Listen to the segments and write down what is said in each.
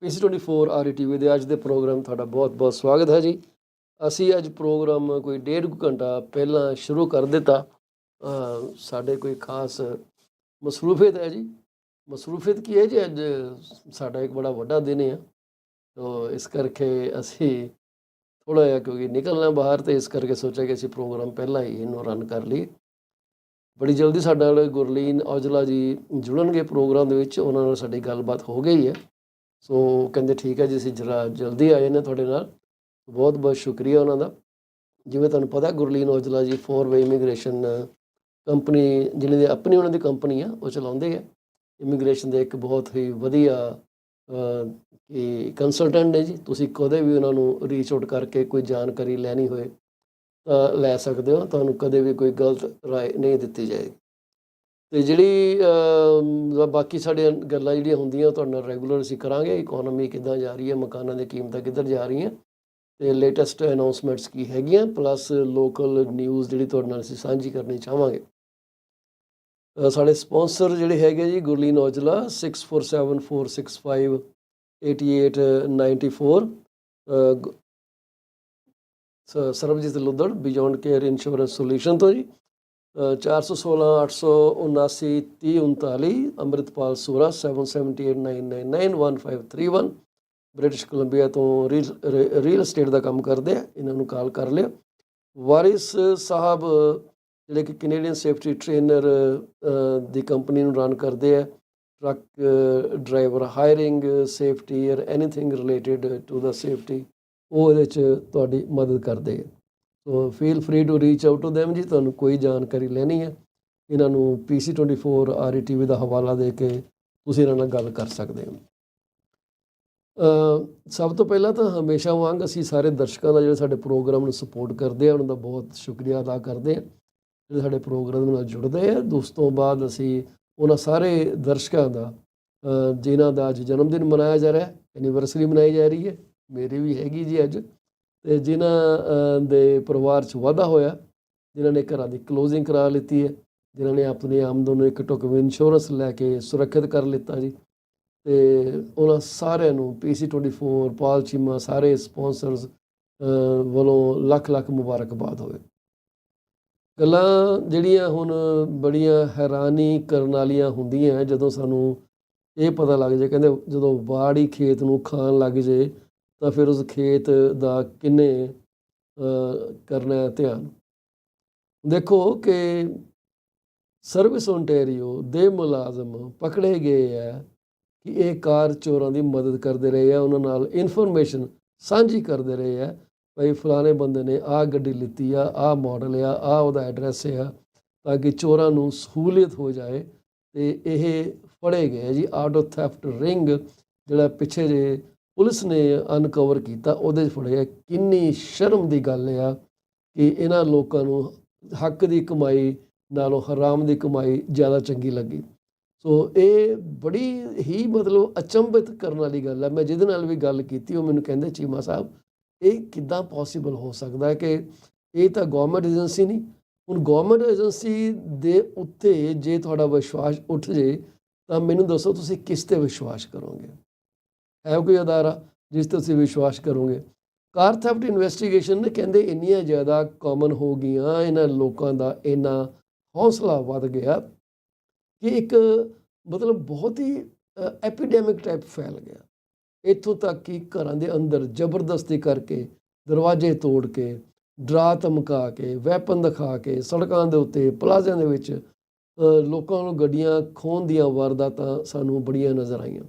PC24 IPTV ਦੇ ਅੱਜ ਦੇ ਪ੍ਰੋਗਰਾਮ ਤੁਹਾਡਾ ਬਹੁਤ-ਬਹੁਤ ਸਵਾਗਤ ਹੈ ਜੀ। ਅਸੀਂ ਅੱਜ ਪ੍ਰੋਗਰਾਮ ਕੋਈ ਡੇਢ ਕੁ ਘੰਟਾ ਪਹਿਲਾਂ ਸ਼ੁਰੂ ਕਰ ਦਿੱਤਾ। ਸਾਡੇ ਕੋਈ ਖਾਸ ਮਸਰੂਫੀਅਤ ਹੈ ਜੀ। ਮਸਰੂਫੀਅਤ ਕੀ ਹੈ ਜੀ, ਅੱਜ ਸਾਡਾ ਇੱਕ ਬੜਾ ਵੱਡਾ ਦਿਨ ਹੈ। ਤੋ ਇਸ ਕਰਕੇ ਅਸੀਂ ਥੋੜ੍ਹਾ ਜਿਹਾ ਕਿਉਂਕਿ ਨਿਕਲਣਾ ਬਾਹਰ, ਅਤੇ ਇਸ ਕਰਕੇ ਸੋਚਿਆ ਕਿ ਅਸੀਂ ਪ੍ਰੋਗਰਾਮ ਪਹਿਲਾਂ ਹੀ ਇਹਨੂੰ ਰਨ ਕਰ ਲਈਏ। ਬੜੀ ਜਲਦੀ ਸਾਡੇ ਨਾਲ ਗੁਰਲੀਨ ਔਜਲਾ ਜੀ ਜੁੜਨਗੇ ਪ੍ਰੋਗਰਾਮ ਦੇ ਵਿੱਚ। ਉਹਨਾਂ ਨਾਲ ਸਾਡੀ ਗੱਲਬਾਤ ਹੋ ਗਈ ਹੈ। ਸੋ ਕਹਿੰਦੇ ਠੀਕ ਹੈ ਜੀ, ਅਸੀਂ ਜਰਾ ਜਲਦੀ ਆਏ ਨੇ ਤੁਹਾਡੇ ਨਾਲ। ਬਹੁਤ ਬਹੁਤ ਸ਼ੁਕਰੀਆ ਉਹਨਾਂ ਦਾ। ਜਿਵੇਂ ਤੁਹਾਨੂੰ ਪਤਾ, ਗੁਰਲੀਨ ਔਜਲਾ ਜੀ 4-ਵੇ ਇਮੀਗ੍ਰੇਸ਼ਨ ਕੰਪਨੀ, ਜਿਹਨਾਂ ਦੀ ਆਪਣੀ ਉਹਨਾਂ ਦੀ ਕੰਪਨੀ ਆ, ਉਹ ਚਲਾਉਂਦੇ ਆ। ਇਮੀਗ੍ਰੇਸ਼ਨ ਦੇ ਇੱਕ ਬਹੁਤ ਹੀ ਵਧੀਆ ਕੰਸਲਟੈਂਟ ਨੇ ਜੀ। ਤੁਸੀਂ ਕਦੇ ਵੀ ਉਹਨਾਂ ਨੂੰ ਰੀਚ ਆਊਟ ਕਰਕੇ ਕੋਈ ਜਾਣਕਾਰੀ ਲੈਣੀ ਹੋਏ ਤਾਂ ਲੈ ਸਕਦੇ ਹੋ। ਤੁਹਾਨੂੰ ਕਦੇ ਵੀ ਕੋਈ ਗਲਤ ਰਾਏ ਨਹੀਂ ਦਿੱਤੀ ਜਾਏਗੀ। ਅਤੇ ਜਿਹੜੀ ਬਾਕੀ ਸਾਡੀਆਂ ਗੱਲਾਂ ਜਿਹੜੀਆਂ ਹੁੰਦੀਆਂ ਤੁਹਾਡੇ ਨਾਲ ਰੈਗੂਲਰ ਅਸੀਂ ਕਰਾਂਗੇ। ਇਕੋਨਮੀ ਕਿੱਦਾਂ ਜਾ ਰਹੀ ਹੈ, ਮਕਾਨਾਂ ਦੀਆਂ ਕੀਮਤਾਂ ਕਿੱਧਰ ਜਾ ਰਹੀਆਂ, ਅਤੇ ਲੇਟੈਸਟ ਅਨਾਊਂਸਮੈਂਟਸ ਕੀ ਹੈਗੀਆਂ, ਪਲੱਸ ਲੋਕਲ ਨਿਊਜ਼ ਜਿਹੜੀ ਤੁਹਾਡੇ ਨਾਲ ਅਸੀਂ ਸਾਂਝੀ ਕਰਨੀ ਚਾਹਾਂਗੇ। ਸਾਡੇ ਸਪੋਂਸਰ ਜਿਹੜੇ ਹੈਗੇ ਜੀ, Gurleen Aujla 6474658894, Sarabjit Luddar Beyond care insurance Solution ਤੋਂ ਜੀ, 416-879-3039, ਅੰਮ੍ਰਿਤਪਾਲ ਸੂਰਾ 7789991531, ਬ੍ਰਿਟਿਸ਼ ਕੋਲੰਬੀਆ ਤੋਂ ਰੀਅਲ ਅਸਟੇਟ ਦਾ ਕੰਮ ਕਰਦੇ ਆ। ਇਹਨਾਂ ਨੂੰ ਕਾਲ ਕਰ ਲਿਆ। ਵਾਰਿਸ ਸਾਹਿਬ ਜਿਹੜੇ ਕਿ ਕੈਨੇਡੀਅਨ ਸੇਫਟੀ ਟ੍ਰੇਨਰ ਦੀ ਕੰਪਨੀ ਨੂੰ ਰਨ ਕਰਦੇ ਆ। Truck driver hiring, safety or anything related to the safety, ਉਹ ਇਹਦੇ 'ਚ ਤੁਹਾਡੀ ਮਦਦ ਕਰਦੇ ਆ। So feel free to reach out to them ਜੀ। ਤੁਹਾਨੂੰ ਕੋਈ ਜਾਣਕਾਰੀ ਲੈਣੀ ਹੈ, ਇਹਨਾਂ ਨੂੰ PC24 IPTV ਦਾ ਹਵਾਲਾ ਦੇ ਕੇ ਤੁਸੀਂ ਇਹਨਾਂ ਨਾਲ ਗੱਲ ਕਰ ਸਕਦੇ ਹੋ। ਸਭ ਤੋਂ ਪਹਿਲਾਂ ਤਾਂ ਹਮੇਸ਼ਾ ਵਾਂਗ ਅਸੀਂ ਸਾਰੇ ਦਰਸ਼ਕਾਂ ਦਾ ਜਿਹੜੇ ਸਾਡੇ ਪ੍ਰੋਗਰਾਮ ਨੂੰ ਸਪੋਰਟ ਕਰਦੇ ਆ, ਉਹਨਾਂ ਦਾ ਬਹੁਤ ਸ਼ੁਕਰੀਆ ਅਦਾ ਕਰਦੇ ਹਾਂ, ਜਿਹੜੇ ਸਾਡੇ ਪ੍ਰੋਗਰਾਮ ਨਾਲ ਜੁੜਦੇ ਆ। ਉਸ ਤੋਂ ਬਾਅਦ ਅਸੀਂ ਉਹਨਾਂ ਸਾਰੇ ਦਰਸ਼ਕਾਂ ਦਾ ਜਿਨ੍ਹਾਂ ਦਾ ਅੱਜ ਜਨਮ ਦਿਨ ਮਨਾਇਆ ਜਾ ਰਿਹਾ, ਐਨੀਵਰਸਰੀ ਮਨਾਈ ਜਾ ਰਹੀ ਹੈ, ਮੇਰੀ ਵੀ ਹੈਗੀ ਜੀ ਅੱਜ, ਅਤੇ ਜਿਨ੍ਹਾਂ ਦੇ ਪਰਿਵਾਰ 'ਚ ਵਾਧਾ ਹੋਇਆ, ਜਿਨ੍ਹਾਂ ਨੇ ਘਰਾਂ ਦੀ ਕਲੋਜ਼ਿੰਗ ਕਰਾ ਲਿੱਤੀ ਹੈ, ਜਿਨ੍ਹਾਂ ਨੇ ਆਪਣੀ ਆਮਦਨ ਨੂੰ ਇੱਕ ਢੁਕਵੀਂ ਇੰਸ਼ੋਰੈਂਸ ਲੈ ਕੇ ਸੁਰੱਖਿਅਤ ਕਰ ਲਿੱਤਾ ਜੀ, ਅਤੇ ਉਹਨਾਂ ਸਾਰਿਆਂ ਨੂੰ PC24 ਪਾਲ ਚੀਮਾ ਸਾਰੇ ਸਪੋਂਸਰਸ ਵੱਲੋਂ ਲੱਖ ਲੱਖ ਮੁਬਾਰਕਬਾਦ ਹੋਵੇ। ਗੱਲਾਂ ਜਿਹੜੀਆਂ ਹੁਣ ਬੜੀਆਂ ਹੈਰਾਨੀ ਕਰਨ ਵਾਲੀਆਂ ਹੁੰਦੀਆਂ ਜਦੋਂ ਸਾਨੂੰ ਇਹ ਪਤਾ ਲੱਗ ਜਾਏ, ਕਹਿੰਦੇ ਜਦੋਂ ਬਾੜ ਹੀ ਖੇਤ ਨੂੰ ਖਾਣ ਲੱਗ ਜੇ ਤਾਂ ਫਿਰ ਉਸ ਖੇਤ ਦਾ ਕਿੰਨੇ ਕਰਨਾ ਧਿਆਨ। ਦੇਖੋ ਕਿ ਸਰਵਿਸ ਓਨਟਾਰੀਓ ਦੇ ਮੁਲਾਜ਼ਮ ਪਕੜੇ ਗਏ ਹੈ ਕਿ ਇਹ ਕਾਰ ਚੋਰਾਂ ਦੀ ਮਦਦ ਕਰਦੇ ਰਹੇ ਆ, ਉਹਨਾਂ ਨਾਲ ਇਨਫੋਰਮੇਸ਼ਨ ਸਾਂਝੀ ਕਰਦੇ ਰਹੇ ਆ, ਭਾਈ ਫਲਾਣੇ ਬੰਦੇ ਨੇ ਆਹ ਗੱਡੀ ਲਿੱਤੀ ਆ, ਆਹ ਮਾਡਲ ਆ, ਆਹ ਉਹਦਾ ਐਡਰੈਸ ਆ, ਤਾਂ ਕਿ ਚੋਰਾਂ ਨੂੰ ਸਹੂਲੀਅਤ ਹੋ ਜਾਏ। ਅਤੇ ਇਹ ਫੜੇ ਗਏ ਜੀ। ਆਟੋ ਥੈਫਟ ਰਿੰਗ ਜਿਹੜਾ ਪਿੱਛੇ ਜੇ ਪੁਲਿਸ ਨੇ ਅਨਕਵਰ ਕੀਤਾ, ਉਹਦੇ 'ਚ ਫੜੇ ਗਏ। ਕਿੰਨੀ ਸ਼ਰਮ ਦੀ ਗੱਲ ਆ ਕਿ ਇਹਨਾਂ ਲੋਕਾਂ ਨੂੰ ਹੱਕ ਦੀ ਕਮਾਈ ਨਾਲੋਂ ਹਰਾਮ ਦੀ ਕਮਾਈ ਜ਼ਿਆਦਾ ਚੰਗੀ ਲੱਗੀ। ਸੋ ਇਹ ਬੜੀ ਹੀ ਮਤਲਬ ਅਚੰਭਿਤ ਕਰਨ ਵਾਲੀ ਗੱਲ ਹੈ। ਮੈਂ ਜਿਹਦੇ ਨਾਲ ਵੀ ਗੱਲ ਕੀਤੀ, ਉਹ ਮੈਨੂੰ ਕਹਿੰਦੇ ਚੀਮਾ ਸਾਹਿਬ, ਇਹ ਕਿੱਦਾਂ ਪੋਸੀਬਲ ਹੋ ਸਕਦਾ ਕਿ ਇਹ ਤਾਂ ਗੌਰਮੈਂਟ ਏਜੰਸੀ ਨਹੀਂ। ਹੁਣ ਗੌਰਮੈਂਟ ਏਜੰਸੀ ਦੇ ਉੱਤੇ ਜੇ ਤੁਹਾਡਾ ਵਿਸ਼ਵਾਸ ਉੱਠ ਜੇ ਤਾਂ ਮੈਨੂੰ ਦੱਸੋ ਤੁਸੀਂ ਕਿਸ 'ਤੇ ਵਿਸ਼ਵਾਸ ਕਰੋਗੇ? ਹੈ ਕੋਈ ਅਦਾਰਾ ਜਿਸ 'ਤੇ ਤੁਸੀਂ ਵਿਸ਼ਵਾਸ ਕਰੋਗੇ? ਕਾਰ ਥੈਫਟ ਇਨਵੈਸਟੀਗੇਸ਼ਨ ਨੇ ਕਹਿੰਦੇ ਇੰਨੀਆਂ ਜ਼ਿਆਦਾ ਕਾਮਨ ਹੋ ਗਈਆਂ, ਇਹਨਾਂ ਲੋਕਾਂ ਦਾ ਇੰਨਾ ਹੌਸਲਾ ਵੱਧ ਗਿਆ ਕਿ ਇੱਕ ਮਤਲਬ ਬਹੁਤ ਹੀ ਐਪੀਡੈਮਿਕ ਟਾਈਪ ਫੈਲ ਗਿਆ। ਇੱਥੋਂ ਤੱਕ ਕਿ ਘਰਾਂ ਦੇ ਅੰਦਰ ਜ਼ਬਰਦਸਤੀ ਕਰਕੇ, ਦਰਵਾਜ਼ੇ ਤੋੜ ਕੇ, ਡਰਾ ਧਮਕਾ ਕੇ, ਵੈਪਨ ਦਿਖਾ ਕੇ, ਸੜਕਾਂ ਦੇ ਉੱਤੇ, ਪਲਾਜ਼ਿਆਂ ਦੇ ਵਿੱਚ ਲੋਕਾਂ ਨੂੰ ਗੱਡੀਆਂ ਖੋਹਣ ਦੀਆਂ ਵਾਰਦਾਤਾਂ ਸਾਨੂੰ ਬੜੀਆਂ ਨਜ਼ਰ ਆਈਆਂ।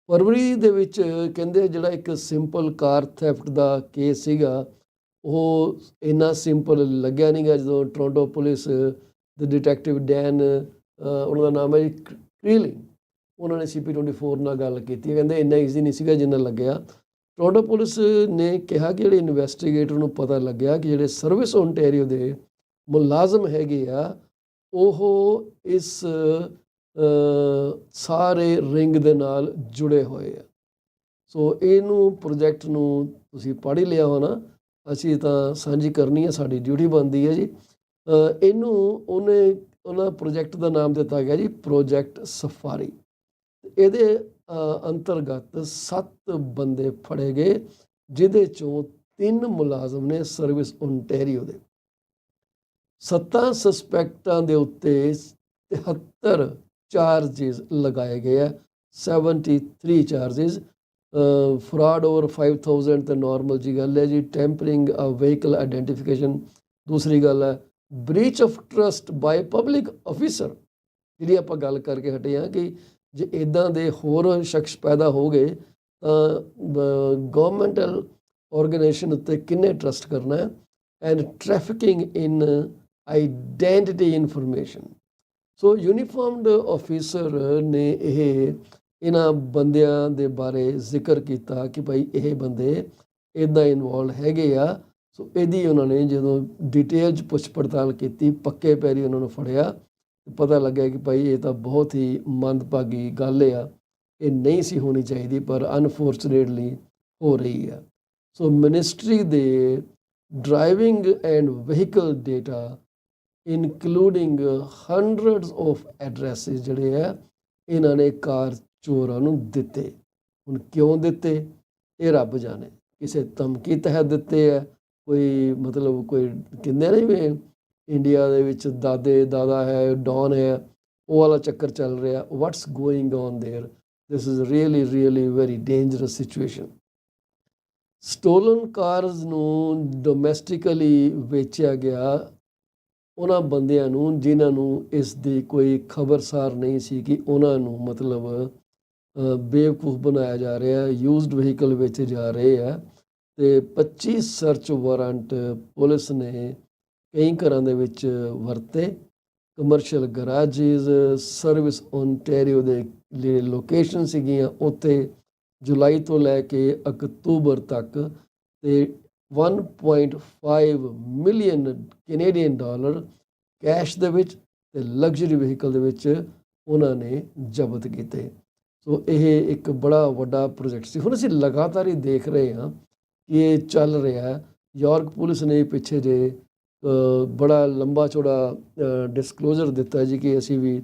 ਫਰਵਰੀ ਦੇ ਵਿੱਚ ਕਹਿੰਦੇ ਜਿਹੜਾ ਇੱਕ ਸਿੰਪਲ ਕਾਰ ਥੈਫਟ ਦਾ ਕੇਸ ਸੀਗਾ, ਉਹ ਇੰਨਾ ਸਿੰਪਲ ਲੱਗਿਆ ਨਹੀਂ ਗਾ। ਜਦੋਂ ਟੋਰਾਂਟੋ ਪੁਲਿਸ ਦੇ ਡਿਟੈਕਟਿਵ ਡੈਨ, ਉਹਨਾਂ ਦਾ ਨਾਮ ਹੈ ਜੀ ਕ੍ਰੀਲਿੰਗ, ਉਹਨਾਂ ਨੇ CP24 ਨਾਲ ਗੱਲ ਕੀਤੀ, ਕਹਿੰਦੇ ਇੰਨਾ ਈਜ਼ੀ ਨਹੀਂ ਸੀਗਾ ਜਿੰਨਾ ਲੱਗਿਆ। ਟੋਰਾਂਟੋ ਪੁਲਿਸ ਨੇ ਕਿਹਾ ਕਿ ਜਿਹੜੇ ਇਨਵੈਸਟੀਗੇਟਰ ਨੂੰ ਪਤਾ ਲੱਗਿਆ ਕਿ ਜਿਹੜੇ ਸਰਵਿਸ ਓਨਟਾਰੀਓ ਦੇ ਮੁਲਾਜ਼ਮ ਹੈਗੇ ਆ, ਉਹ ਇਸ ਸਾਰੇ ਰਿੰਗ ਦੇ ਨਾਲ ਜੁੜੇ ਹੋਏ ਆ। ਸੋ ਇਹਨੂੰ ਪ੍ਰੋਜੈਕਟ ਨੂੰ ਤੁਸੀਂ ਪੜ੍ਹ ਹੀ ਲਿਆ ਹੋਣਾ, ਅਸੀਂ ਤਾਂ ਸਾਂਝੀ ਕਰਨੀ ਹੈ, ਸਾਡੀ ਡਿਊਟੀ ਬਣਦੀ ਹੈ ਜੀ। ਇਹਨੂੰ ਉਹਨਾਂ ਪ੍ਰੋਜੈਕਟ ਦਾ ਨਾਮ ਦਿੱਤਾ ਗਿਆ ਜੀ ਪ੍ਰੋਜੈਕਟ ਸਫਾਰੀ। ਇਹਦੇ ਅੰਤਰਗਤ 7 ਬੰਦੇ ਫੜੇ ਗਏ, ਜਿਹਦੇ ਚੋਂ 3 ਮੁਲਾਜ਼ਮ ਨੇ ਸਰਵਿਸ ਓਨਟਾਰੀਓ ਦੇ। 7 ਸਸਪੈਕਟਾਂ ਦੇ ਉੱਤੇ 73 ਚਾਰਜਿਸ ਲਗਾਏ ਗਏ ਆ। 73 ਚਾਰਜਿਸ। ਫਰਾਡ ਓਵਰ 5000 ਤੇ ਨੋਰਮਲ ਜੀ ਗੱਲ ਹੈ ਜੀ। ਟੈਂਪਰਿੰਗ ਆ ਵਹੀਕਲ ਆਈਡੈਂਟੀਫਿਕੇਸ਼ਨ ਦੂਸਰੀ ਗੱਲ ਹੈ। Breach of trust by public officer, ਜਿਹੜੀ ਆਪਾਂ ਗੱਲ ਕਰਕੇ ਹਟੇ ਹਾਂ ਕਿ ਜੇ ਇੱਦਾਂ ਦੇ ਹੋਰ ਸ਼ਖਸ ਪੈਦਾ ਹੋ ਗਏ ਤਾਂ ਗਵਰਨਮੈਂਟਲ ਆਰਗੇਨਾਈਜੇਸ਼ਨ ਉੱਤੇ ਕਿੰਨੇ ਟਰਸਟ ਕਰਨਾ ਹੈ। And trafficking in identity information. So uniformed officer ਨੇ ਇਹਨਾਂ ਬੰਦਿਆਂ ਦੇ ਬਾਰੇ ਜ਼ਿਕਰ ਕੀਤਾ ਕਿ ਭਾਈ ਇਹ ਬੰਦੇ ਇੱਦਾਂ ਇਨਵੋਲਵ ਹੈਗੇ ਆ। ਸੋ ਇਹਦੀ ਉਹਨਾਂ ਨੇ ਜਦੋਂ ਡਿਟੇਲ 'ਚ ਪੁੱਛ ਪੜਤਾਲ ਕੀਤੀ, ਪੱਕੇ ਪੈਰੀ ਉਹਨਾਂ ਨੂੰ ਫੜਿਆ, ਪਤਾ ਲੱਗਿਆ ਕਿ ਭਾਈ ਇਹ ਤਾਂ ਬਹੁਤ ਹੀ ਮੰਦਭਾਗੀ ਗੱਲ ਆ, ਇਹ ਨਹੀਂ ਸੀ ਹੋਣੀ ਚਾਹੀਦੀ ਪਰ ਅਨਫੋਰਚੂਨੇਟਲੀ ਹੋ ਰਹੀ ਆ। ਸੋ ਮਿਨਿਸਟਰੀ ਦੇ driving and vehicle data including hundreds of addresses ਜਿਹੜੇ ਆ ਇਹਨਾਂ ਨੇ ਕਾਰ ਚੋਰਾਂ ਨੂੰ ਦਿੱਤੇ। ਹੁਣ ਕਿਉਂ ਦਿੱਤੇ ਇਹ ਰੱਬ ਜਾਣੇ। ਕਿਸੇ ਧਮਕੀ ਤਹਿਤ ਦਿੱਤੇ ਆ, ਕੋਈ ਮਤਲਬ ਕੋਈ ਕਹਿੰਦੇ ਨਹੀਂ ਵੀ ਇੰਡੀਆ ਦੇ ਵਿੱਚ ਦਾਦਾ ਹੈ, ਡੌਨ ਹੈ, ਉਹ ਵਾਲਾ ਚੱਕਰ ਚੱਲ ਰਿਹਾ। What's going on there. This is really very dangerous situation. Stolen cars ਨੂੰ ਡੋਮੈਸਟਿਕਲੀ ਵੇਚਿਆ ਗਿਆ ਉਹਨਾਂ ਬੰਦਿਆਂ ਨੂੰ ਜਿਨ੍ਹਾਂ ਨੂੰ ਇਸ ਦੀ ਕੋਈ ਖਬਰਸਾਰ ਨਹੀਂ ਸੀ ਕਿ ਉਹਨਾਂ ਨੂੰ ਮਤਲਬ ਬੇਵਕੂਫ ਬਣਾਇਆ ਜਾ ਰਿਹਾ, ਯੂਜ਼ਡ ਵਹੀਕਲ ਵੇਚੇ ਜਾ ਰਹੇ ਆ। ਅਤੇ 25 ਸਰਚ ਵਾਰੰਟ ਪੁਲਿਸ ਨੇ ਕਈ ਘਰਾਂ ਦੇ ਵਿੱਚ ਵਰਤੇ। ਕਮਰਸ਼ੀਅਲ ਗਰਾਜਿਸ, ਸਰਵਿਸ ਓਨਟਾਰੀਓ ਦੇ ਜਿਹੜੇ ਲੋਕੇਸ਼ਨ ਸੀਗੀਆਂ ਉੱਥੇ ਜੁਲਾਈ ਤੋਂ ਲੈ ਕੇ ਅਕਤੂਬਰ ਤੱਕ ਅਤੇ 1.5 ਮਿਲੀਅਨ ਕੈਨੇਡੀਅਨ ਡਾਲਰ ਕੈਸ਼ ਦੇ ਵਿੱਚ ਅਤੇ ਲਗਜ਼ਰੀ ਵਹੀਕਲ ਦੇ ਵਿੱਚ ਉਹਨਾਂ ਨੇ ਜ਼ਬਤ ਕੀਤੇ। ਸੋ ਇਹ ਇੱਕ ਬੜਾ ਵੱਡਾ ਪ੍ਰੋਜੈਕਟ ਸੀ। ਹੁਣ ਅਸੀਂ ਲਗਾਤਾਰ ਹੀ ਦੇਖ ਰਹੇ ਹਾਂ ਕਿ ਇਹ ਚੱਲ ਰਿਹਾ। ਯਾਰਕ ਪੁਲਿਸ ਨੇ ਪਿੱਛੇ ਜੇ ਬੜਾ ਲੰਬਾ ਚੌੜਾ ਡਿਸਕਲੋਜ਼ਰ ਦਿੱਤਾ ਜੀ ਕਿ ਅਸੀਂ ਵੀ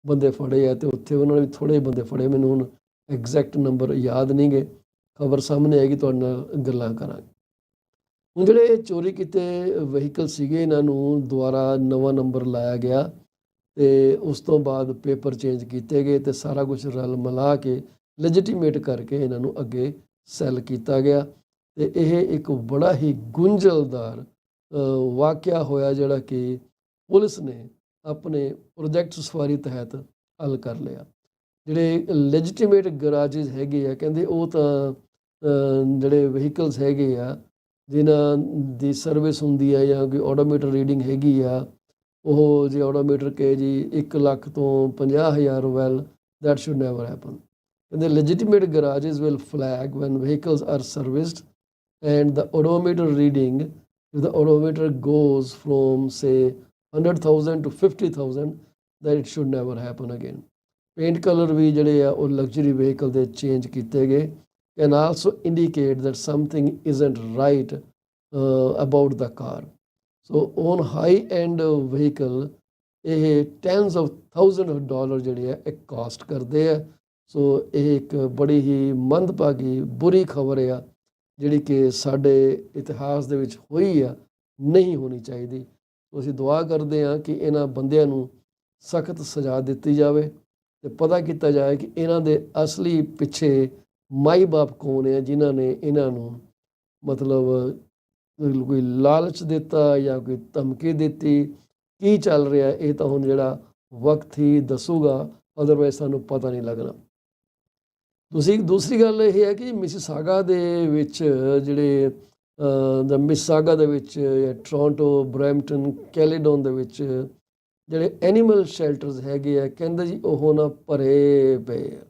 ਬੰਦੇ ਫੜੇ ਆ, ਅਤੇ ਉੱਥੇ ਉਹਨਾਂ ਨੇ ਵੀ ਥੋੜ੍ਹੇ ਬੰਦੇ ਫੜੇ। ਮੈਨੂੰ ਹੁਣ ਐਗਜ਼ੈਕਟ ਨੰਬਰ ਯਾਦ ਨਹੀਂ ਗੇ, ਖਬਰ ਸਾਹਮਣੇ ਆਏਗੀ ਤੁਹਾਡੇ ਨਾਲ ਗੱਲਾਂ ਕਰਾਂਗੇ। ਹੁਣ ਜਿਹੜੇ ਚੋਰੀ ਕੀਤੇ ਵਹੀਕਲ ਸੀਗੇ ਇਹਨਾਂ ਨੂੰ ਦੁਬਾਰਾ ਨਵਾਂ ਨੰਬਰ ਲਾਇਆ ਗਿਆ ਅਤੇ ਉਸ ਤੋਂ ਬਾਅਦ ਪੇਪਰ ਚੇਂਜ ਕੀਤੇ ਗਏ ਅਤੇ ਸਾਰਾ ਕੁਛ ਰਲ ਮਿਲਾ ਕੇ ਲੈਜੀਟੀਮੇਟ ਕਰਕੇ ਇਹਨਾਂ ਨੂੰ ਅੱਗੇ ਸੈੱਲ ਕੀਤਾ ਗਿਆ। ਅਤੇ ਇਹ ਇੱਕ ਬੜਾ ਹੀ ਗੁੰਝਲਦਾਰ ਵਾਕਿਆ ਹੋਇਆ ਜਿਹੜਾ ਕਿ ਪੁਲਿਸ ਨੇ ਆਪਣੇ ਪ੍ਰੋਜੈਕਟ ਸਫਾਰੀ ਤਹਿਤ ਹੱਲ ਕਰ ਲਿਆ। ਜਿਹੜੇ ਲੈਜੀਟੀਮੇਟ ਗਰਾਜਿਸ ਹੈਗੇ ਆ ਕਹਿੰਦੇ ਉਹ ਤਾਂ ਜਿਹੜੇ ਵਹੀਕਲਸ ਹੈਗੇ ਆ ਜਿਨ੍ਹਾਂ ਦੀ ਸਰਵਿਸ ਹੁੰਦੀ ਹੈ ਜਾਂ ਕੋਈ ਆਟੋਮੀਟਰ ਰੀਡਿੰਗ ਹੈਗੀ ਆ, ਉਹ ਜੇ ਆਟੋਮੀਟਰ ਕਹੇ ਜੀ 1 ਲੱਖ ਤੋਂ 50,000 well that should never happen. ਕਹਿੰਦੇ legitimate garages will flag when vehicles are serviced and the odometer reading, if the odometer goes from say 100,000 to 50,000, then it should never happen again. Paint color ਵੀ ਜਿਹੜੇ ਆ ਉਹ luxury vehicle ਦੇ change ਕੀਤੇ ਗਏ। can also indicate that something isn't right about the car. So on high end vehicle ਇਹ tens of thousands of dollars ਜਿਹੜੇ ਆ ਇਹ ਕਾਸਟ ਕਰਦੇ ਆ। ਸੋ ਇਹ ਇੱਕ ਬੜੀ ਹੀ ਮੰਦਭਾਗੀ ਬੁਰੀ ਖਬਰ ਆ ਜਿਹੜੀ ਕਿ ਸਾਡੇ ਇਤਿਹਾਸ ਦੇ ਵਿੱਚ ਹੋਈ ਆ, ਨਹੀਂ ਹੋਣੀ ਚਾਹੀਦੀ। ਅਸੀਂ ਦੁਆ ਕਰਦੇ ਹਾਂ ਕਿ ਇਹਨਾਂ ਬੰਦਿਆਂ ਨੂੰ ਸਖਤ ਸਜ਼ਾ ਦਿੱਤੀ ਜਾਵੇ ਅਤੇ ਪਤਾ ਕੀਤਾ ਜਾਏ ਕਿ ਇਹਨਾਂ ਦੇ ਅਸਲੀ ਪਿੱਛੇ ਮਾਈ ਬਾਪ ਕੌਣ ਹੈ ਜਿਨ੍ਹਾਂ ਨੇ ਇਹਨਾਂ ਨੂੰ ਮਤਲਬ ਕੋਈ ਲਾਲਚ ਦਿੱਤਾ ਜਾਂ ਕੋਈ ਧਮਕੀ ਦਿੱਤੀ, ਕੀ ਚੱਲ ਰਿਹਾ ਇਹ ਤਾਂ ਹੁਣ ਜਿਹੜਾ ਵਕਤ ਹੀ ਦੱਸੂਗਾ, ਅਦਰਵਾਈਜ਼ ਸਾਨੂੰ ਪਤਾ ਨਹੀਂ ਲੱਗਣਾ। ਦੂਸਰੀ ਗੱਲ ਇਹ ਹੈ ਕਿ ਮਿਸੀਸਾਗਾ ਦੇ ਵਿੱਚ ਜਿਹੜੇ ਮਿਸੀਸਾਗਾ ਦੇ ਵਿੱਚ ਟੋਰਾਂਟੋ, ਬਰੈਂਪਟਨ, ਕੈਲੇਡੋਨ ਦੇ ਵਿੱਚ ਜਿਹੜੇ ਐਨੀਮਲ ਸ਼ੈਲਟਰਸ ਹੈਗੇ ਆ ਕਹਿੰਦੇ ਜੀ ਉਹ ਨਾ ਭਰੇ ਪਏ ਆ,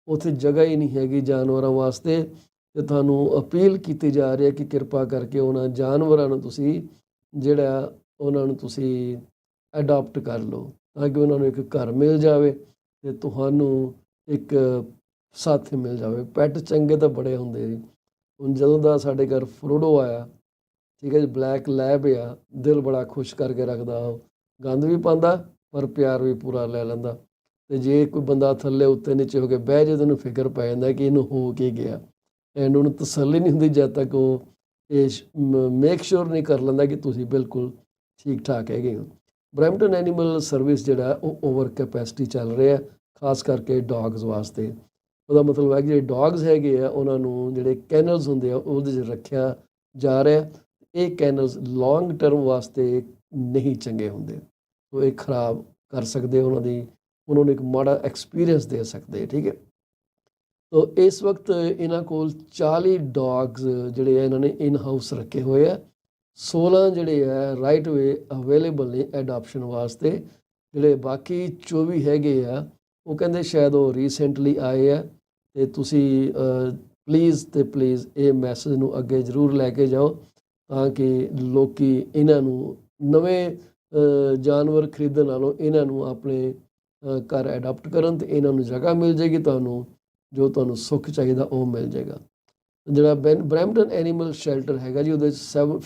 ਉੱਥੇ ਜਗ੍ਹਾ ਹੀ ਨਹੀਂ ਹੈਗੀ ਜਾਨਵਰਾਂ ਵਾਸਤੇ। ਅਤੇ ਤੁਹਾਨੂੰ ਅਪੀਲ ਕੀਤੀ ਜਾ ਰਹੀ ਹੈ ਕਿ ਕਿਰਪਾ ਕਰਕੇ ਉਹਨਾਂ ਜਾਨਵਰਾਂ ਨੂੰ ਤੁਸੀਂ ਜਿਹੜਾ ਉਹਨਾਂ ਨੂੰ ਤੁਸੀਂ ਅਡਾਪਟ ਕਰ ਲਓ ਤਾਂ ਕਿ ਉਹਨਾਂ ਨੂੰ ਇੱਕ ਘਰ ਮਿਲ ਜਾਵੇ ਅਤੇ ਤੁਹਾਨੂੰ ਇੱਕ ਸਾਥੀ ਮਿਲ ਜਾਵੇ। ਪੈਟ ਚੰਗੇ ਤਾਂ ਬੜੇ ਹੁੰਦੇ ਜੀ। ਹੁਣ ਜਦੋਂ ਦਾ ਸਾਡੇ ਘਰ ਫਰੋਡੋ ਆਇਆ, ਠੀਕ ਹੈ ਜੀ, ਬਲੈਕ ਲੈਬ ਆ, ਦਿਲ ਬੜਾ ਖੁਸ਼ ਕਰਕੇ ਰੱਖਦਾ। ਉਹ ਗੰਦ ਵੀ ਪਾਉਂਦਾ ਪਰ ਪਿਆਰ ਵੀ ਪੂਰਾ ਲੈ ਲੈਂਦਾ। ਤੇ ਜੇ ਕੋਈ ਬੰਦਾ ਥੱਲੇ ਉੱਤੇ ਨੀਚੇ ਹੋ ਕੇ ਬਹਿ ਜਾਏ ਤਾਂ ਉਹਨੂੰ ਫਿਕਰ ਪੈ ਜਾਂਦਾ ਕਿ ਇਹਨੂੰ ਹੋ ਕੇ ਗਿਆ, ਐਂਡ ਉਹਨੂੰ ਤਸੱਲੀ ਨਹੀਂ ਹੁੰਦੀ ਜਦ ਤੱਕ ਉਹ ਇਹ ਮੇਕ ਸ਼ੋਰ ਨਹੀਂ ਕਰ ਲੈਂਦਾ ਕਿ ਤੁਸੀਂ ਬਿਲਕੁਲ ਠੀਕ ਠਾਕ ਹੈਗੇ ਹੋ। ਬਰੈਂਪਟਨ ਐਨੀਮਲ ਸਰਵਿਸ ਜਿਹੜਾ ਉਹ ਓਵਰ ਕੈਪੈਸਿਟੀ ਚੱਲ ਰਿਹਾ, ਖਾਸ ਕਰਕੇ ਡੌਗਸ ਵਾਸਤੇ। ਉਹਦਾ ਮਤਲਬ ਹੈ ਕਿ ਜਿਹੜੇ ਡੌਗਸ ਹੈਗੇ ਆ ਉਹਨਾਂ ਨੂੰ ਜਿਹੜੇ ਕੈਨਲਸ ਹੁੰਦੇ ਆ ਉਹਦੇ 'ਚ ਰੱਖਿਆ ਜਾ ਰਿਹਾ। ਇਹ ਕੈਨਲਸ ਲੌਂਗ ਟਰਮ ਵਾਸਤੇ ਨਹੀਂ ਚੰਗੇ ਹੁੰਦੇ, ਉਹ ਇਹ ਖਰਾਬ ਕਰ ਸਕਦੇ ਉਹਨਾਂ ਨੂੰ ਇੱਕ ਮਾੜਾ ਐਕਸਪੀਰੀਅੰਸ ਦੇ ਸਕਦੇ, ਠੀਕ ਹੈ। ਤੋ ਇਸ ਵਕਤ ਇਹਨਾਂ ਕੋਲ 40 ਡੌਗਸ ਜਿਹੜੇ ਆ ਇਹਨਾਂ ਨੇ ਇਨ ਹਾਊਸ ਰੱਖੇ ਹੋਏ ਆ। 16 ਜਿਹੜੇ ਆ ਰਾਈਟ ਵੇ ਅਵੇਲੇਬਲ ਨੇ ਐਡਾਪਸ਼ਨ ਵਾਸਤੇ। ਜਿਹੜੇ ਬਾਕੀ 24 ਹੈਗੇ ਆ ਉਹ ਕਹਿੰਦੇ ਸ਼ਾਇਦ ਉਹ ਰੀਸੈਂਟਲੀ ਆਏ ਆ। ਅਤੇ ਤੁਸੀਂ ਪਲੀਜ਼ ਇਹ ਮੈਸੇਜ ਨੂੰ ਅੱਗੇ ਜ਼ਰੂਰ ਲੈ ਕੇ ਜਾਓ ਤਾਂ ਕਿ ਲੋਕ ਇਹਨਾਂ ਨੂੰ ਨਵੇਂ ਜਾਨਵਰ ਖਰੀਦਣ ਨਾਲੋਂ ਇਹਨਾਂ ਨੂੰ ਆਪਣੇ ਘਰ ਐਡਾਪਟ ਕਰਨ ਅਤੇ ਇਹਨਾਂ ਨੂੰ ਜਗ੍ਹਾ ਮਿਲ ਜਾਏਗੀ, ਜੋ ਤੁਹਾਨੂੰ ਸੁੱਖ ਚਾਹੀਦਾ ਉਹ ਮਿਲ ਜਾਏਗਾ। ਜਿਹੜਾ ਬਰੈਂਪਟਨ ਐਨੀਮਲ ਸ਼ੈਲਟਰ ਹੈਗਾ ਜੀ, ਉਹਦੇ 'ਚ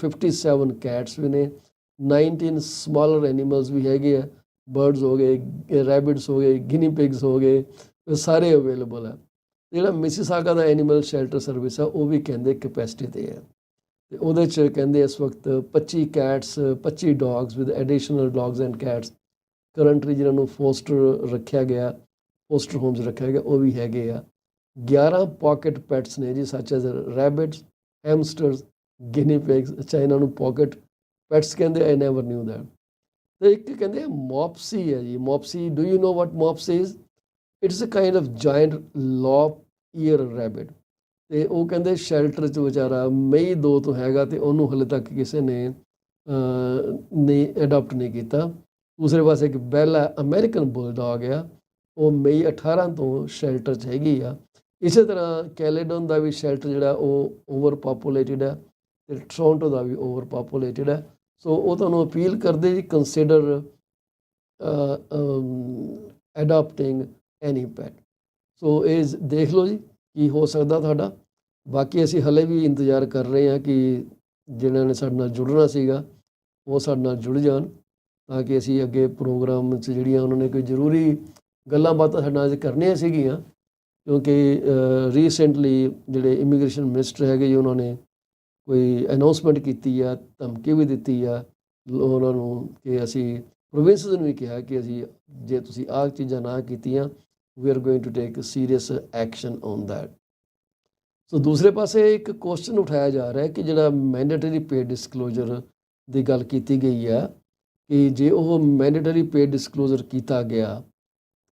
57 ਕੈਟਸ ਵੀ ਨੇ, 19 ਸਮਾਲਰ ਐਨੀਮਲਸ ਵੀ ਹੈਗੇ ਆ, ਬਰਡਸ ਹੋ ਗਏ, ਰੈਬਿਟਸ ਹੋ ਗਏ, ਗਿਨੀ ਪਿਗਸ ਹੋ ਗਏ, ਇਹ ਸਾਰੇ ਅਵੇਲੇਬਲ ਹੈ। ਜਿਹੜਾ ਮਿਸੀਸਾਗਾ ਦਾ ਐਨੀਮਲ ਸ਼ੈਲਟਰ ਸਰਵਿਸ ਆ ਉਹ ਵੀ ਕਹਿੰਦੇ ਕੈਪੈਸਿਟੀ 'ਤੇ ਹੈ, ਅਤੇ ਉਹਦੇ 'ਚ ਕਹਿੰਦੇ ਇਸ ਵਕਤ 25 cats 25 dogs with additional dogs and cats currently ਜਿਹਨਾਂ ਨੂੰ ਫੋਸਟਰ ਰੱਖਿਆ ਗਿਆ, ਫੋਸਟਰ ਹੋਮਸ ਰੱਖਿਆ ਗਿਆ, ਉਹ ਵੀ ਹੈਗੇ ਆ। 11 ਪੋਕਟ ਪੈਟਸ ਨੇ ਜੀ, ਸੱਚ ਐਜ਼ ਰੈਬਿਟਸ, ਹੈਮਸਟਰਸ, ਗਿਨੀ ਪਿਗਸ। ਅੱਛਾ, ਇਹਨਾਂ ਨੂੰ ਪੋਕਟ ਪੈਟਸ ਕਹਿੰਦੇ, ਆਈ ਨੈਵਰ ਨਿਊ ਦੈਟ। ਅਤੇ ਇੱਕ ਕਹਿੰਦੇ ਮੋਪਸੀ ਹੈ ਜੀ, Mopsy. Do you know what Mopsy is? It's a kind of giant lop ear rabbit. ਅਤੇ ਉਹ ਕਹਿੰਦੇ ਸ਼ੈਲਟਰ 'ਚ ਵਿਚਾਰਾ ਮਈ 2 ਤੋਂ ਹੈਗਾ ਅਤੇ ਉਹਨੂੰ ਹਾਲੇ ਤੱਕ ਕਿਸੇ ਨੇ ਨਹੀਂ ਅਡਾਪਟ ਨਹੀਂ ਕੀਤਾ। ਦੂਸਰੇ ਪਾਸੇ ਇੱਕ ਬੈਲਾ ਅਮੈਰੀਕਨ ਬੁਲਡੌਗ ਆ, ਉਹ ਮਈ 18 ਤੋਂ ਸ਼ੈਲਟਰ 'ਚ ਹੈਗੀ ਆ। ਇਸੇ ਤਰ੍ਹਾਂ ਕੈਲੇਡੋਨ ਦਾ ਵੀ ਸ਼ੈਲਟਰ ਜਿਹੜਾ ਉਹ ਓਵਰ ਪਾਪੂਲੇਟਿਡ ਹੈ, ਅਤੇ ਟੋਰਾਂਟੋ ਦਾ ਵੀ ਓਵਰ ਪਾਪੂਲੇਟਿਡ ਹੈ। ਸੋ ਉਹ ਤੁਹਾਨੂੰ ਅਪੀਲ ਕਰਦੇ ਜੀ, ਕੰਸੀਡਰ ਅਡਾਪਟਿੰਗ ਐਨੀ ਪੈਟ। ਸੋ ਇਹ ਦੇਖ ਲਓ ਜੀ ਕੀ ਹੋ ਸਕਦਾ ਤੁਹਾਡਾ। ਬਾਕੀ ਅਸੀਂ ਹਲੇ ਵੀ ਇੰਤਜ਼ਾਰ ਕਰ ਰਹੇ ਹਾਂ ਕਿ ਜਿਹਨਾਂ ਨੇ ਸਾਡੇ ਨਾਲ ਜੁੜਨਾ ਸੀਗਾ ਉਹ ਸਾਡੇ ਨਾਲ ਜੁੜ ਜਾਣ, ਤਾਂ ਕਿ ਅਸੀਂ ਅੱਗੇ ਪ੍ਰੋਗਰਾਮ 'ਚ ਜਿਹੜੀਆਂ ਉਹਨਾਂ ਨੇ ਕੋਈ ਜ਼ਰੂਰੀ ਗੱਲਾਂ ਬਾਤਾਂ ਸਾਡੇ ਨਾਲ ਕਰਨੀਆਂ ਸੀਗੀਆਂ, ਕਿਉਂਕਿ ਰੀਸੈਂਟਲੀ ਜਿਹੜੇ ਇਮੀਗ੍ਰੇਸ਼ਨ ਮਿਨਿਸਟਰ ਹੈਗੇ ਜੀ ਉਹਨਾਂ ਨੇ ਕੋਈ ਅਨਾਊਂਸਮੈਂਟ ਕੀਤੀ ਆ, ਧਮਕੀ ਵੀ ਦਿੱਤੀ ਆ ਉਹਨਾਂ ਨੂੰ ਕਿ ਅਸੀਂ ਪ੍ਰੋਵਿੰਸਿਸ ਨੂੰ ਵੀ ਕਿਹਾ ਕਿ ਅਸੀਂ ਜੇ ਤੁਸੀਂ ਆਹ ਚੀਜ਼ਾਂ ਨਾ ਕੀਤੀਆਂ we are going to take serious action on that. So ਦੂਸਰੇ ਪਾਸੇ ਇੱਕ ਕੁਐਸਚਨ ਉਠਾਇਆ ਜਾ ਰਿਹਾ ਕਿ ਜਿਹੜਾ ਮੈਂਡੇਟਰੀ ਪੇ ਡਿਸਕਲੋਜ਼ਰ ਦੀ ਗੱਲ ਕੀਤੀ ਗਈ ਆ ਕਿ ਜੇ ਉਹ ਮੈਂਡੇਟਰੀ ਪੇ ਡਿਸਕਲੋਜ਼ਰ ਕੀਤਾ ਗਿਆ,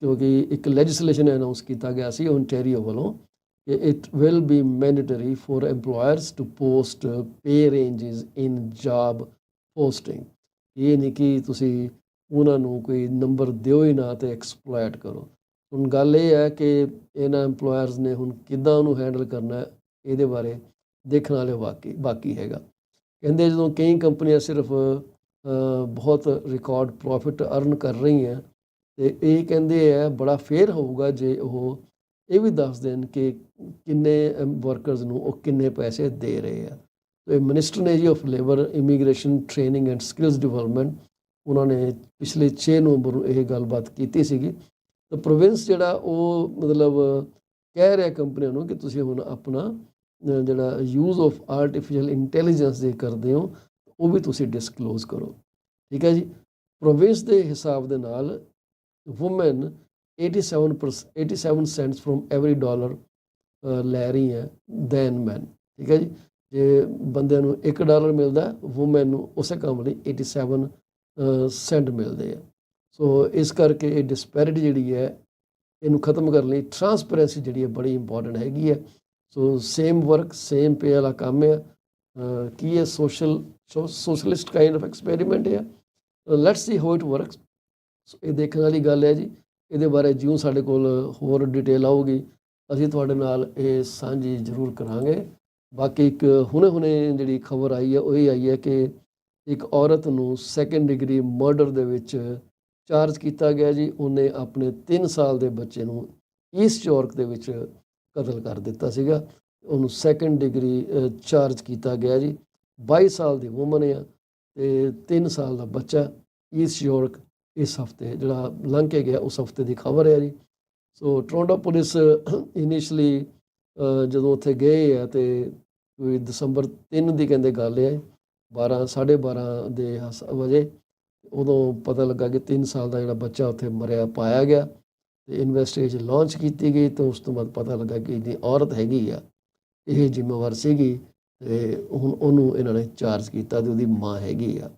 ਕਿਉਂਕਿ ਇੱਕ ਲੈਜਿਸਲੇਸ਼ਨ ਅਨਾਊਂਸ ਕੀਤਾ ਗਿਆ ਸੀ ਓਨਟਾਰੀਓ ਵੱਲੋਂ ਕਿ it will be mandatory for employers to post pay ranges in job posting. ਇਹ ਨਹੀਂ ਕਿ ਤੁਸੀਂ ਉਹਨਾਂ ਨੂੰ ਕੋਈ ਨੰਬਰ ਦਿਓ ਹੀ ਨਾ ਅਤੇ ਐਕਸਪਲੋਇਟ ਕਰੋ। ਹੁਣ ਗੱਲ ਇਹ ਹੈ ਕਿ ਇਹਨਾਂ ਐਮਪਲੋਇਰਸ ਨੇ ਹੁਣ ਕਿੱਦਾਂ ਉਹਨੂੰ ਹੈਂਡਲ ਕਰਨਾ, ਇਹਦੇ ਬਾਰੇ ਦੇਖਣ ਵਾਲੇ ਬਾਕੀ ਹੈਗਾ। ਕਹਿੰਦੇ ਜਦੋਂ ਕਈ ਕੰਪਨੀਆਂ ਸਿਰਫ ਬਹੁਤ ਰਿਕਾਰਡ ਪ੍ਰੋਫਿਟ ਅਰਨ ਕਰ ਰਹੀਆਂ ਅਤੇ ਇਹ ਕਹਿੰਦੇ ਹੈ ਬੜਾ ਫੇਅਰ ਹੋਊਗਾ ਜੇ ਉਹ ਇਹ ਵੀ ਦੱਸ ਦੇਣ ਕਿ ਕਿੰਨੇ ਵਰਕਰਸ ਨੂੰ ਉਹ ਕਿੰਨੇ ਪੈਸੇ ਦੇ ਰਹੇ ਆ। ਅਤੇ ਮਿਨਿਸਟਰ ਨੇ ਜੀ of labour, immigration, training and skills development, ਉਹਨਾਂ ਨੇ ਪਿਛਲੇ 6 ਨਵੰਬਰ ਨੂੰ ਇਹ ਗੱਲਬਾਤ ਕੀਤੀ ਸੀਗੀ। ਤਾਂ ਪ੍ਰੋਵਿੰਸ ਜਿਹੜਾ ਉਹ ਮਤਲਬ ਕਹਿ ਰਿਹਾ ਕੰਪਨੀਆਂ ਨੂੰ ਕਿ ਤੁਸੀਂ ਹੁਣ ਆਪਣਾ ਜਿਹੜਾ ਯੂਜ਼ ਆਫ ਆਰਟੀਫਿਸ਼ੀਅਲ ਇੰਟੈਲੀਜੈਂਸ ਜੇ ਕਰਦੇ ਹੋ ਉਹ ਵੀ ਤੁਸੀਂ ਡਿਸਕਲੋਜ਼ ਕਰੋ, ਠੀਕ ਹੈ ਜੀ। ਪ੍ਰੋਵਿੰਸ ਦੇ ਹਿਸਾਬ ਦੇ ਨਾਲ woman 87 cents from every dollar ਲੈ ਰਹੀ ਹੈ ਦੈਨ ਮੈਨ, ਠੀਕ ਹੈ ਜੀ। ਜੇ ਬੰਦਿਆਂ ਨੂੰ $1 ਮਿਲਦਾ, ਵੂਮੈਨ ਨੂੰ ਉਸੇ ਕੰਮ ਲਈ 87 ਸੈਂਟ ਮਿਲਦੇ ਆ। ਸੋ ਇਸ ਕਰਕੇ ਇਹ ਡਿਸਪੈਰਿਟੀ ਜਿਹੜੀ ਹੈ ਇਹਨੂੰ ਖ਼ਤਮ ਕਰਨ ਲਈ ਟਰਾਂਸਪੇਰੈਂਸੀ ਜਿਹੜੀ ਹੈ ਬੜੀ ਇੰਪੋਰਟੈਂਟ ਹੈਗੀ ਹੈ। ਸੋ ਸੇਮ ਵਰਕ ਸੇਮ ਪੇ ਵਾਲਾ ਕੰਮ ਹੈ। ਕੀ ਹੈ ਸੋਸ਼ਲਿਸਟ ਕਾਈਂਡ ਆਫ ਐਕਸਪੈਰੀਮੈਂਟ ਹੈ। Let's see how it works. ਇਹ ਦੇਖਣ ਵਾਲੀ ਗੱਲ ਹੈ ਜੀ। ਇਹਦੇ ਬਾਰੇ ਜਿਉਂ ਸਾਡੇ ਕੋਲ ਹੋਰ ਡਿਟੇਲ ਆਊਗੀ ਅਸੀਂ ਤੁਹਾਡੇ ਨਾਲ ਇਹ ਸਾਂਝੀ ਜ਼ਰੂਰ ਕਰਾਂਗੇ। ਬਾਕੀ ਇੱਕ ਹੁਣੇ ਜਿਹੜੀ ਖਬਰ ਆਈ ਹੈ ਉਹ ਇਹ ਆਈ ਹੈ ਕਿ ਇੱਕ ਔਰਤ ਨੂੰ 2nd ਡਿਗਰੀ ਮਰਡਰ ਦੇ ਵਿੱਚ ਚਾਰਜ ਕੀਤਾ ਗਿਆ ਜੀ। ਉਹਨੇ ਆਪਣੇ 3 ਸਾਲ ਦੇ ਬੱਚੇ ਨੂੰ ਈਸਟ ਯਾਰਕ ਦੇ ਵਿੱਚ ਕਤਲ ਕਰ ਦਿੱਤਾ ਸੀਗਾ। ਉਹਨੂੰ 2nd ਡਿਗਰੀ ਚਾਰਜ ਕੀਤਾ ਗਿਆ ਜੀ। 22 ਸਾਲ ਦੀ ਵੂਮਨ ਆ ਅਤੇ 3 ਸਾਲ ਦਾ ਬੱਚਾ ਈਸਟ ਯਾਰਕ ਇਸ ਹਫ਼ਤੇ ਜਿਹੜਾ ਲੰਘ ਕੇ ਗਿਆ ਉਸ ਹਫ਼ਤੇ ਦੀ ਖਬਰ ਹੈ ਜੀ। ਸੋ ਟੋਰਾਂਟੋ ਪੁਲਿਸ ਇਨੀਸ਼ਲੀ ਜਦੋਂ ਉੱਥੇ ਗਏ ਆ ਤੇ ਕੋਈ ਦਸੰਬਰ 3 ਦੀ ਕਹਿੰਦੇ ਗੱਲ ਹੈ, 12:30 ਦੇ ਵਜੇ ਉਦੋਂ ਪਤਾ ਲੱਗਾ ਕਿ 3 ਸਾਲ ਦਾ ਜਿਹੜਾ ਬੱਚਾ ਉੱਥੇ ਮਰਿਆ ਪਾਇਆ ਗਿਆ ਤੇ ਇਨਵੈਸਟੀਗੇਸ਼ਨ ਲਾਂਚ ਕੀਤੀ ਗਈ। ਤੇ ਉਸ ਤੋਂ ਬਾਅਦ ਪਤਾ ਲੱਗਾ ਕਿ ਜਿਹੜੀ ਔਰਤ ਹੈਗੀ ਆ ਇਹ ਜ਼ਿੰਮੇਵਾਰ ਸੀਗੀ ਤੇ ਹੁਣ ਉਹਨੂੰ ਇਹਨਾਂ ਨੇ ਚਾਰਜ ਕੀਤਾ ਤੇ ਉਹਦੀ ਮਾਂ ਹੈਗੀ ਆ।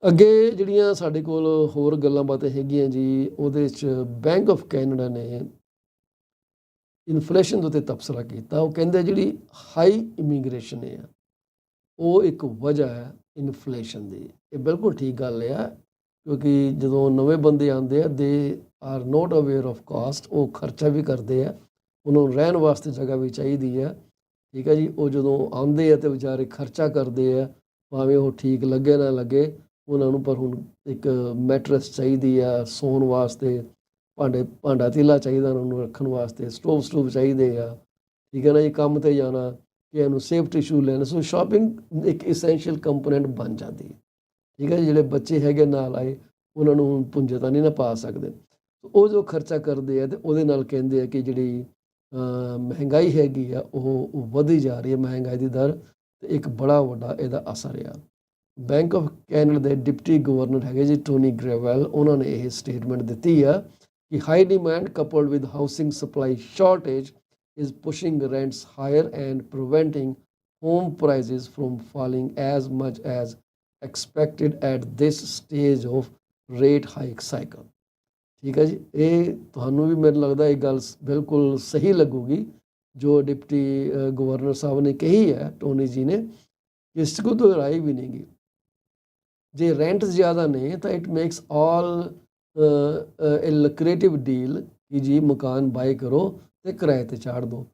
ਅੱਗੇ ਜਿਹੜੀਆਂ ਸਾਡੇ ਕੋਲ ਹੋਰ ਗੱਲਾਂ ਬਾਤਾਂ ਹੈਗੀਆਂ ਜੀ, ਉਹਦੇ 'ਚ ਬੈਂਕ ਆਫ ਕੈਨੇਡਾ ਨੇ ਇਨਫਲੇਸ਼ਨ ਦੇ ਉੱਤੇ ਤਬਸਰਾ ਕੀਤਾ। ਉਹ ਕਹਿੰਦੇ ਜਿਹੜੀ ਹਾਈ ਇਮੀਗ੍ਰੇਸ਼ਨ ਹੈ ਉਹ ਇੱਕ ਵਜ੍ਹਾ ਹੈ ਇਨਫਲੇਸ਼ਨ ਦੀ। ਇਹ ਬਿਲਕੁਲ ਠੀਕ ਗੱਲ ਆ, ਕਿਉਂਕਿ ਜਦੋਂ ਨਵੇਂ ਬੰਦੇ ਆਉਂਦੇ ਆ they R note aware of cost, ਉਹ ਖਰਚਾ ਵੀ ਕਰਦੇ ਆ, ਉਹਨਾਂ ਨੂੰ ਰਹਿਣ ਵਾਸਤੇ ਜਗ੍ਹਾ ਵੀ ਚਾਹੀਦੀ ਆ, ਠੀਕ ਹੈ ਜੀ। ਉਹ ਜਦੋਂ ਆਉਂਦੇ ਆ ਤੇ ਵਿਚਾਰੇ ਖਰਚਾ ਕਰਦੇ ਆ, ਭਾਵੇਂ ਉਹ ਠੀਕ ਲੱਗੇ ਨਾ ਲੱਗੇ ਉਹਨਾਂ ਨੂੰ, ਪਰ ਹੁਣ ਇੱਕ ਮੈਟਰਸ ਚਾਹੀਦੀ ਆ ਸੌਣ ਵਾਸਤੇ, ਭਾਂਡਾ ਤੀਲਾ ਚਾਹੀਦਾ ਉਹਨਾਂ ਨੂੰ ਰੱਖਣ ਵਾਸਤੇ, ਸਟੋਵ ਚਾਹੀਦੇ ਆ, ਠੀਕ ਹੈ ਨਾ ਜੀ। ਕੰਮ 'ਤੇ ਜਾਣਾ ਕਿ ਇਹਨੂੰ ਸੇਫਟੀ ਸ਼ੂ ਲੈਣਾ, ਸੋ ਸ਼ਾਪਿੰਗ ਇੱਕ ਇਸੈਂਸ਼ੀਅਲ ਕੰਪੋਨੈਂਟ ਬਣ ਜਾਂਦੀ ਹੈ, ਠੀਕ ਹੈ ਜੀ। ਜਿਹੜੇ ਬੱਚੇ ਹੈਗੇ ਨਾਲ ਆਏ ਉਹਨਾਂ ਨੂੰ ਪੁੰਜੇ ਤਾਂ ਨਹੀਂ ਨਾ ਪਾ ਸਕਦੇ, ਉਹ ਜੋ ਖਰਚਾ ਕਰਦੇ ਆ ਤੇ ਉਹਦੇ ਨਾਲ ਕਹਿੰਦੇ ਆ ਕਿ ਜਿਹੜੀ ਮਹਿੰਗਾਈ ਹੈਗੀ ਆ ਉਹ ਵਧੀ ਜਾ ਰਹੀ ਹੈ, ਮਹਿੰਗਾਈ ਦੀ ਦਰ, ਤੇ ਇੱਕ ਬੜਾ ਵੱਡਾ ਇਹਦਾ ਅਸਰ ਆ। ਬੈਂਕ ਆਫ ਕੈਨੇਡਾ ਦੇ ਡਿਪਟੀ ਗਵਰਨਰ ਹੈਗੇ ਜੀ ਟੋਨੀ ਗ੍ਰੇਵੈਲ, ਉਹਨਾਂ ਨੇ ਇਹ ਸਟੇਟਮੈਂਟ ਦਿੱਤੀ ਆ ਕਿ high demand coupled with housing supply shortage is pushing rents higher and preventing home prices from falling as much as expected at this stage of rate hike cycle। ਠੀਕ ਹੈ ਜੀ, ਇਹ ਤੁਹਾਨੂੰ ਵੀ ਮੈਨੂੰ ਲੱਗਦਾ ਇਹ ਗੱਲ ਬਿਲਕੁਲ ਸਹੀ ਲੱਗੂਗੀ ਜੋ ਡਿਪਟੀ ਗਵਰਨਰ ਸਾਹਿਬ ਨੇ ਕਹੀ ਹੈ, ਟੋਨੀ ਜੀ ਨੇ, ਇਸ 'ਚ ਕੋਈ ਰਾਏ ਵੀ ਨਹੀਂ ਗੀ। ਜੇ ਰੈਂਟ ਜ਼ਿਆਦਾ ਨੇ ਤਾਂ it makes all a lucrative deal ਕਿ ਜੀ ਮਕਾਨ ਬਾਏ ਕਰੋ ਤੇ ਕਿਰਾਏ 'ਤੇ ਚਾੜ ਦਿਓ,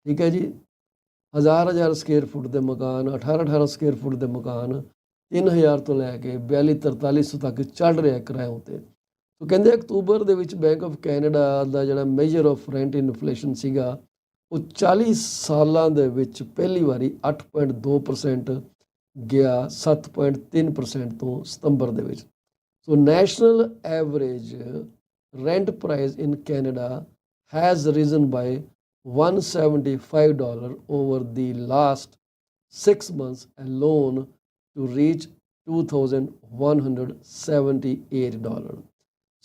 ਠੀਕ ਹੈ ਜੀ। 1000 ਸਕੁਏਅਰ ਫੁੱਟ ਦੇ ਮਕਾਨ, 18 ਸਕੁਏਅਰ ਫੁੱਟ ਦੇ ਮਕਾਨ 3000 ਤੋਂ ਲੈ ਕੇ 4200-4300 ਤੱਕ ਚੜ੍ਹ ਰਿਹਾ ਕਿਰਾਏ ਉੱਤੇ। ਉਹ ਕਹਿੰਦੇ ਅਕਤੂਬਰ ਦੇ ਵਿੱਚ ਬੈਂਕ ਆਫ ਕੈਨੇਡਾ ਦਾ ਜਿਹੜਾ ਮੇਜਰ ਆਫ ਰੈਂਟ ਇਨਫਲੇਸ਼ਨ ਸੀਗਾ ਉਹ 40 ਸਾਲਾਂ ਦੇ ਵਿੱਚ ਪਹਿਲੀ ਵਾਰੀ 8.2% ਗਿਆ 7.3% ਤੋਂ ਸਤੰਬਰ ਦੇ ਵਿੱਚ। So national average rent price in Canada has risen by $175 over the last 6 months alone to reach $2,178।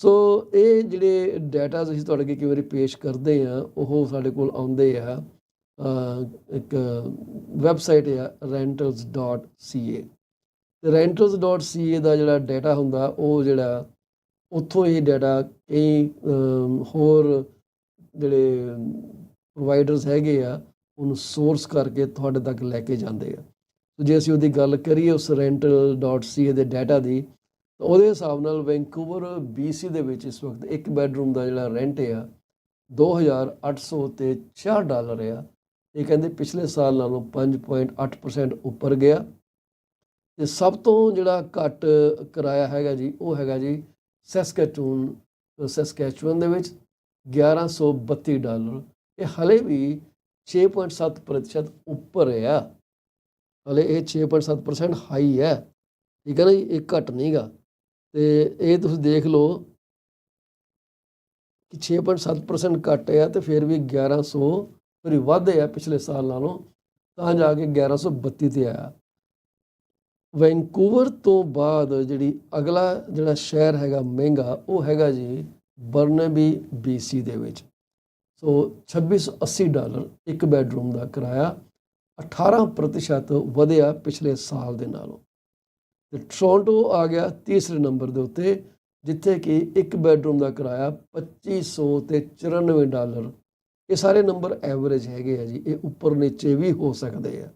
ਸੋ ਇਹ ਜਿਹੜੇ ਡਾਟਾ ਅਸੀਂ ਤੁਹਾਡੇ ਅੱਗੇ ਕਈ ਵਾਰੀ ਪੇਸ਼ ਕਰਦੇ ਹਾਂ ਉਹ ਸਾਡੇ ਕੋਲ ਆਉਂਦੇ ਆ ਇੱਕ ਵੈਬਸਾਈਟ ਆ rentals.ca ਤੇ rentals.ca ਦਾ ਜਿਹੜਾ ਡਾਟਾ ਹੁੰਦਾ ਉਹ ਜਿਹੜਾ ਉੱਥੋਂ ਇਹ ਡਾਟਾ ਕਈ ਹੋਰ ਜਿਹੜੇ ਪ੍ਰੋਵਾਈਡਰਸ ਹੈਗੇ ਆ ਉਹਨੂੰ ਸੋਰਸ ਕਰਕੇ ਤੁਹਾਡੇ ਤੱਕ ਲੈ ਕੇ ਜਾਂਦੇ ਆ। ਸੋ ਜੇ ਅਸੀਂ ਉਹਦੀ ਗੱਲ ਕਰੀਏ ਉਸ rental.ca ਦੇ ਡਾਟਾ ਦੀ, ਤਾਂ ਉਹਦੇ ਹਿਸਾਬ ਨਾਲ ਵੈਂਕੂਵਰ BC ਦੇ ਵਿੱਚ ਇਸ ਵਕਤ ਇੱਕ ਬੈਡਰੂਮ ਦਾ ਜਿਹੜਾ ਰੈਂਟ ਆ $2,866 ਆ। ਇਹ ਕਹਿੰਦੇ ਪਿਛਲੇ ਸਾਲ ਨਾਲੋਂ 5.8% ਉੱਪਰ ਗਿਆ। ਤੇ ਸਭ ਤੋਂ ਜਿਹੜਾ ਘੱਟ ਕਿਰਾਇਆ ਹੈਗਾ ਜੀ ਉਹ ਹੈਗਾ ਜੀ ਸੈਸਕੈਚੁਅਨ ਦੇ ਵਿੱਚ $1132। ਇਹ ਹਲੇ ਵੀ 6.7% ਉੱਪਰ ਆ, ਹਲੇ ਇਹ 6.7% ਹਾਈ ਹੈ, ਠੀਕ ਹੈ ਨਾ ਜੀ, ਇਹ ਘੱਟ ਨਹੀਂ ਗਾ। ਤੇ ਇਹ ਤੁਸੀਂ ਦੇਖ ਲਓ ਕਿ 6.7% ਘੱਟ ਆ ਤੇ ਫਿਰ ਵੀ 1100 ਫਿਰ ਵੱਧ ਆ ਪਿਛਲੇ ਸਾਲ ਨਾਲੋਂ, ਤਾਂ ਜਾ ਕੇ 1132 ਤੇ ਆਇਆ। ਵੈਂਕੂਵਰ ਤੋਂ ਬਾਅਦ ਜਿਹੜੀ ਅਗਲਾ ਜਿਹੜਾ ਸ਼ਹਿਰ ਹੈਗਾ ਮਹਿੰਗਾ ਉਹ ਹੈਗਾ ਜੀ ਬਰਨੇਬੀ BC ਦੇ ਵਿੱਚ। ਸੋ $2680 ਇੱਕ ਬੈਡਰੂਮ ਦਾ ਕਿਰਾਇਆ 18% ਵਧਿਆ ਪਿਛਲੇ ਸਾਲ ਦੇ ਨਾਲੋਂ। ਤੇ ਟੋਰਾਂਟੋ ਆ ਗਿਆ ਤੀਸਰੇ ਨੰਬਰ ਦੇ ਉੱਤੇ ਜਿੱਥੇ ਕਿ ਇੱਕ ਬੈਡਰੂਮ ਦਾ ਕਿਰਾਇਆ $2594। ਇਹ ਸਾਰੇ ਨੰਬਰ ਐਵਰੇਜ ਹੈਗੇ ਆ ਜੀ, ਇਹ ਉੱਪਰ ਨੀਚੇ ਵੀ ਹੋ ਸਕਦੇ ਆ,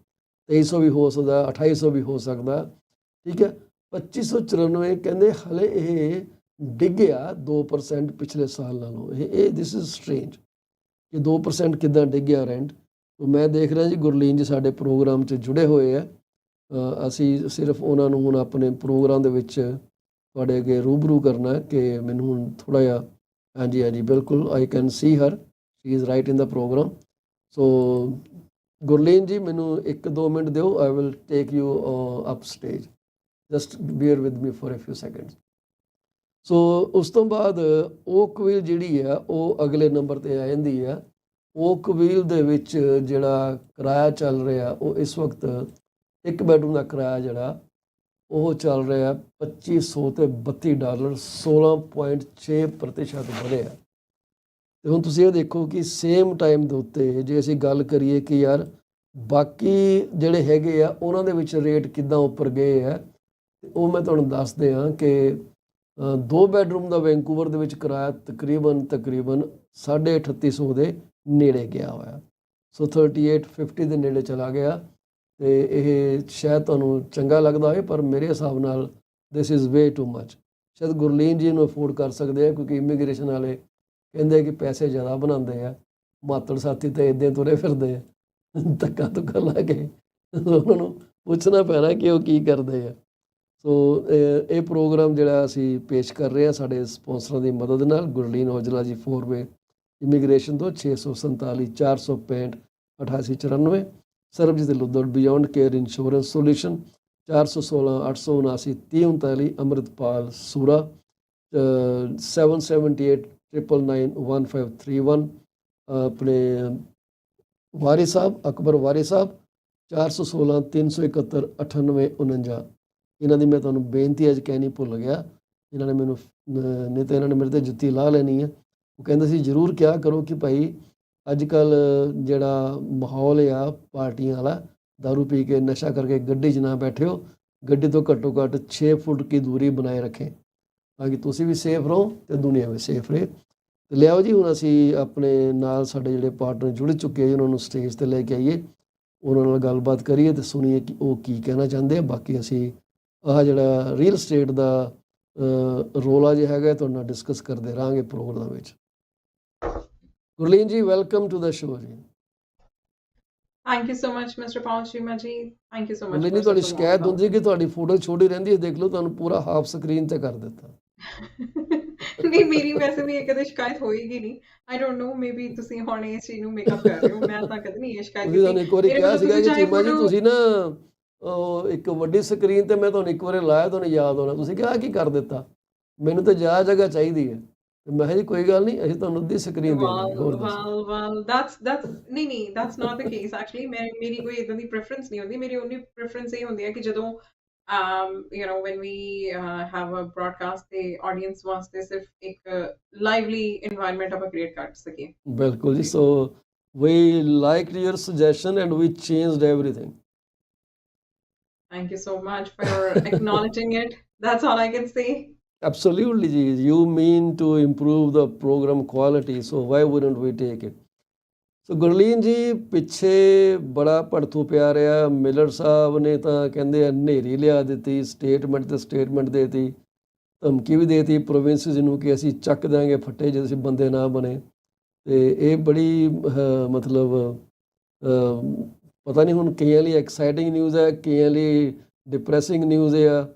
2300 ਵੀ ਹੋ ਸਕਦਾ, 2800 ਵੀ ਹੋ ਸਕਦਾ, ਠੀਕ ਹੈ। 2594 ਕਹਿੰਦੇ ਹਲੇ ਇਹ ਡਿੱਗਿਆ 2% ਪਿਛਲੇ ਸਾਲ ਨਾਲੋਂ। ਇਹ ਦਿਸ ਇਜ਼ ਸਟ੍ਰੇਂਜ ਕਿ 2% ਕਿੱਦਾਂ ਡਿੱਗਿਆ ਰੈਂਟ। ਮੈਂ ਦੇਖ ਰਿਹਾ ਜੀ ਗੁਰਲੀਨ ਜੀ ਸਾਡੇ ਪ੍ਰੋਗਰਾਮ 'ਚ ਜੁੜੇ ਹੋਏ ਆ, ਅਸੀਂ ਸਿਰਫ ਉਹਨਾਂ ਨੂੰ ਹੁਣ ਆਪਣੇ ਪ੍ਰੋਗਰਾਮ ਦੇ ਵਿੱਚ ਤੁਹਾਡੇ ਅੱਗੇ ਰੂਬਰੂ ਕਰਨਾ ਕਿ ਮੈਨੂੰ ਹੁਣ ਥੋੜ੍ਹਾ ਜਿਹਾ, ਹਾਂਜੀ ਬਿਲਕੁਲ I can see her, she is right in the program. So Gurleen ji ਮੈਨੂੰ 1-2 ਮਿੰਟ ਦਿਓ, I will take you up stage, just bear with me for a few seconds. So ਉਸ ਤੋਂ ਬਾਅਦ ਓਕਵੀਲ ਜਿਹੜੀ ਆ ਉਹ ਅਗਲੇ ਨੰਬਰ ਤੇ ਆ ਜਾਂਦੀ ਆ। ਓਕਵੀਲ ਦੇ ਵਿੱਚ ਜਿਹੜਾ ਕਿਰਾਇਆ ਚੱਲ ਰਿਹਾ ਉਹ ਇਸ ਵਕਤ 1 ਬੈਡਰੂਮ ਦਾ ਕਿਰਾਇਆ ਜਿਹੜਾ ਉਹ ਚੱਲ ਰਿਹਾ $2500 ਤੇ $32 16.6% ਵਧਿਆ। ਤੇ ਹੁਣ ਤੁਸੀਂ ਇਹ ਦੇਖੋ ਕਿ ਸੇਮ ਟਾਈਮ ਦੇ ਉੱਤੇ ਜੇ ਅਸੀਂ ਗੱਲ ਕਰੀਏ ਕਿ ਯਾਰ ਬਾਕੀ ਜਿਹੜੇ ਹੈਗੇ ਆ ਉਹਨਾਂ ਦੇ ਵਿੱਚ ਰੇਟ ਕਿੱਦਾਂ ਉੱਪਰ ਗਏ ਆ, ਉਹ ਮੈਂ ਤੁਹਾਨੂੰ ਦੱਸਦੇ ਹਾਂ ਕਿ 2 ਬੈਡਰੂਮ ਦਾ ਵੈਂਕੂਵਰ ਦੇ ਵਿੱਚ ਕਿਰਾਇਆ ਤਕਰੀਬਨ 3850 ਦੇ ਨੇੜੇ ਗਿਆ ਹੋਇਆ। ਸੋ 3850 ਦੇ ਨੇੜੇ ਚਲਾ ਗਿਆ। ਤੇ ਇਹ ਸ਼ਾਇਦ ਤੁਹਾਨੂੰ ਚੰਗਾ ਲੱਗਦਾ ਹੋਵੇ, ਪਰ ਮੇਰੇ ਹਿਸਾਬ ਨਾਲ this is way too much. ਸ਼ਾਇਦ ਗੁਰਲੀਨ ਜੀ ਨੂੰ ਅਫੋਰਡ ਕਰ ਸਕਦੇ ਆ, ਕਿਉਂਕਿ ਇਮੀਗ੍ਰੇਸ਼ਨ ਵਾਲੇ ਕਹਿੰਦੇ ਕਿ ਪੈਸੇ ਜ਼ਿਆਦਾ ਬਣਾਉਂਦੇ ਆ, ਮਾਤੜ ਸਾਥੀ ਤਾਂ ਇੱਦਾਂ ਤੁਰੇ ਫਿਰਦੇ ਆ ਧੱਕਾ ਧੁੱਕਾ ਲਾ ਕੇ। ਉਹਨਾਂ ਨੂੰ ਪੁੱਛਣਾ ਪੈਣਾ ਕਿ ਉਹ ਕੀ ਕਰਦੇ ਆ। ਸੋ ਇਹ ਪ੍ਰੋਗਰਾਮ ਜਿਹੜਾ ਅਸੀਂ ਪੇਸ਼ ਕਰ ਰਹੇ ਹਾਂ ਸਾਡੇ ਸਪੋਂਸਰਾਂ ਦੀ ਮਦਦ ਨਾਲ। ਗੁਰਲੀਨ ਔਜਲਾ ਜੀ 4ਵੇ ਇਮੀਗ੍ਰੇਸ਼ਨ ਤੋਂ 647 465 8894। Sarabjit Luddar beyond care insurance solution 416 879 3039। Amritpal Sura 778 999 1531। ਆਪਣੇ ਵਾਰੀ ਸਾਹਿਬ ਅਕਬਰ ਵਾਰੀ ਸਾਹਿਬ 416 371 9849। ਇਹਨਾਂ ਦੀ ਮੈਂ ਤੁਹਾਨੂੰ ਬੇਨਤੀ ਅੱਜ ਕਹਿਣੀ ਭੁੱਲ ਗਿਆ। ਇਹਨਾਂ ਨੇ ਮੈਨੂੰ ਨਹੀਂ ਤਾਂ ਇਹਨਾਂ ਨੇ ਮੇਰੇ 'ਤੇ ਜੁੱਤੀ ਲਾ ਲੈਣੀ ਹੈ। ਉਹ ਕਹਿੰਦੇ ਸੀ ਜ਼ਰੂਰ ਕਿਹਾ ਕਰੋ ਕਿ ਭਾਈ ਅੱਜ ਕੱਲ੍ਹ ਜਿਹੜਾ ਮਾਹੌਲ ਆ ਪਾਰਟੀਆਂ ਵਾਲਾ, ਦਾਰੂ ਪੀ ਕੇ ਨਸ਼ਾ ਕਰਕੇ ਗੱਡੀ 'ਚ ਨਾ ਬੈਠਿਓ, ਗੱਡੀ ਤੋਂ ਘੱਟੋ ਘੱਟ 6 ਫੁੱਟ ਕੀ ਦੂਰੀ ਬਣਾਏ ਰੱਖੇ ਤਾਂ ਕਿ ਤੁਸੀਂ ਵੀ ਸੇਫ ਰਹੋ ਅਤੇ ਦੁਨੀਆ ਵੀ ਸੇਫ ਰਹੇ। ਅਤੇ ਲਿਆਓ ਜੀ ਹੁਣ ਅਸੀਂ ਆਪਣੇ ਨਾਲ ਸਾਡੇ ਜਿਹੜੇ ਪਾਰਟਨਰ ਜੁੜ ਚੁੱਕੇ ਆ ਉਹਨਾਂ ਨੂੰ ਸਟੇਜ 'ਤੇ ਲੈ ਕੇ ਆਈਏ, ਉਹਨਾਂ ਨਾਲ ਗੱਲਬਾਤ ਕਰੀਏ ਅਤੇ ਸੁਣੀਏ ਕਿ ਉਹ ਕੀ ਕਹਿਣਾ ਚਾਹੁੰਦੇ ਆ। ਬਾਕੀ ਅਸੀਂ ਆਹ ਜਿਹੜਾ ਰੀਅਲ ਸਟੇਟ ਦਾ ਰੋਲਾ ਜਿਹਾ ਹੈਗਾ ਤੁਹਾਡੇ ਨਾਲ ਡਿਸਕਸ ਕਰਦੇ ਰਹਾਂਗੇ ਪ੍ਰੋਗਰਾਮ ਵਿੱਚ। ਗੁਰਲੀਨ ਜੀ ਵੈਲਕਮ ਟੂ ਦਾ ਸ਼ੋਅ ਜੀ। Thank you so much, Mr. Paul Shima ji. Thank you so much. Gurleen ਜੀ ਤੁਹਾਡੀ ਸ਼ਿਕਾਇਤ ਹੁੰਦੀ ਕਿ ਤੁਹਾਡੀ ਫੋਟੋ ਛੋਟੀ ਰਹਿੰਦੀ ਹੈ, ਦੇਖ ਲਓ ਤੁਹਾਨੂੰ ਪੂਰਾ ਹਾਫ ਸਕਰੀਨ 'ਤੇ ਕਰ ਦਿੱਤਾ। ਨਹੀਂ ਮੇਰੀ ਵੈਸੇ ਵੀ ਇਹ ਕਦੇ ਸ਼ਿਕਾਇਤ ਹੋਏਗੀ ਨਹੀਂ। ਆਈ ਡੋਂਟ ਨੋ, ਮੇਬੀ ਤੁਸੀਂ ਹੁਣ ਇਸ ਚੀਜ਼ ਨੂੰ ਮੇਕਅਪ ਕਰ ਰਹੇ ਹੋ। ਮੈਂ ਤਾਂ ਕਦੇ ਨਹੀਂ ਇਹ ਸ਼ਿਕਾਇਤ ਤੁਸੀਂ ਤੁਹਾਨੂੰ ਇੱਕ ਵਾਰੀ ਮੇਰੇ ਕਿਹਾ ਵੱਲੋਂ ਸੀਗਾ ਕਿ ਚਾਹੇ ਚੀਮਾ ਜੀ ਫੋਟੋ ਤੁਸੀਂ ਨਾ ਇੱਕ ਵੱਡੀ ਸਕਰੀਨ 'ਤੇ ਮੈਂ ਤੁਹਾਨੂੰ ਇੱਕ ਵਾਰੀ ਲਾਇਆ, ਤੁਹਾਨੂੰ ਯਾਦ ਹੋਣਾ, ਤੁਸੀਂ ਕਿਹਾ ਕੀ ਕਰ ਦਿੱਤਾ, ਮੈਨੂੰ ਤਾਂ ਜਗ੍ਹਾ ਚਾਹੀਦੀ ਹੈ। ਤੇ ਮੈਂ ਕਿਹਾ ਜੀ ਕੋਈ ਗੱਲ ਨਹੀਂ, ਅਸੀਂ ਤੁਹਾਨੂੰ ਅੱਧੀ ਸਕਰੀਨ ਦੇ ਦਾਂਗੇ। ਹੋਰ ਦੱਸੋ। well that's ਨਹੀਂ that's not the case actually। ਮੇਰੀ ਕੋਈ ਇਦਾਂ ਦੀ ਪ੍ਰੈਫਰੈਂਸ ਨਹੀਂ ਹੁੰਦੀ। ਮੇਰੀ ਓਨਲੀ ਪ੍ਰੈਫਰੈਂਸ ਇਹ ਹੁੰਦੀ ਹੈ ਕਿ ਜਦੋਂ you know when we have a broadcast ਤੇ ਆਡੀਅנס ਵਾਸਤੇ ਸਿਰਫ ਇੱਕ ਲਾਈਵਲੀ এনवायरमेंट ਆਪਾਂ ਕ੍ਰੀਏਟ ਕਰ ਸਕੀਏ। ਬਿਲਕੁਲ ਜੀ। ਸੋ we liked your suggestion and we changed everything. Thank you so much for acknowledging it. That's all I can say. Absolutely ji, you mean to improve the program quality, so why wouldn't we take it? ਸੋ ਗੁਰਲੀਨ ਜੀ ਪਿੱਛੇ ਬੜਾ ਭੜਥੂ ਪਿਆ ਰਿਹਾ। Miller ਸਾਹਿਬ ਨੇ ਤਾਂ ਕਹਿੰਦੇ ਹਨੇਰੀ ਲਿਆ ਦਿੱਤੀ, ਸਟੇਟਮੈਂਟ ਤੇ ਸਟੇਟਮੈਂਟ ਦੇਤੀ, ਧਮਕੀ ਵੀ ਦੇਤੀ ਪ੍ਰੋਵਿੰਸਿਸ ਨੂੰ ਕਿ ਅਸੀਂ ਚੱਕ ਦਾਂਗੇ ਫੱਟੇ ਜੇ ਤੁਸੀਂ ਬੰਦੇ ਨਾ ਬਣੇ। ਤੇ ਇਹ ਬੜੀ ਮਤਲਬ ਪਤਾ ਨਹੀਂ ਹੁਣ ਕਈਆਂ ਲਈ ਐਕਸਾਈਟਿੰਗ ਨਿਊਜ਼ ਹੈ, ਕਈਆਂ ਲਈ ਡਿਪਰੈਸਿੰਗ ਨਿਊਜ਼ ਆ।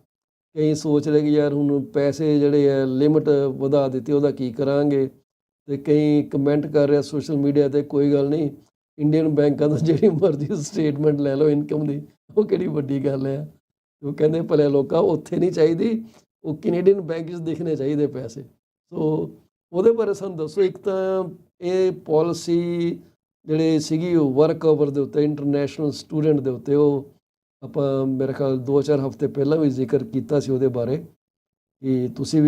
ਕਈ ਸੋਚ ਰਹੇ ਕਿ ਯਾਰ ਹੁਣ ਪੈਸੇ ਜਿਹੜੇ ਆ ਲਿਮਟ ਵਧਾ ਦਿੱਤੀ, ਉਹਦਾ ਕੀ ਕਰਾਂਗੇ। ਅਤੇ ਕਈ ਕਮੈਂਟ ਕਰ ਰਿਹਾ ਸੋਸ਼ਲ ਮੀਡੀਆ 'ਤੇ, ਕੋਈ ਗੱਲ ਨਹੀਂ, ਇੰਡੀਅਨ ਬੈਂਕਾਂ ਤੋਂ ਜਿਹੜੀ ਮਰਜ਼ੀ ਸਟੇਟਮੈਂਟ ਲੈ ਲਓ ਇਨਕਮ ਦੀ, ਉਹ ਕਿਹੜੀ ਵੱਡੀ ਗੱਲ ਆ। ਉਹ ਕਹਿੰਦੇ ਭਲੇ ਲੋਕਾਂ ਉੱਥੇ ਨਹੀਂ ਚਾਹੀਦੀ, ਉਹ ਕੈਨੇਡੀਅਨ ਬੈਂਕ 'ਚ ਦਿਖਣੇ ਚਾਹੀਦੇ ਪੈਸੇ। ਸੋ ਉਹਦੇ ਬਾਰੇ ਸਾਨੂੰ ਦੱਸੋ। ਇੱਕ ਤਾਂ ਇਹ ਪਾਲਿਸੀ ਜਿਹੜੇ ਸੀਗੀ ਉਹ ਵਰਕ ਓਵਰ ਦੇ ਉੱਤੇ, ਇੰਟਰਨੈਸ਼ਨਲ ਸਟੂਡੈਂਟ ਦੇ ਉੱਤੇ, ਉਹ ਆਪਾਂ ਮੇਰੇ ਖਿਆਲ 2-4 ਹਫ਼ਤੇ ਪਹਿਲਾਂ ਵੀ ਜ਼ਿਕਰ ਕੀਤਾ ਸੀ ਉਹਦੇ ਬਾਰੇ ਕਿ ਤੁਸੀਂ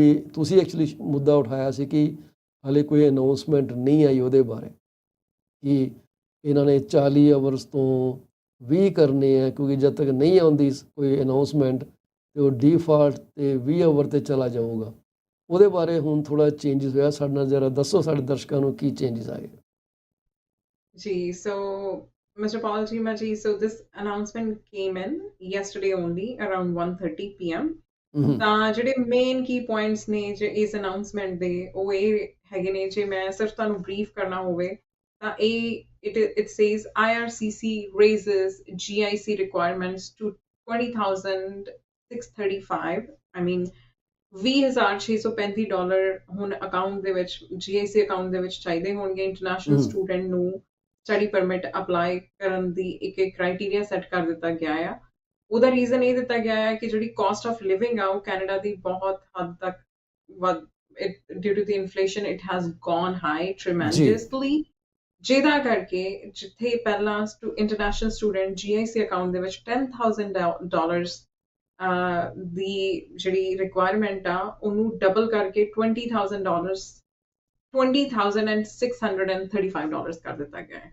ਐਕਚੁਅਲੀ ਮੁੱਦਾ ਉਠਾਇਆ ਸੀ ਕਿ ਹਾਲੇ ਕੋਈ ਅਨਾਊਂਸਮੈਂਟ ਨਹੀਂ ਆਈ ਉਹਦੇ ਬਾਰੇ ਕਿ ਇਹਨਾਂ ਨੇ 40 ਆਵਰਸ ਤੋਂ 20 ਕਰਨੇ ਆ, ਕਿਉਂਕਿ ਜਦ ਤੱਕ ਨਹੀਂ ਆਉਂਦੀ ਕੋਈ ਅਨਾਊਂਸਮੈਂਟ ਤੇ ਉਹ ਡੀਫਾਲਟ ਤੇ 20 ਆਵਰ ਤੇ ਚਲਾ ਜਾਊਗਾ। ਉਹਦੇ ਬਾਰੇ ਹੁਣ ਥੋੜਾ ਚੇਂਜਸ ਹੋਇਆ, ਸਾਡੇ ਨਾਲ ਜ਼ਰਾ ਦੱਸੋ ਸਾਡੇ ਦਰਸ਼ਕਾਂ ਨੂੰ ਕੀ ਚੇਂਜਸ ਆਏ। ਜੀ ਸੋ Mr. Paul Chima ji, so this announcement came in yesterday only around 1:30 p.m. ਤਾਂ ਜਿਹੜੇ ਮੇਨ ਕੀ ਪੁਆਇੰਟਸ ਨੇ ਜੇ ਇਸ ਅਨਾਉਂਸਮੈਂਟ ਦੇ ਉਹ ਇਹ ਹੈਗੇ ਨੇ। ਜੇ ਮੈਂ ਸਿਰਫ ਤੁਹਾਨੂੰ ਬਰੀਫ ਕਰਨਾ ਹੋਵੇ ਤਾਂ ਇਹ it says IRCC raises GIC requirements to 20,635। I mean $20,635 ਹੁਣ ਅਕਾਊਂਟ ਦੇ ਵਿੱਚ GIC ਅਕਾਊਂਟ ਦੇ ਵਿੱਚ ਚਾਹੀਦੇ ਹੋਣਗੇ ਇੰਟਰਨੈਸ਼ਨਲ ਸਟੂਡੈਂਟ ਨੂੰ ਸਟੱਡੀ ਪਰਮਿਟ ਅਪਲਾਈ ਕਰਨ ਦੀ ਇੱਕ ਕ੍ਰਾਈਟੇਰੀਆ ਸੈੱਟ ਕਰ ਦਿੱਤਾ ਗਿਆ ਆ। ਉਹਦਾ ਰੀਜ਼ਨ ਇਹ ਦਿੱਤਾ ਗਿਆ ਹੈ ਕਿ ਜਿਹੜੀ ਕਾਸਟ ਆਫ ਲਿਵਿੰਗ ਆ ਉਹ ਕੈਨੇਡਾ ਦੀ ਬਹੁਤ ਹੱਦ ਤੱਕ what due to the inflation it has gone high ਜੀ tremendously, ਜਿਹਦਾ ਕਰਕੇ ਜਿੱਥੇ ਪਹਿਲਾਂ ਇੰਟਰਨੈਸ਼ਨਲ ਸਟੂਡੈਂਟ GIC ਅਕਾਊਂਟ ਦੇ ਵਿੱਚ $10,000 ਦੀ ਜਿਹੜੀ ਰਿਕੁਆਇਰਮੈਂਟ ਆ ਉਹਨੂੰ ਡਬਲ ਕਰਕੇ $20,635 ਕਰ ਦਿੱਤਾ ਗਿਆ ਹੈ।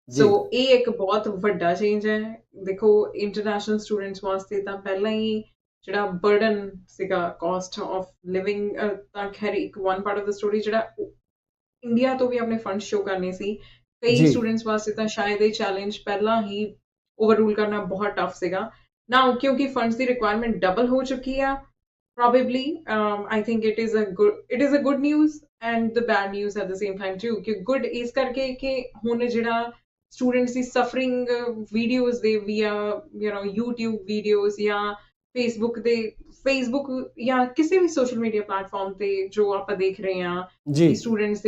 ਜੀ ਸੋ ਇਹ ਇੱਕ ਬਹੁਤ ਵੱਡਾ ਚੇਂਜ ਹੈ। ਦੇਖੋ ਇੰਟਰਨੈਸ਼ਨਲ ਸਟੂਡੈਂਟਸ ਵਾਸਤੇ ਤਾਂ ਪਹਿਲਾਂ ਹੀ ਜਿਹੜਾ ਬਰਡਨ ਸੀਗਾ ਕਾਸਟ ਆਫ ਲਿਵਿੰਗ, ਤਾਂ ਖੈਰ ਇੱਕ one part of the story ਜਿਹੜਾ ਇੰਡੀਆ ਤੋਂ ਵੀ ਆਪਣੇ ਫੰਡ ਸ਼ੋ ਕਰਨੇ ਸੀ। ਕਈ ਜੀ ਸਟੂਡੈਂਟਸ ਵਾਸਤੇ ਤਾਂ ਸ਼ਾਇਦ ਇਹ ਚੈਲੰਜ ਪਹਿਲਾਂ ਹੀ ਓਵਰਰੂਲ ਕਰਨਾ ਬਹੁਤ ਟਫ ਸੀਗਾ। ਨਾਓ ਕਿਉਂਕਿ ਫੰਡਸ ਦੀ ਰਿਕੁਆਇਰਮੈਂਟ ਡਬਲ ਹੋ ਚੁੱਕੀ ਆ, probably I think it is a good news and the bad news at the same time too, ਕਿ good ਇਸ ਕਰਕੇ ਕਿ ਹੁਣ ਜਿਹੜਾ ਸਟੂਡੈਂਟਸ ਦੀ ਸਫਰਿੰਗ ਵੀਡੀਓਜ਼ ਦੇ via YouTube ਵੀਡੀਓਜ਼ ਜਾਂ ਫੇਸਬੁੱਕ ਜਾਂ ਕਿਸੇ ਵੀ ਸੋਸ਼ਲ ਮੀਡੀਆ ਪਲੇਟਫਾਰਮ ਤੇ ਜੋ ਆਪਾਂ ਦੇਖ ਰਹੇ ਹਾਂ ਜੀ ਕਿ students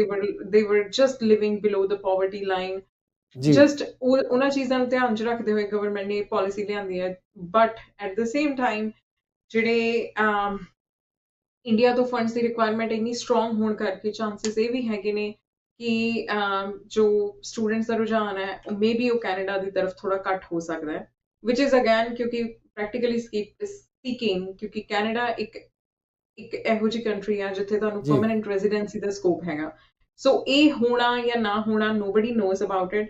they were just living below the poverty line, ਜੀ ਜਸਟ ਉਹਨਾਂ ਚੀਜ਼ਾਂ ਨੂੰ ਧਿਆਨ 'ਚ ਰੱਖਦੇ ਹੋਏ ਗਵਰਨਮੈਂਟ ਨੇ ਪਾਲਿਸੀ ਲਿਆਂਦੀ ਹੈ। But at the same time ਜਿਹੜੇ ਇੰਡੀਆ ਤੋਂ ਫੰਡਸ ਦੀ ਰਿਕੁਆਇਰਮੈਂਟ ਇੰਨੀ ਸਟਰੋਂਗ ਹੋਣ ਕਰਕੇ ਚਾਂਸਸ ਇਹ ਵੀ ਹੈਗੇ ਨੇ ਕਿ ਜੋ ਸਟੂਡੈਂਟਸ ਦਾ ਰੁਝਾਨ ਹੈ ਉਹ ਮੇਬੀ ਉਹ ਕੈਨੇਡਾ ਦੀ ਤਰਫ ਥੋੜਾ ਘੱਟ ਹੋ ਸਕਦਾ ਹੈ, ਵਿਚ ਇਜ਼ ਅਗੈਨ ਕਿਉਂਕਿ ਪ੍ਰੈਕਟੀਕਲੀ ਸਪੀਕਿੰਗ ਕਿਉਂਕਿ ਕੈਨੇਡਾ ਇੱਕ ਇਹੋ ਜਿਹੀ ਕੰਟਰੀ ਆ ਜਿੱਥੇ ਤੁਹਾਨੂੰ ਜੀ ਪਰਮਨੈਂਟ ਰੈਜ਼ੀਡੈਂਸੀ ਦਾ ਸਕੋਪ ਹੈਗਾ। ਸੋ ਇਹ ਹੋਣਾ ਜਾਂ ਨਾ ਹੋਣਾ nobody knows about it,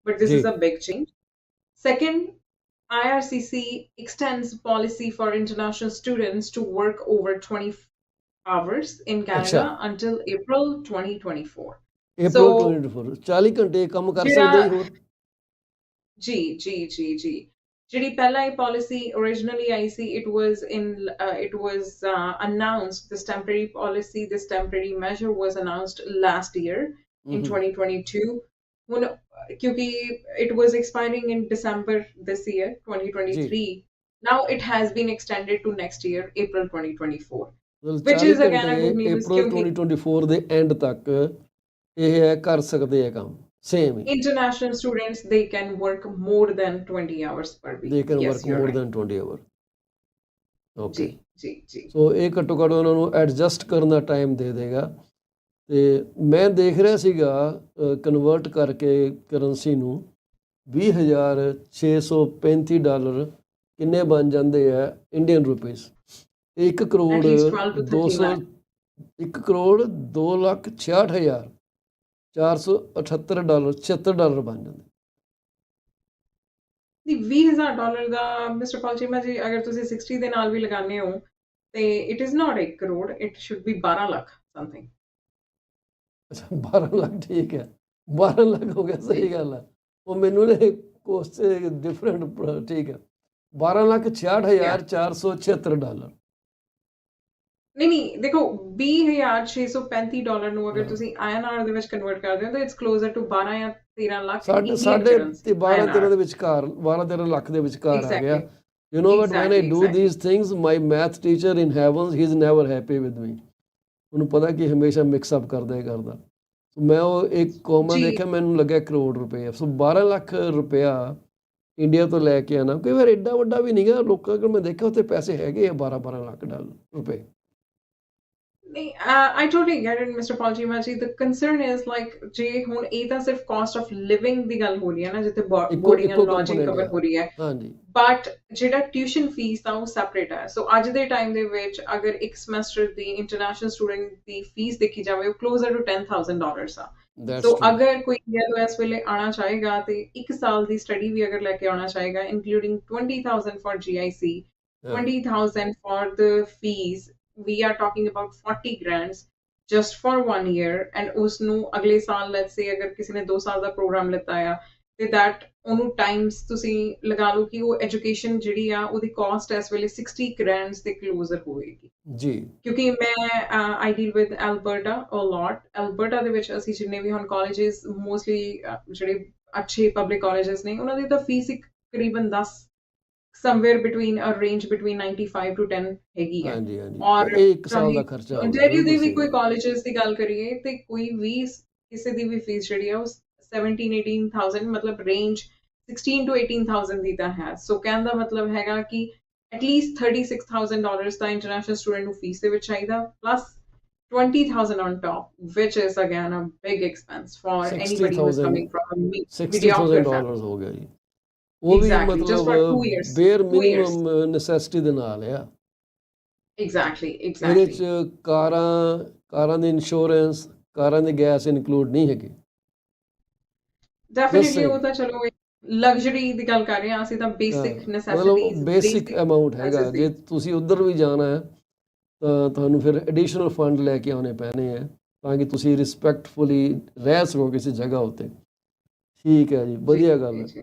but this ਜੀ is a big change. Second, IRCC extends policy for international students to work over 20 hours in ਅੱਛਾ Canada until April 2024. So, April 24 40 ਘੰਟੇ ਕੰਮ ਕਰ ਜਿਹੜਾ ਸਕਦੇ ਜੀ ਹੋਰ ਜੀ ਜਿਹੜੀ ਪਹਿਲਾਂ ਇਹ policy originally I C, it was announced, this temporary measure was announced last year in 2022. ਹੁਣ ਕਿਉਂਕਿ it was expiring in December this year ਜੀ 2023, now it has been extended to next year April 2024, ਮਤਲਬ which 40 is again a ਘੰਟੇ good news April ਕਿਉਂਕਿ 2024 ਦੇ and ਤੱਕ ਇਹ ਹੈ ਕਰ ਸਕਦੇ ਆ ਕੰਮ same he international students they can work more than 20 hours per week. They can Yes, work you're more right. Than 20 hour okay ji so ਇਹ ਘੱਟੋ ਘੱਟ ਉਹਨਾਂ ਨੂੰ ਐਡਜਸਟ ਕਰਨ ਦਾ ਟਾਈਮ ਦੇ ਦੇਗਾ। ਤੇ ਮੈਂ ਦੇਖ ਰਿਹਾ ਸੀਗਾ ਕਨਵਰਟ ਕਰਕੇ ਕਰੰਸੀ ਨੂੰ $20,635 ਕਿੰਨੇ ਬਣ ਜਾਂਦੇ ਆ Indian rupees. 1 crore At least 12 to 13 200 lakh. 1 crore 2,66,478 $76 ਬਣ ਜਾਂਦੇ। ਦੀ $20,000 ਦਾ ਮਿਸਟਰ ਪਾਲਚੀਮਾ ਜੀ ਅਗਰ ਤੁਸੀਂ 60 ਦੇ ਨਾਲ ਵੀ ਲਗਾਉਂਦੇ ਹੋ ਤੇ it is not 1 crore, it should be 12 lakh something. ਅੱਛਾ 12 ਲੱਖ ਠੀਕ ਹੈ 12 ਲੱਖ ਹੋ ਗਿਆ ਸਹੀ ਗੱਲ ਹੈ। ਉਹ ਮੈਨੂੰ ਨੇ ਕੋਸਟ ਡਿਫਰੈਂਟ ਠੀਕ ਹੈ $12,66,476 ਨਹੀਂ ਦੇਖੋ $20,635 ਨੂੰ ਅਗਰ ਤੁਸੀਂ INR ਦੇ ਵਿੱਚ ਕਨਵਰਟ ਕਰਦੇ ਹੋ ਤਾਂ ਇਟਸ ਕਲੋਜ਼ਰ ਟੂ 12 ਜਾਂ 13 ਲੱਖ ਸਾਡੇ ਇੰਡੀਅਨ ਤੇ ਕਰੰਸੀ 12-13 ਦੇ ਵਿਚਕਾਰ 12-13 ਲੱਖ ਦੇ ਵਿਚਕਾਰ ਆ ਗਿਆ। Exactly You know what, when I do exactly. these things, my math teacher in heavens, he's never happy with me. ਉਹਨੂੰ ਪਤਾ ਕਿ ਹਮੇਸ਼ਾ ਮਿਕਸ ਅਪ ਕਰਦਾ ਹੀ ਕਰਦਾ। ਮੈਂ ਉਹ ਇੱਕ ਕੋਮਾ ਜੀ ਦੇਖਿਆ ਮੈਨੂੰ ਲੱਗਿਆ ਕਰੋੜ ਰੁਪਏ। ਸੋ 12 ਲੱਖ ਰੁਪਇਆ ਇੰਡੀਆ ਤੋਂ ਲੈ ਕੇ ਆਣਾ ਕਈ ਵਾਰ ਐਡਾ ਵੱਡਾ ਵੀ ਨਹੀਂਗਾ। ਲੋਕਾਂ ਕੋਲ ਮੈਂ ਦੇਖਿਆ ਉੱਥੇ ਪੈਸੇ ਹੈਗੇ ਆ 12-12 ਲੱਖ ਰੁਪਏ। ਨਹੀਂ, I totally get it, Mr. Paulchima ji. The concern is like ਜੇ ਹੁਣ ਇਹ ਤਾਂ ਸਿਰਫ ਕਾਸਟ ਆਫ ਲਿਵਿੰਗ ਦੀ ਗੱਲ ਹੋ ਰਹੀ ਹੈ ਨਾ, ਜਿੱਥੇ ਬੋਰਡਿੰਗ ਐਂਡ ਲੌਜਿੰਗ ਕਵਰ ਹੋ ਰਹੀ ਹੈ, ਹਾਂਜੀ ਬਟ ਜਿਹੜਾ ਟਿਊਸ਼ਨ ਫੀਸ ਤਾਂ ਉਹ ਸੈਪਰੇਟ ਹੈ। ਸੋ ਅੱਜ ਦੇ ਟਾਈਮ ਦੇ ਵਿੱਚ ਅਗਰ ਇੱਕ ਸਮੈਸਟਰ ਦੀ ਇੰਟਰਨੈਸ਼ਨਲ ਸਟੂਡੈਂਟ ਦੀ ਫੀਸ ਦੇਖੀ ਜਾਵੇ ਉਹ ਕਲੋਜ਼ਰ ਟੂ $10,000 ਆ। ਸੋ ਅਗਰ ਕੋਈ ਇੰਡੀਆ ਤੋਂ ਇਸ ਵੇਲੇ ਆਉਣਾ ਚਾਹੇਗਾ ਤੇ 1 ਸਾਲ ਦੀ ਸਟੱਡੀ ਵੀ ਅਗਰ ਲੈ ਕੇ ਆਉਣਾ ਚਾਹੇਗਾ including 20,000 for GIC, 20,000 for the fees, we are talking about 40 grand just for 1 year, and ਉਸਨੂੰ ਅਗਲੇ ਸਾਲ let's say ਅਗਰ ਕਿਸੇ ਨੇ 2 ਸਾਲ ਦਾ ਪ੍ਰੋਗਰਾਮ ਲਿੱਤਾ ਆ ਤੇ that ਉਹਨੂੰ ਟਾਈਮਸ ਤੁਸੀਂ ਲਗਾ ਲਓ ਕਿ ਉਹ ਐਜੂਕੇਸ਼ਨ ਜਿਹੜੀ ਆ ਉਹਦੀ ਕਾਸਟ ਇਸ ਵੇਲੇ 60 grand ਦੇ ਕਲੋਜ਼ਰ ਹੋਏਗੀ ਜੀ। ਕਿਉਂਕਿ ਮੈਂ I deal with Alberta a lot. Alberta ਦੇ ਵਿੱਚ ਅਸੀਂ ਜਿੰਨੇ ਵੀ ਹੁਣ ਕਾਲਜਸ ਮੋਸਟਲੀ ਜਿਹੜੇ ਅੱਛੇ ਪਬਲਿਕ ਕਾਲਜਸ ਨੇ ਉਹਨਾਂ ਦੀ ਤਾਂ fees ਕਰੀਬਨ 10 somewhere between a range between 95 to 10 ਹੈਗੀ ਹੈ। ਹਾਂਜੀ ਹਾਂਜੀ ਔਰ ਇਹ 1 ਸਾਲ ਦਾ ਖਰਚਾ ਹੋ ਗਿਆ। ontario ਦੇ ਵੀ ਕੋਈ ਕਾਲਜਸ ਦੀ ਗੱਲ ਕਰੀਏ ਤੇ ਕੋਈ ਵੀ ਕਿਸੇ ਦੀ ਵੀ ਫੀਸ ਜਿਹੜੀ ਆ ਉਹ 17-18,000 ਮਤਲਬ ਰੇਂਜ 16 to 18,000 ਦੀ ਤਾਂ ਹੈ। ਸੋ ਕਹਿਣ ਦਾ ਮਤਲਬ ਹੈਗਾ ਕਿ ਐਟਲੀਸਟ $36,000 ਤਾਂ ਇੰਟਰਨੈਸ਼ਨਲ ਸਟੂਡੈਂਟ ਨੂੰ ਫੀਸ ਦੇ ਵਿੱਚ ਚਾਹੀਦਾ, plus 20,000 on top, which is again a big expense for anybody who is 60,000 coming from a mediocre family. $60,000 ਹੋ ਗਿਆ ਜੀ। ਉਹ ਵੀ Exactly, just ਮਤਲਬ for 2 years. Bare 2 years. Minimum necessity ਦੇ ਨਾਲ ਆ। Exactly, ਇਹਦੇ 'ਚ exactly. ਕਾਰਾਂ ਦੀ ਇੰਸ਼ੋਰੈਂਸ, ਕਾਰਾਂ ਦੀ ਗੈਸ ਇਨਕਲੂਡ ਨਹੀਂ ਹੈਗੀ। ਜਸਟ Definitely, ਉਹ ਸੇਇੰਗ ਤਾਂ ਚਲੋ ਲਗਜ਼ਰੀ ਦੀ ਗੱਲ ਕਰ ਰਹੇ ਹਾਂ ਅਸੀਂ, ਤਾਂ ਬੇਸਿਕ ਮਤਲਬ ਨੈਸੈਸਿਟੀਜ਼, ਬੇਸਿਕ ਬੇਸਿਕ ਅਮਾਊਂਟ ਹੈਗਾ। ਐਕਸਪੈਂਸਸ ਜੇ ਦੀ। ਤੁਸੀਂ ਉੱਧਰ ਵੀ ਜਾਣਾ ਹੈ ਤਾਂ ਤੁਹਾਨੂੰ ਫਿਰ ਐਡੀਸ਼ਨਲ ਫੰਡ ਲੈ ਕੇ ਆਉਣੇ ਪੈਣੇ ਹੈ ਤਾਂ ਕਿ ਤੁਸੀਂ ਰਿਸਪੈਕਟਫੁਲੀ ਰਹਿ ਸਕੋ ਕਿਸੇ ਜਗ੍ਹਾ ਉੱਤੇ। ਠੀਕ ਹੈ ਜੀ, ਜੀ ਵਧੀਆ ਗੱਲ ਜੀ ਹੈ। ਜੀ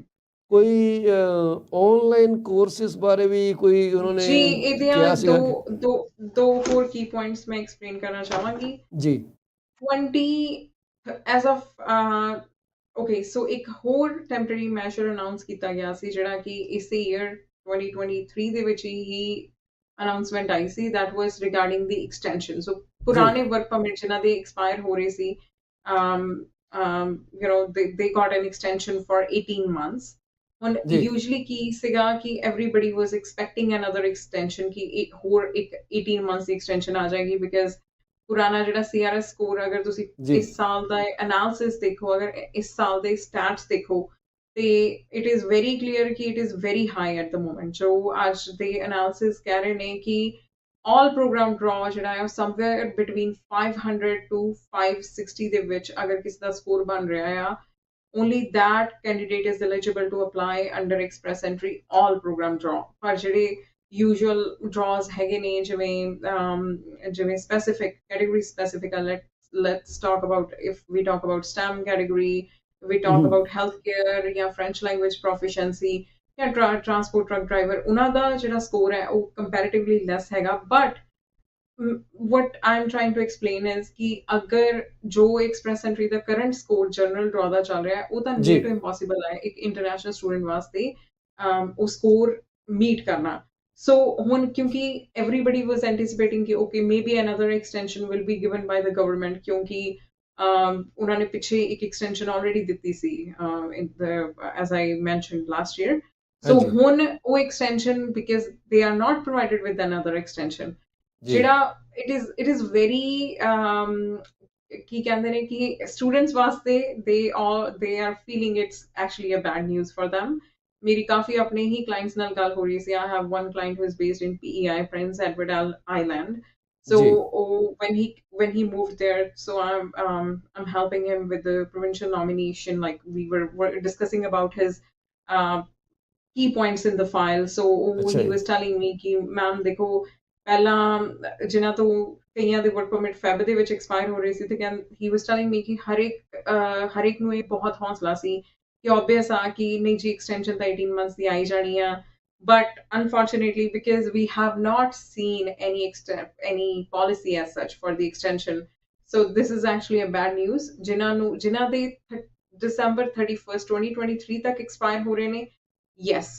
ਕੋਈ ਆਨਲਾਈਨ ਕੋਰਸਿਸ ਬਾਰੇ ਵੀ ਕੋਈ ਉਹਨਾਂ ਨੇ ਜੀ ਇਹਦੀਆਂ ਕਿਹਾ ਦੋ ਸੀਗਾ ਕਿ ਦੋ ਦੋ ਹੋਰ ਕੀ ਪੁਆਇੰਟਸ ਮੈਂ ਐਕਸਪਲੇਨ ਕਰਨਾ ਚਾਹਾਂਗੀ। ਜੀ 20 ਐਜ਼ ਆਫ ਓਕੇ, ਸੋ ਇੱਕ ਹੋਰ ਟੈਂਪਰੇਰੀ ਮੈਜਰ ਅਨਾਉਂਸ ਕੀਤਾ ਗਿਆ ਸੀ ਜਿਹੜਾ ਕਿ ਇਸੇ ਈਅਰ 2023 ਦੇ ਵਿੱਚ ਹੀ ਅਨਾਉਂਸਮੈਂਟ ਆਈ ਸੀ, that was regarding the extension. So ਜੀ ਪੁਰਾਣੇ ਵਰਕ ਪਰਮਿਟ ਜਿਨ੍ਹਾਂ ਦੇ ਐਕਸਪਾਇਰ ਹੋ ਰਹੇ ਸੀ, um, they got an extension for 18 months. ਹੁਣ ਜੀ usually ਕੀ ਸੀਗਾ ਕਿ everybody was expecting another extension ਕਿ ਹੋਰ ਇੱਕ 18 months ਦੀ extension ਆ ਜਾਏਗੀ, because ਪੁਰਾਣਾ ਜਿਹੜਾ CRS ਸਕੋਰ ਅਗਰ ਤੁਸੀਂ ਜੀ ਇਸ ਸਾਲ ਦਾ ਐਨਾਲਿਸਿਸ ਦੇਖੋ, ਅਗਰ ਇਸ ਸਾਲ ਦੇ ਸਟੈਟਸ ਦੇਖੋ, ਤੇ ਇਟ ਇਜ਼ ਵੈਰੀ ਕਲੀਅਰ ਕਿ it is very high at the moment. ਜੋ ਅੱਜ ਦੇ ਐਨਾਲਿਸਿਸ ਕਹਿ ਰਹੇ ਨੇ ਕਿ all program draw ਜਿਹੜਾ ਹੈ ਸਮਵੇਅਰ ਬਿਟਵੀਨ 500 to 560 ਦੇ ਵਿੱਚ ਅਗਰ ਕਿਸੇ ਦਾ ਸਕੋਰ ਬਣ ਰਿਹਾ ਆ, only that candidate is eligible to apply under express entry all program draw। ਪਰ ਜਿਹੜੇ usual draws ਹੈਗੇ ਨੇ, ਜਿਵੇਂ specific category specific, let's talk about, if we talk about STEM category, we talk about healthcare ਜਾਂ French language proficiency ਜਾਂ transport truck driver, ਉਹਨਾਂ ਦਾ ਜਿਹੜਾ score ਹੈ ਉਹ comparatively less ਹੈਗਾ। but what I'm trying to explain is ਕਿ ਅਗਰ ਜੋ express entry ਦਾ current score general draw ਦਾ ਚੱਲ ਰਿਹਾ ਹੈ, ਉਹ ਤਾਂ ਜੀ near to impossible ਹੈ ਇੱਕ international student ਵਾਸਤੇ ਉਹ score meet ਕਰਨਾ। So ਹੁਣ ਕਿਉਂਕਿ everybody was anticipating ਕਿ okay, maybe another extension will be given by the government, ਕਿਉਂਕਿ ਉਹਨਾਂ ਨੇ ਪਿੱਛੇ ਇੱਕ extension already ਦਿੱਤੀ ਸੀ, as I mentioned last year। So ਹਾਂਜੀ ਹੁਣ ਉਹ extension, because they are not provided with another extension, ਜੀ ਜਿਹੜਾ it is very ਕੀ ਕਹਿੰਦੇ ਨੇ ਕਿ students ਵਾਸਤੇ they are feeling it's actually a bad news for them। ਮੇਰੀ ਕਾਫੀ ਆਪਣੇ ਹੀ clients ਨਾਲ ਗੱਲ ਹੋ ਰਹੀ ਸੀ। I have one client who is based in PEI, Prince Edward Island। So ਜੀ when he moved there, so I'm helping him with the provincial nomination, like we were discussing about his uh, key points in the file। So ਅੱਛਾ he ਜੀ was telling me ਕਿ ma'am ਦੇਖੋ, ਪਹਿਲਾਂ ਜਿਨ੍ਹਾਂ ਤੋਂ ਕਈਆਂ ਦੇ ਵਰਕ ਪਰਮਿਟ ਫੈਬ ਦੇ ਵਿੱਚ ਐਕਸਪਾਇਰ ਹੋ ਰਹੇ ਸੀ, ਤੇ ਹੀ ਵਾਸ ਟੈਲਿੰਗ ਮੀ ਕਿ ਹਰ ਇੱਕ ਨੂੰ ਇਹ ਬਹੁਤ ਹੌਸਲਾ ਸੀ ਕਿ obvious ਆ ਕਿ ਨਹੀਂ ਜੀ ਐਕਸਟੈਂਸ਼ਨ ਤਾਂ 18 months ਦੀ ਆਈ ਜਾਣੀ ਆ। but unfortunately, because we have not seen any policy as such for the extension, so this is actually a bad news। ਜਿਨ੍ਹਾਂ ਦੇ December 31st 2023 ਤੱਕ ਐਕਸਪਾਇਰ ਹੋ ਰਹੇ ਨੇ, yes,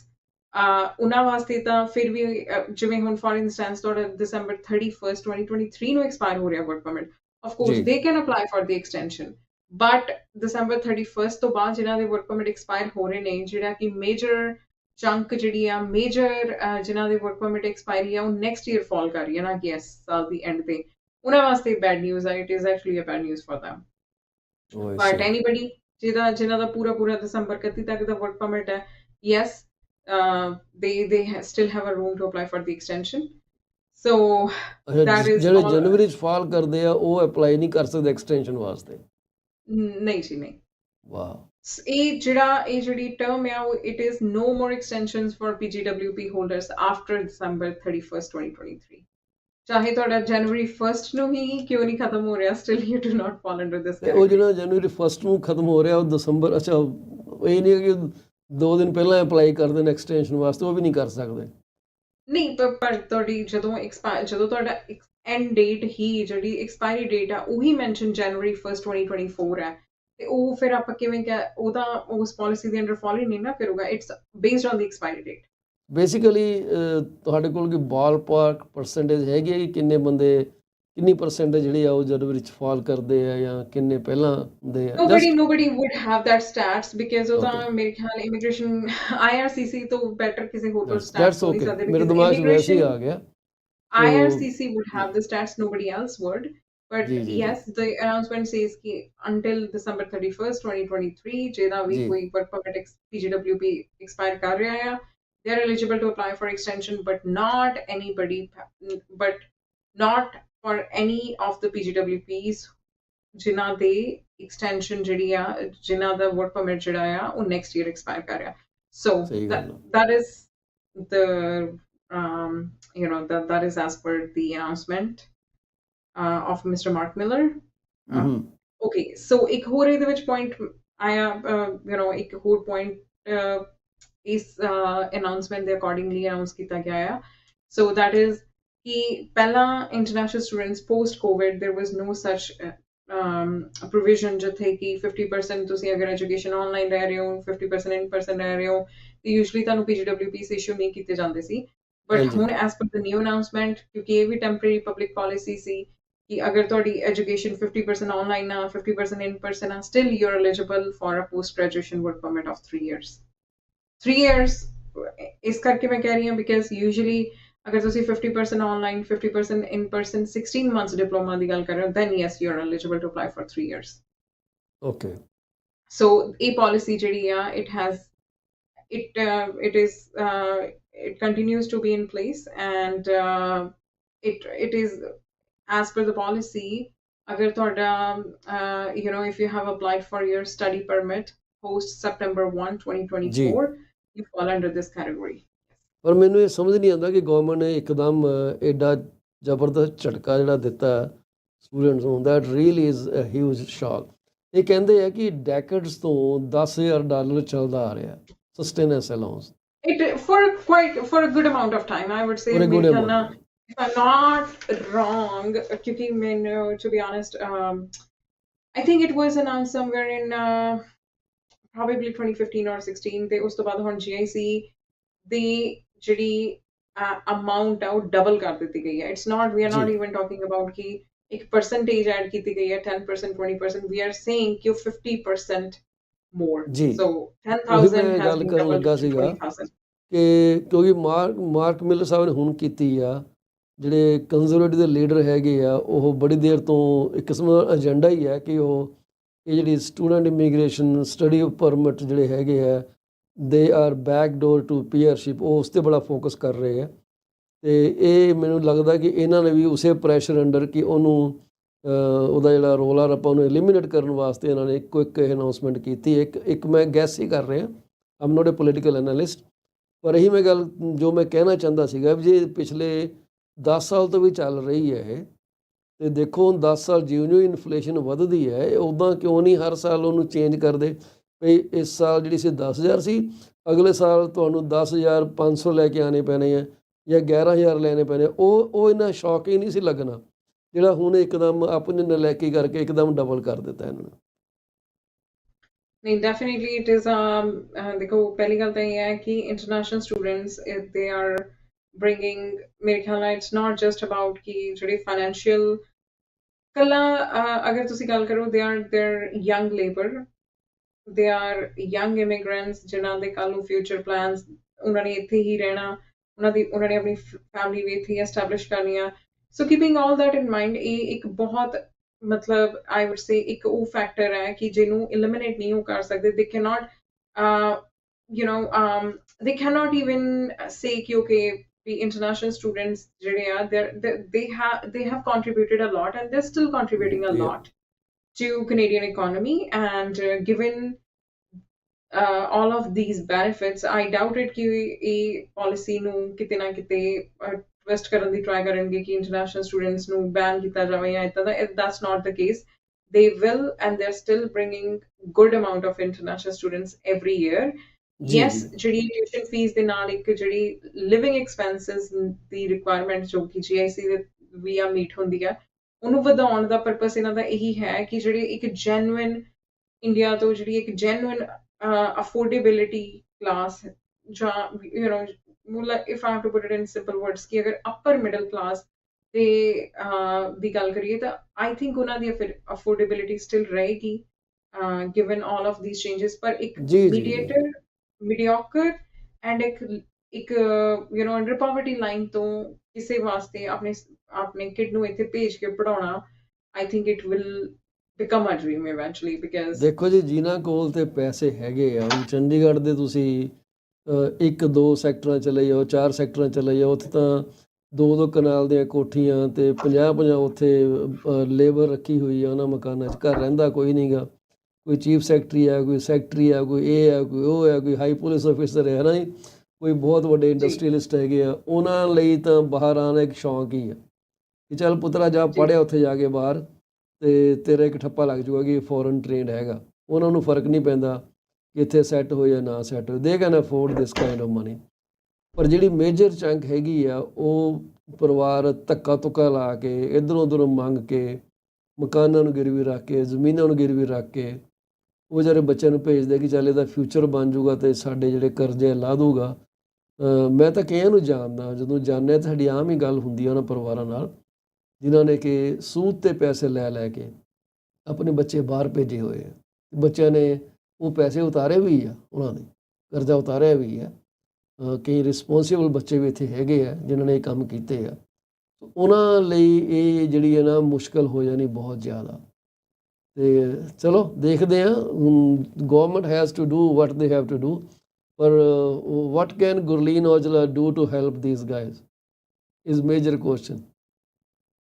ਉਹਨਾਂ ਵਾਸਤੇ ਤਾਂ ਫਿਰ ਵੀ ਜਿਵੇਂ ਹੁਣ ਫॉर ਇੰਸਟੈਂਸ ਤੁਹਾਡਾ December 31st 2023 ਨੂੰ ਐਕਸਪਾਇਰ ਹੋ ਰਿਹਾ ਵਰਕ ਪਰਮਿਟ, ਆਫ ਕੋਰਸ ਜੀ they can apply for the extension. But December 31st ਤੋਂ ਬਾਅਦ ਜਿਨ੍ਹਾਂ ਦੇ ਵਰਕ ਪਰਮਿਟ ਐਕਸਪਾਇਰ ਹੋ ਰਹੇ ਨੇ, ਜਿਹੜਾ ਕਿ ਮੇਜਰ ਚੰਕ ਜਿਹੜੀ ਆ, ਮੇਜਰ ਜਿਨ੍ਹਾਂ ਦੇ ਵਰਕ ਪਰਮਿਟ ਐਕਸਪਾਇਰੀ ਆ, ਉਹ ਨੈਕਸਟ ਈਅਰ ਫਾਲ ਕਰ ਰਹੀ ਹੈ, ਨਾ ਕਿ ਇਸ ਸਾਲ ਦੀ ਐਂਡ ਤੇ, ਉਹਨਾਂ ਵਾਸਤੇ ਬੈਡ ਨਿਊਜ਼ ਆ। It is actually a bad news for them। ਉਹ ਬਟ ਅੱਛਾ ਐਨੀਬਡੀ ਜਿਨ੍ਹਾਂ ਦਾ ਪੂਰਾ December 31 ਤੱਕ ਦਾ ਵਰਕ ਪਰਮਿਟ ਹੈ, yes, they still have a room to apply for the extension। So ਅੱਛਾ that is ਜਿਹੜੇ all। ਜਨਵਰੀ 'ਚ ਫਾਲ ਕਰਦੇ ਆ ਉਹ ਅਪਲਾਈ ਨਹੀਂ ਕਰ ਸਕਦੇ ਐਕਸਟੈਂਸ਼ਨ ਵਾਸਤੇ। ਨਹੀਂ ਜੀ ਨਹੀਂ। ਵਾਹ ਇਹ ਜਿਹੜੀ ਟਰਮ ਹੈ ਉਹ it is no more extensions for PGWP holders after December 31st 2023। ਚਾਹੇ ਤੁਹਾਡਾ January 1st ਨੂੰ ਹੀ ਕਿਉਂ ਨਹੀਂ ਖਤਮ ਹੋ ਰਿਹਾ, still you do not fall under this ਤੇ ਉਹ category। ਜਿਹੜਾ ਜਨਵਰੀ 1 ਨੂੰ ਖਤਮ ਹੋ ਰਿਹਾ ਉਹ ਦਸੰਬਰ, ਅੱਛਾ ਇਹ ਨਹੀਂ ਕਿ 2 ਦਿਨ ਪਹਿਲਾਂ ਅਪਲਾਈ ਕਰ ਦੇਣ ਐਕਸਟੈਂਸ਼ਨ ਵਾਸਤੇ, ਉਹ ਵੀ ਨਹੀਂ ਕਰ ਸਕਦੇ। ਨਹੀਂ, ਪਰ ਤੁਹਾਡੀ ਜਦੋਂ ਤੁਹਾਡਾ ਐਂਡ ਡੇਟ ਹੀ ਜਿਹੜੀ ਐਕਸਪਾਇਰੀ ਡੇਟ ਆ ਉਹੀ ਮੈਂਸ਼ਨ January 1st 2024 ਹੈ, ਤੇ ਉਹ ਫਿਰ ਆਪਾਂ ਕਿਵੇਂ ਉਹ ਤਾਂ ਉਸ ਪਾਲਿਸੀ ਦੇ ਅੰਡਰ ਫਾਲੋ ਹੀ ਨਹੀਂ ਨਾ ਕਰੂਗਾ। It's based on the expiry date. Basically ਤੁਹਾਡੇ ਕੋਲ ਕੋਈ ਬਾਲ ਪਾਰਕ ਪਰਸੈਂਟੇਜ ਹੈਗੀ ਹੈ ਕਿ ਕਿੰਨੀ ਪਰਸੈਂਟੇਜ ਜਿਹੜੀ ਆ ਉਹ ਜਨਵਰੀ 'ਚ ਫਾਲ ਕਰਦੇ ਆ ਜਾਂ ਕਿੰਨੇ ਪਹਿਲਾਂ ਹੁੰਦੇ ਆ? Nobody would have that stats, because ਉਹ ਓਕੇ ਤਾਂ ਮੇਰੇ ਖਿਆਲ ਇਮੀਗ੍ਰੇਸ਼ਨ IRCC ਤੋਂ ਬੈਟਰ ਕਿਸੇ ਹੋਰ ਕੋਲ ਦੈਟਸ ਸਟੈਟਸ ਹੋ ਨਹੀਂ ਓਕੇ, ਸਕਦੇ, ਮੇਰੇ because ਦਿਮਾਗ 'ਚ ਵੈਸੇ ਹੀ immigration ਆ ਗਿਆ। ਸੋ IRCC would have the stats, nobody else would। But ਜੀ ਜੀ ਜੀ yes, the announcement says ki until December 31st, 2023, ਜਿਹਦਾ ਵੀ ਜੀ ਕੋਈ work permit PGWP expire ਕਰ ਰਿਹਾ ਆ, they're eligible to apply for extension, but not for any of the PGWPs ਜਿਨ੍ਹਾਂ ਦੇ extension ਜਿਹੜੀ ਆ, ਜਿਨ੍ਹਾਂ ਦਾ work permit ਜਿਹੜਾ ਆ, ਉਹ next year expire ਕਰ ਰਿਹਾ. So ਸਹੀ ਗੱਲ ਆ that is the that is as per the announcement of Mr. Mark Miller. Uh, ਹੂੰ okay, so ਇੱਕ ਹੋਰ ਇਹਦੇ ਵਿੱਚ point ਆਇਆ, ਇੱਕ ਹੋਰ point ਇਸ announcement ਦੇ accordingly announce ਕੀਤਾ ਗਿਆ ਆ. So that is ਕਿ ਪਹਿਲਾਂ international students post COVID there was no such provision ਜਿੱਥੇ ਕਿ 50% ਤੁਸੀਂ ਅਗਰ education online ਲੈ ਰਹੇ ਹੋ, 50% in person ਲੈ ਰਹੇ ਹੋ, ਤੇ usually ਤੁਹਾਨੂੰ PGWPs issue ਨਹੀਂ ਕੀਤੇ ਜਾਂਦੇ ਸੀ. But ਹਾਂਜੀ ਹੁਣ as per the new announcement, ਕਿਉਂਕਿ ਇਹ ਵੀ temporary public policy ਸੀ ਕਿ ਅਗਰ ਤੁਹਾਡੀ education 50% online ਆ, 50% in person ਆ, still you're eligible for a post graduation work permit of 3 years. 3 years ਇਸ ਕਰਕੇ ਮੈਂ ਕਹਿ ਰਹੀ ਹਾਂ because usually ਅਗਰ ਤੁਸੀਂ 50% online, 50% in person, 16 months diploma ਦੀ ਗੱਲ ਕਰ ਰਹੇ ਹੋ, then yes, you're eligible to apply for 3 years. Okay So ਇਹ policy ਜਿਹੜੀ ਆ, it continues to be in place, and it is as per the policy. Agar ਤੁਹਾਡਾ if you have applied for your study permit post September 1, ਜੀ 2024, you fall under this category. ਪਰ ਮੈਨੂੰ ਇਹ ਸਮਝ ਨਹੀਂ ਆਉਂਦਾ ਕਿ ਗਵਰਨਮੈਂਟ ਨੇ ਇੱਕਦਮ ਐਡਾ ਜ਼ਬਰਦਸਤ ਝਟਕਾ ਜਿਹੜਾ ਦਿੱਤਾ ਸਟੂਡੈਂਟਸ ਨੂੰ that really is a huge shock ਇਹ ਕਹਿੰਦੇ ਆ ਕਿ ਡੈਕੇਡਸ ਤੋਂ $10,000 ਚੱਲਦਾ ਆ ਰਿਹਾ sustenance allowance It for a good amount of time, I would say. For a good ਮੇਰੇ ਖਿਆਲ ਅਮਾਉਂਟ ਨਾਲ, if I'm not wrong, ਕਿਉਂਕਿ ਮੈਨੂੰ, to be honest, I think it was announced somewhere in probably 2015 or 16. ਤੇ ਉਸ ਤੋਂ ਬਾਅਦ ਹੁਣ GIC ਦੀ ਜਿਹੜੀ amount ਆ ਉਹ double ਕਰ ਦਿੱਤੀ ਗਈ ਹੈ. It's not, we are ਜੀ not even talking about ਕਿ ਇੱਕ percentage add ਕੀਤੀ ਗਈ ਹੈ, 10%, 20%. We are saying ਕਿ ਉਹ 50% more. ਜੀ So ਉਹੀ 10,000 ਮੈਂ has ਗੱਲ been ਕਰਨ doubled ਲੱਗਾ to ਸੀਗਾ 20,000. ਕਿ ਕਿਉਂਕਿ ਮਾਰਕ ਮਿਲਰ ਸਾਹਿਬ ਨੇ ਹੁਣ ਕੀਤੀ ਆ ਜਿਹੜੇ ਕੰਜ਼ਰਵੇਟਿਵ ਦੇ ਲੀਡਰ ਹੈਗੇ ਆ ਉਹ ਬੜੀ ਦੇਰ ਤੋਂ ਇੱਕ ਕਿਸਮ ਦਾ ਏਜੰਡਾ ਹੀ ਹੈ ਕਿ ਉਹ ਇਹ ਜਿਹੜੀ ਸਟੂਡੈਂਟ ਇਮੀਗ੍ਰੇਸ਼ਨ ਸਟੱਡੀ ਪਰਮਿਟ ਜਿਹੜੇ ਹੈਗੇ ਆ they are back door to peership ਉਹ ਉਸ 'ਤੇ ਬੜਾ ਫੋਕਸ ਕਰ ਰਹੇ ਆ ਅਤੇ ਇਹ ਮੈਨੂੰ ਲੱਗਦਾ ਕਿ ਇਹਨਾਂ ਨੇ ਵੀ ਉਸੇ ਪ੍ਰੈਸ਼ਰ ਅੰਡਰ ਕਿ ਉਹਨੂੰ ਉਹਦਾ ਜਿਹੜਾ ਰੋਲ ਆ ਆਪਾਂ ਉਹਨੂੰ ਐਲੀਮੀਨੇਟ ਕਰਨ ਵਾਸਤੇ ਇਹਨਾਂ ਨੇ ਇੱਕੋ ਇੱਕ ਅਨਾਊਂਸਮੈਂਟ ਕੀਤੀ ਇੱਕ ਮੈਂ ਗੈਸ ਹੀ ਕਰ ਰਿਹਾ ਆਮ ਨੋਟ ਏ ਪੋਲੀਟੀਕਲ ਐਨਾਲਿਸਟ ਪਰ ਇਹੀ ਮੈਂ ਗੱਲ ਜੋ ਮੈਂ ਕਹਿਣਾ ਚਾਹੁੰਦਾ ਸੀਗਾ ਵੀ ਜੇ ਪਿਛਲੇ 10 ਸਾਲ ਤੋਂ ਵੀ ਚੱਲ ਰਹੀ ਹੈ ਇਹ ਅਤੇ ਦੇਖੋ ਹੁਣ 10 ਸਾਲ ਜਿਉਂ-ਜਿਉਂ ਇਨਫਲੇਸ਼ਨ ਵੱਧਦੀ ਹੈ ਉੱਦਾਂ ਕਿਉਂ ਨਹੀਂ ਹਰ ਸਾਲ ਉਹਨੂੰ ਚੇਂਜ ਕਰਦੇ ਵੀ ਇਸ ਸਾਲ ਜਿਹੜੀ ਸੀ 10,000 ਸੀ ਅਗਲੇ ਸਾਲ ਤੁਹਾਨੂੰ 10,500 ਲੈ ਕੇ ਆਉਣੇ ਪੈਣੇ ਆ ਜਾਂ 11,000 ਲੈਣੇ ਪੈਣੇ ਉਹ ਇੰਨਾ ਸ਼ੌਕ ਹੀ ਨਹੀਂ ਸੀ ਲੱਗਣਾ ਜਿਹੜਾ ਹੁਣ ਇੱਕਦਮ ਆਪਣੀ ਨਲਾਇਕੀ ਕਰਕੇ ਇੱਕਦਮ ਡਬਲ ਕਰ ਦਿੱਤਾ ਇਹਨਾਂ ਨੇ ਨਹੀਂ, definitely it is ਦੇਖੋ ਪਹਿਲੀ ਗੱਲ ਤਾਂ ਇਹ ਹੈ ਕਿ international students, if they are bringing, ਮੇਰੇ ਖਿਆਲ ਨਾਲ it's not just about ਕਿ ਜਿਹੜੇ financial ਕੱਲਾ ਅਗਰ ਤੁਸੀਂ ਗੱਲ ਕਰੋ, they're young labor, they are young immigrants ਜਿਨ੍ਹਾਂ ਦੇ ਕੱਲ੍ਹ ਨੂੰ future plans, ਉਹਨਾਂ ਨੇ ਇੱਥੇ ਹੀ ਰਹਿਣਾ, ਉਹਨਾਂ ਨੇ ਆਪਣੀ ਫੈਮਿਲੀ ਵੀ ਇੱਥੇ ਹੀ ਐਸਟੈਬਲਿਸ਼ ਕਰਨੀ ਆ. So keeping all that in mind, ਇਹ ਇੱਕ ਬਹੁਤ ਮਤਲਬ ਆਈ ਵੁੱਡ ਸੇ ਇੱਕ ਉਹ ਫੈਕਟਰ ਹੈ ਕਿ ਜਿਹਨੂੰ eliminate ਨਹੀਂ ਉਹ ਕਰ ਸਕਦੇ. They cannot they cannot even say ਕਿ okay, the international students ਜਿਹੜੇ ਆ they have contributed a lot and they're still contributing a lot to Canadian economy, and given all of these benefits, I doubted ਕਿ ਇਹ policy ਨੂੰ ਕਿਤੇ ਨਾ ਕਿਤੇ twist ਕਰਨ ਦੀ try ਕਰਨਗੇ ਕਿ international students ਨੂੰ ban ਕੀਤਾ ਜਾਵੇ ਜਾਂ ਏਦਾਂ ਦਾ. That's not the case. They will, and they're still bringing good amount of international students every year. ਜੀ Yes, ਜੀ ਜਿਹੜੀ tuition fees ਦੇ ਨਾਲ ਇੱਕ ਜਿਹੜੀ living expenses ਦੀ requirement ਜੋ ਕਿ GIC ਦੇ via meet ਹੁੰਦੀ ਆ, ਉਹਨੂੰ ਵਧਾਉਣ ਦਾ purpose ਇਹਨਾਂ ਦਾ ਇਹੀ ਹੈ ਕਿ ਜਿਹੜੀ ਇੱਕ genuine ਇੰਡੀਆ ਤੋਂ ਜਿਹੜੀ ਇੱਕ genuine affordability class ਜਾਂ if I have to put it in simple words ਕਿ ਅਗਰ upper middle class ਦੀ ਗੱਲ ਕਰੀਏ ਤਾਂ I think ਉਹਨਾਂ ਦੀ affordability still ਰਹੇਗੀ given all of these changes, ਪਰ ਇੱਕ ਜੀ ਜੀ ਜੀ mediocre and ਇੱਕ under poverty line ਤੋਂ ਕਿਸੇ ਵਾਸਤੇ ਆਪਣੇ ਕਿਡ ਨੂੰ ਇੱਥੇ ਭੇਜ ਕੇ ਪੜਾਉਣਾ I think it will become a dream eventually because ਦੇਖੋ ਜੀ, ਜਿਨ੍ਹਾਂ ਕੋਲ ਤੇ ਪੈਸੇ ਹੈਗੇ ਆ, ਹੁਣ ਚੰਡੀਗੜ੍ਹ ਦੇ ਤੁਸੀਂ 1-2 ਸੈਕਟਰਾਂ ਚਲੇ ਜਾਓ, 4 ਸੈਕਟਰਾਂ ਚਲੇ ਜਾਓ, ਉੱਥੇ ਤਾਂ 2-2 ਕਨਾਲ ਦੀਆਂ ਕੋਠੀਆਂ ਤੇ 50-50 ਉੱਥੇ ਲੇਬਰ ਰੱਖੀ ਹੋਈ ਆ ਉਹਨਾਂ ਮਕਾਨਾਂ 'ਚ। ਘਰ ਰਹਿੰਦਾ ਕੋਈ ਨਹੀਂ ਗਾ, ਕੋਈ ਚੀਫ ਸੈਕਟਰੀ ਆ, ਕੋਈ ਸੈਕਟਰੀ ਆ, ਕੋਈ ਇਹ ਆ, ਕੋਈ ਉਹ ਆ, ਕੋਈ ਹਾਈ ਪੁਲਿਸ ਆਫਿਸਰ ਹੈ ਨਾ ਜੀ, ਕੋਈ ਬਹੁਤ ਵੱਡੇ ਜੀ ਇੰਡਸਟਰੀਅਲਿਸਟ ਹੈਗੇ ਆ। ਉਹਨਾਂ ਲਈ ਤਾਂ ਬਾਹਰ ਆਉਣਾ ਇੱਕ ਸ਼ੌਂਕ ਹੀ ਆ ਕਿ ਚੱਲ ਪੁੱਤਰਾ ਜਾ ਜੀ ਪੜ੍ਹਿਆ ਉੱਥੇ ਜਾ ਕੇ ਬਾਹਰ, ਤੇ ਤੇਰਾ ਇੱਕ ਠੱਪਾ ਲੱਗ ਜੂਗਾ ਕਿ ਫੋਰਨ ਟ੍ਰੇਨਡ ਹੈਗਾ। ਉਹਨਾਂ ਨੂੰ ਫਰਕ ਨਹੀਂ ਪੈਂਦਾ ਕਿ ਇੱਥੇ ਸੈੱਟ ਹੋ ਜਾਂ ਨਾ ਸੈੱਟ ਹੋ, they can afford this kind of money. ਪਰ ਜਿਹੜੀ ਮੇਜਰ ਚੰਕ ਹੈਗੀ ਆ, ਉਹ ਪਰਿਵਾਰ ਧੱਕਾ ਤੁੱਕਾ ਲਾ ਕੇ, ਇੱਧਰੋਂ ਉੱਧਰੋਂ ਮੰਗ ਕੇ, ਮਕਾਨਾਂ ਨੂੰ ਗਿਰਵੀ ਰੱਖ ਕੇ, ਜ਼ਮੀਨਾਂ ਨੂੰ ਗਿਰਵੀ ਰੱਖ ਕੇ ਉਹ ਵਿਚਾਰੇ ਬੱਚਿਆਂ ਨੂੰ ਭੇਜਦੇ ਕਿ ਚੱਲ ਇਹਦਾ ਫਿਊਚਰ ਬਣ ਜੂਗਾ ਤੇ ਸਾਡੇ ਜਿਹੜੇ ਕਰਜ਼ੇ ਲਾਹ ਦੂਗਾ। ਮੈਂ ਤਾਂ ਕਈਆਂ ਨੂੰ ਜਾਣਦਾ, ਜਦੋਂ ਜਾਣਦੇ ਤਾਂ ਸਾਡੀ ਆਮ ਹੀ ਗੱਲ ਹੁੰਦੀ ਆ ਉਹਨਾਂ ਪਰਿਵਾਰਾਂ ਨਾਲ ਜਿਨ੍ਹਾਂ ਨੇ ਕਿ ਸੂਦ 'ਤੇ ਪੈਸੇ ਲੈ ਲੈ ਕੇ ਆਪਣੇ ਬੱਚੇ ਬਾਹਰ ਭੇਜੇ ਹੋਏ ਆ। ਬੱਚਿਆਂ ਨੇ ਉਹ ਪੈਸੇ ਉਤਾਰੇ ਵੀ ਆ, ਉਹਨਾਂ ਨੇ ਕਰਜ਼ਾ ਉਤਾਰਿਆ ਵੀ ਆ। ਕਈ ਰਿਸਪੋਂਸੀਬਲ ਬੱਚੇ ਵੀ ਇੱਥੇ ਹੈਗੇ ਆ ਜਿਨ੍ਹਾਂ ਨੇ ਇਹ ਕੰਮ ਕੀਤੇ ਆ। ਉਹਨਾਂ ਲਈ ਇਹ ਜਿਹੜੀ ਹੈ ਨਾ ਮੁਸ਼ਕਲ ਹੋ ਜਾਣੀ ਬਹੁਤ ਜ਼ਿਆਦਾ। ਤੇ ਚਲੋ ਦੇਖਦੇ ਹਾਂ, government has to do what they have to do, ਪਰ what can Gurleen Aujla do to help these guys is major question.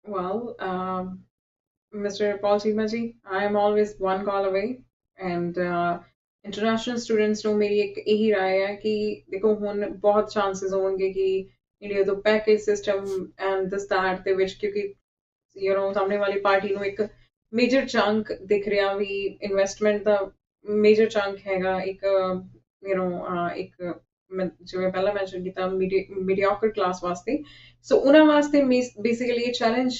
well Mr. Paul Chimaji, I am always one call away and international students ਨੂੰ ਮੇਰੀ ਇੱਕ ਇਹੀ ਰਾਏ ਹੈ ਕਿ ਦੇਖੋ ਹੁਣ ਬਹੁਤ ਚਾਂਸਸ ਹੋਣਗੇ ਕਿ ਇੰਡੀਆ ਤੋਂ package system and this that ਦੇ ਵਿੱਚ, ਕਿਉਂਕਿ ਸਾਹਮਣੇ ਵਾਲੀ ਪਾਰਟੀ ਨੂੰ ਇੱਕ ਮੇਜਰ ਚੰਕ ਦਿਖ ਰਿਹਾ ਵੀ ਇਨਵੈਸਟਮੈਂਟ ਦਾ ਮੇਜਰ ਚੰਕ ਹੈਗਾ ਇੱਕ ਇੱਕ ਜਿਵੇਂ ਪਹਿਲਾਂ ਮੈਂਸ਼ਨ ਕੀਤਾ ਮੀਡੀਓਕਰ ਕਲਾਸ ਵਾਸਤੇ। ਸੋ ਉਹਨਾਂ ਵਾਸਤੇ ਬੇਸਿਕਲੀ ਇਹ ਚੈਲੰਜ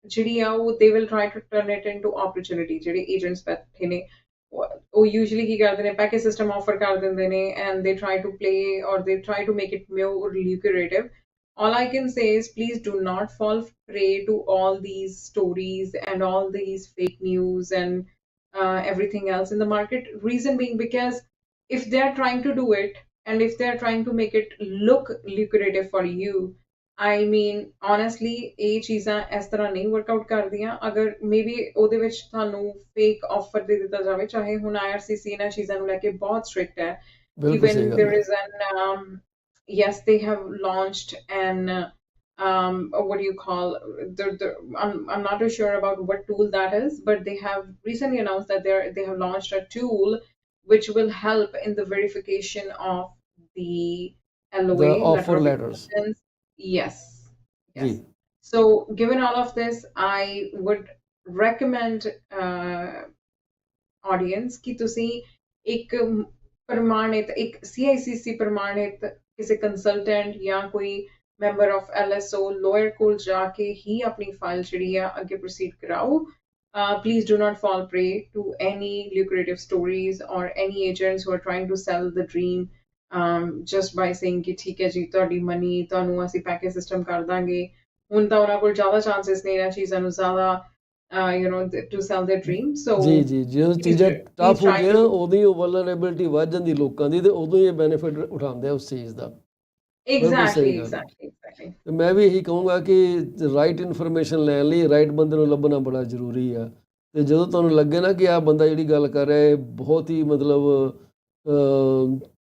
ਜਿਹੜੀ ਆ ਉਹ they will try to turn it into opportunity. ਜਿਹੜੇ ਏਜੰਟਸ ਬੈਠੇ ਨੇ ਉਹ ਯੂਜੂਅਲੀ ਕੀ ਕਰਦੇ ਨੇ, ਪੈਕੇਜ ਸਿਸਟਮ ਆਫਰ ਕਰ ਦਿੰਦੇ ਨੇ ਐਂਡ ਦੇ try to play or they try to make it more lucrative. All I can say is please do not fall prey to all these stories and all these fake news and everything else in the market. Reason being because if they're trying to do it and if they're trying to make it look lucrative for you, I mean honestly ਇਹ ਚੀਜ਼ਾਂ ਇਸ ਤਰ੍ਹਾਂ ਨਹੀਂ workout ਕਰਦੀਆਂ। ਅਗਰ maybe ਉਹਦੇ ਵਿੱਚ ਤੁਹਾਨੂੰ ਫੇਕ ਆਫਰ ਦੇ ਦਿੱਤਾ ਜਾਵੇ, ਚਾਹੇ ਹੁਣ IRCC ਇਹਨਾਂ ਚੀਜ਼ਾਂ ਨੂੰ ਲੈ ਕੇ ਬਹੁਤ ਸਟ੍ਰਿਕਟ ਹੈ। ਬਿਲਕੁਲ even ਸਹੀ ਗੱਲ there ਹੈ। is an yes, they have launched an what do you call I'm not too sure about what tool that is, but they have recently announced that they have launched a tool which will help in the verification of the The LOA, letter offer of letters acceptance. Yes, ਜੀ। yes. So given all of this, I would recommend audience ਕਿ ਤੁਸੀਂ ਇੱਕ ਪ੍ਰਮਾਣਿਤ ਇੱਕ CICC ਪ੍ਰਮਾਣਿਤ ਕਿਸੇ consultant ਜਾਂ ਕੋਈ ਮੈਂਬਰ ਆਫ LSO ਲਾਇਰ ਕੋਲ ਜਾ ਕੇ ਹੀ ਆਪਣੀ ਫਾਈਲ ਜਿਹੜੀ ਆ ਅੱਗੇ ਪ੍ਰੋਸੀਡ ਕਰਾਓ। Please do not fall prey to any lucrative stories or any agents who are trying to sell the dream just by saying ਕਿ ਠੀਕ ਹੈ ਜੀ ਤੁਹਾਡੀ ਮਨੀ ਤੁਹਾਨੂੰ ਅਸੀਂ ਪੈਕੇਜ ਸਿਸਟਮ ਕਰ ਦਾਂਗੇ। ਹੁਣ ਤਾਂ ਉਹਨਾਂ ਕੋਲ ਜ਼ਿਆਦਾ ਚਾਂਸਸ ਨੇ ਇਹਨਾਂ ਚੀਜ਼ਾਂ ਨੂੰ ਜ਼ਿਆਦਾ to sell their dream. So ਜੀ ਜੀ, ਜਦੋਂ ਚੀਜ਼ਾਂ please ਟਫ try ਹੁੰਦੀਆਂ to ਉਦੋਂ ਹੀ ਉਹ ਵਲਨਰੇਬਿਲਟੀ ਵੱਧ ਜਾਂਦੀ ਲੋਕਾਂ ਦੀ, ਤੇ ਉਦੋਂ ਹੀ ਇਹ ਬੈਨੀਫਿਟ ਉਠਾਉਂਦੇ ਆ ਉਸ ਚੀਜ਼ ਦਾ। ਬਿਲਕੁਲ exactly, ਸਹੀ ਗੱਲ ਹੈ। exactly, exactly. ਤੇ ਮੈਂ ਵੀ ਇਹੀ ਕਹੂੰਗਾ ਕਿ ਰਾਈਟ ਇਨਫੋਰਮੇਸ਼ਨ ਲੈਣ ਲਈ ਰਾਈਟ ਬੰਦੇ ਨੂੰ ਲੱਭਣਾ ਬੜਾ ਜ਼ਰੂਰੀ ਆ। ਤੇ ਜਦੋਂ ਤੁਹਾਨੂੰ ਲੱਗੇ ਨਾ ਕਿ ਆਹ ਬੰਦਾ ਜਿਹੜੀ ਗੱਲ ਕਰ ਰਿਹਾ ਹੈ ਬਹੁਤ ਹੀ ਮਤਲਬ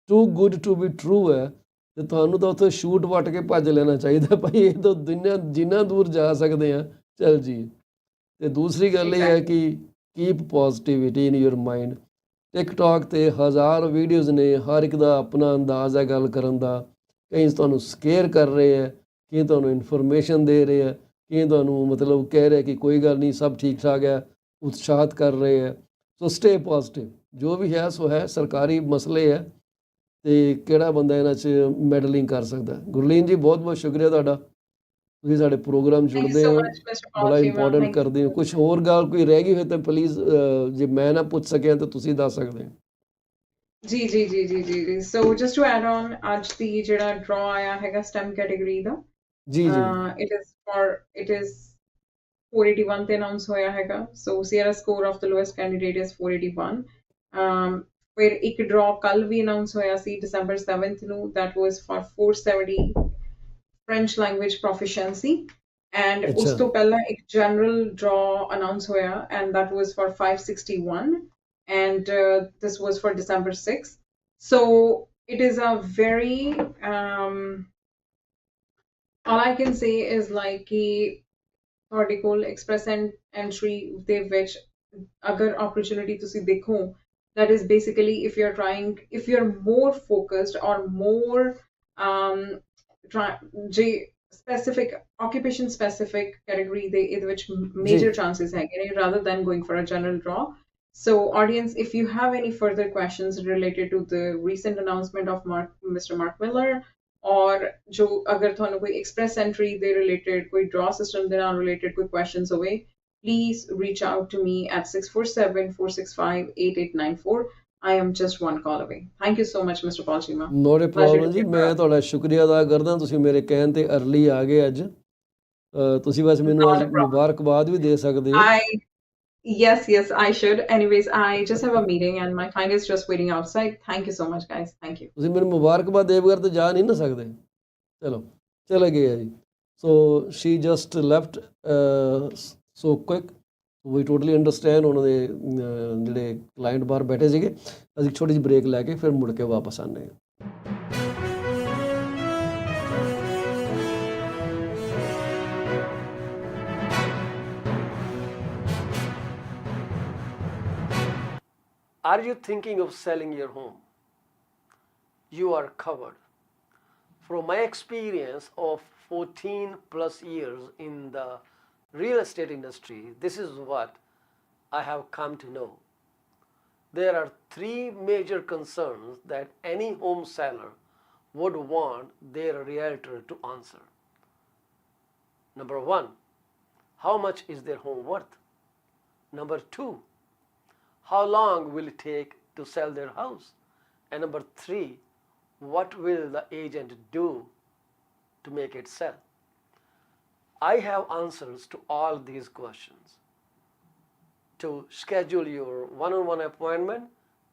too good to be true ਹੈ, ਤੇ ਤੁਹਾਨੂੰ ਤਾਂ ਉੱਥੇ ਸ਼ੂਟ ਵੱਟ ਕੇ ਭੱਜ ਲੈਣਾ ਚਾਹੀਦਾ ਭਾਈ, ਇਹ ਤਾਂ ਦੁਨੀਆ ਜਿੰਨਾ ਦੂਰ ਜਾ ਸਕਦੇ ਆ ਚੱਲ ਜੀ। ਤੇ ਦੂਸਰੀ ਗੱਲ ਇਹ ਹੈ Exactly. ਕਿ keep positivity in your mind. TikTok 'ਤੇ ਹਜ਼ਾਰ ਵੀਡੀਓਜ਼ ਨੇ, ਹਰ ਇੱਕ ਦਾ ਆਪਣਾ ਅੰਦਾਜ਼ ਹੈ ਗੱਲ ਕਰਨ ਦਾ। ਕਈ ਤੁਹਾਨੂੰ ਸਕੇਅਰ ਕਰ ਰਹੇ ਹੈ, ਕਈ ਤੁਹਾਨੂੰ ਇਨਫੋਰਮੇਸ਼ਨ ਦੇ ਰਹੇ ਹੈ, ਕਈ ਤੁਹਾਨੂੰ ਮਤਲਬ ਕਹਿ ਰਹੇ ਕਿ ਕੋਈ ਗੱਲ ਨਹੀਂ ਸਭ ਠੀਕ ਠਾਕ ਹੈ, ਉਤਸ਼ਾਹਿਤ ਕਰ ਰਹੇ ਹੈ। ਸੋ ਸਟੇ ਪੋਜ਼ਿਟਿਵ, ਜੋ ਵੀ ਹੈ ਸੋ ਹੈ, ਸਰਕਾਰੀ ਮਸਲੇ ਹੈ ਤੇ ਕਿਹੜਾ ਬੰਦਾ ਇਹਨਾਂ 'ਚ ਮੈਡਲਿੰਗ ਕਰ ਸਕਦਾ। ਗੁਰਲੀਨ ਜੀ ਬਹੁਤ ਬਹੁਤ ਸ਼ੁਕਰੀਆ ਤੁਹਾਡਾ, ਤੁਸੀਂ ਸਾਡੇ ਪ੍ਰੋਗਰਾਮ Thank you ਜੁੜਦੇ so ਹੋ, much, Mr. ਬੜਾ Paul Chima. Important Thank you ਕਰਦੇ ਹੋ। so ਕੁਛ much. ਹੋਰ ਗੱਲ ਕੋਈ ਰਹਿ ਗਈ ਹੋਏ ਤਾਂ ਪਲੀਜ਼ ਜੇ ਮੈਂ ਨਾ ਪੁੱਛ ਸਕਿਆ ਤਾਂ ਤੁਸੀਂ ਦੱਸ ਸਕਦੇ ਹੋ। ਜੀ ji ji ji ji ji so just to add on, ਅੱਜ ਦੀ ਜਿਹੜਾ ਡਰਾ ਆਇਆ ਹੈਗਾ STEM ਕੈਟਾਗਰੀ ਦਾ, ਜੀ ਜੀ it is 481 ਤੇ ਅਨਾਉਂਸ ਹੋਇਆ ਹੈਗਾ। So CRS score of the lowest candidate is 481। ਫਿਰ ਇੱਕ ਡਰਾ ਕੱਲ ਵੀ ਅਨਾਉਂਸ ਹੋਇਆ ਸੀ December 7th ਨੂੰ, that was for 470 French language proficiency. and ਅੱਛਾ ਉਸ ਤੋਂ ਪਹਿਲਾਂ ਇੱਕ general draw announce ਹੋਇਆ, and that was for 561, and this was for December 6th. So it is a very all I can say is like कि ਤੁਹਾਡੇ ਕੋਲ express entry ਦੇ ਵਿੱਚ ਅਗਰ opportunity ਤੁਸੀਂ ਦੇਖੋ, that is basically if you're more focused or more um ਜੇ specific occupation specific category ਦੇ ਇਹਦੇ ਵਿੱਚ ਜੀ major chances ਹੈਗੇ ਨੇ rather than going for a general draw. So audience, if you have any further questions related to the recent announcement of Mr. Mark Miller, or जो अगर ਤੁਹਾਨੂੰ ਕੋਈ express entry ਦੇ related ਕੋਈ draw system ਦੇ ਨਾਲ related ਕੋਈ questions ਹੋਵੇ, please reach out to me at 647-465-8894. I am just one call away. Thank you so much, Mr. Paul Chima. Note A Pleasure problem to ਜੀ, be ਮੈਂ part. ਤੁਹਾਡਾ ਸ਼ੁਕਰੀਆ ਅਦਾ ਕਰਦਾ, ਤੁਸੀਂ ਮੇਰੇ ਕਹਿਣ ਤੇ ਅਰਲੀ ਆ ਗਏ ਅੱਜ। ਤੁਸੀਂ ਬਸ ਮੈਨੂੰ ਅੱਜ Not a problem. ਮੁਬਾਰਕਬਾਦ ਵੀ ਦੇ ਸਕਦੇ ਹੋ। Yes, I should. Anyways, I just have a meeting and my client is just waiting outside. Thank you so much, guys. Thank you. ਤੁਸੀਂ ਮੈਨੂੰ ਮੁਬਾਰਕਬਾਦ ਦੇ ਬਗੈਰ ਤਾਂ ਜਾ ਨਹੀਂ ਨਾ ਸਕਦੇ। ਚਲੋ ਚਲੇ ਗਏ ਆ ਜੀ। ਸੋ ਸ਼ੀ ਜਸਟ ਲੈਫਟ ਸੋ ਕੁਇਕ, ਵੀ ਟੋਟਲੀ ਅੰਡਰਸਟੈਂਡ। ਉਹਨਾਂ ਦੇ ਜਿਹੜੇ ਕਲਾਇੰਟ ਬਾਹਰ ਬੈਠੇ ਸੀਗੇ, ਅਸੀਂ ਛੋਟੀ ਜਿਹੀ ਬ੍ਰੇਕ ਲੈ ਕੇ ਫਿਰ ਮੁੜ ਕੇ ਵਾਪਸ ਆਉਂਦੇ ਹਾਂ। Are you thinking of selling your home? You are covered. From my experience of 14 plus years in the real estate industry, this is what I have come to know. There are three major concerns that any home seller would want their realtor to answer. Number one, how much is their home worth? Number two, how long will it take to sell their house? And number three, what will the agent do to make it sell? I have answers to all these questions. To schedule your one-on-one appointment,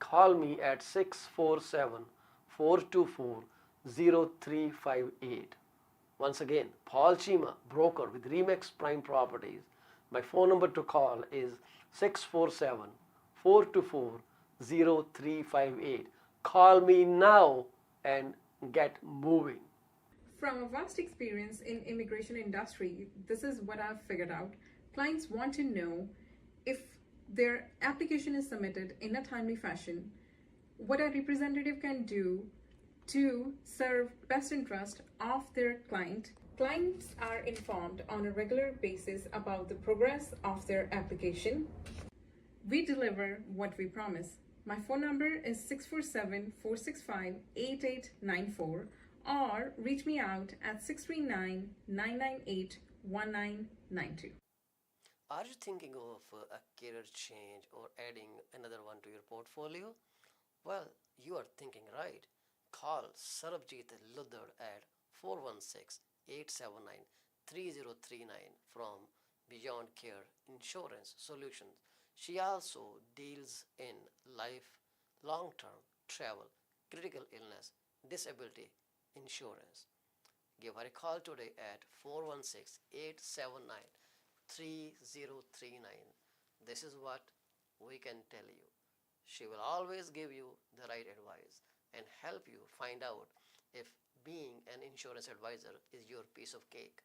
call me at 647-424-0358. Once again, Paul Chima, broker with Remax Prime Properties. My phone number to call is 647-424-0358. Call me now and get moving. From a vast experience in immigration industry, this is what I've figured out. Clients want to know if their application is submitted in a timely fashion, what a representative can do to serve best interest of their client. Clients are informed on a regular basis about the progress of their application. We deliver what we promise. My phone number is 647-465-8894, or reach me out at 639-998-1992. Are you thinking of a career change or adding another one to your portfolio? Well, you are thinking right. Call Sarabjit Luddar at 416-879-3039 from Beyond Care Insurance Solutions. She also deals in life, long-term, travel, critical illness, disability insurance. Give her a call today at 416-879-3039. This is what we can tell you. She will always give you the right advice and help you find out if being an insurance advisor is your piece of cake.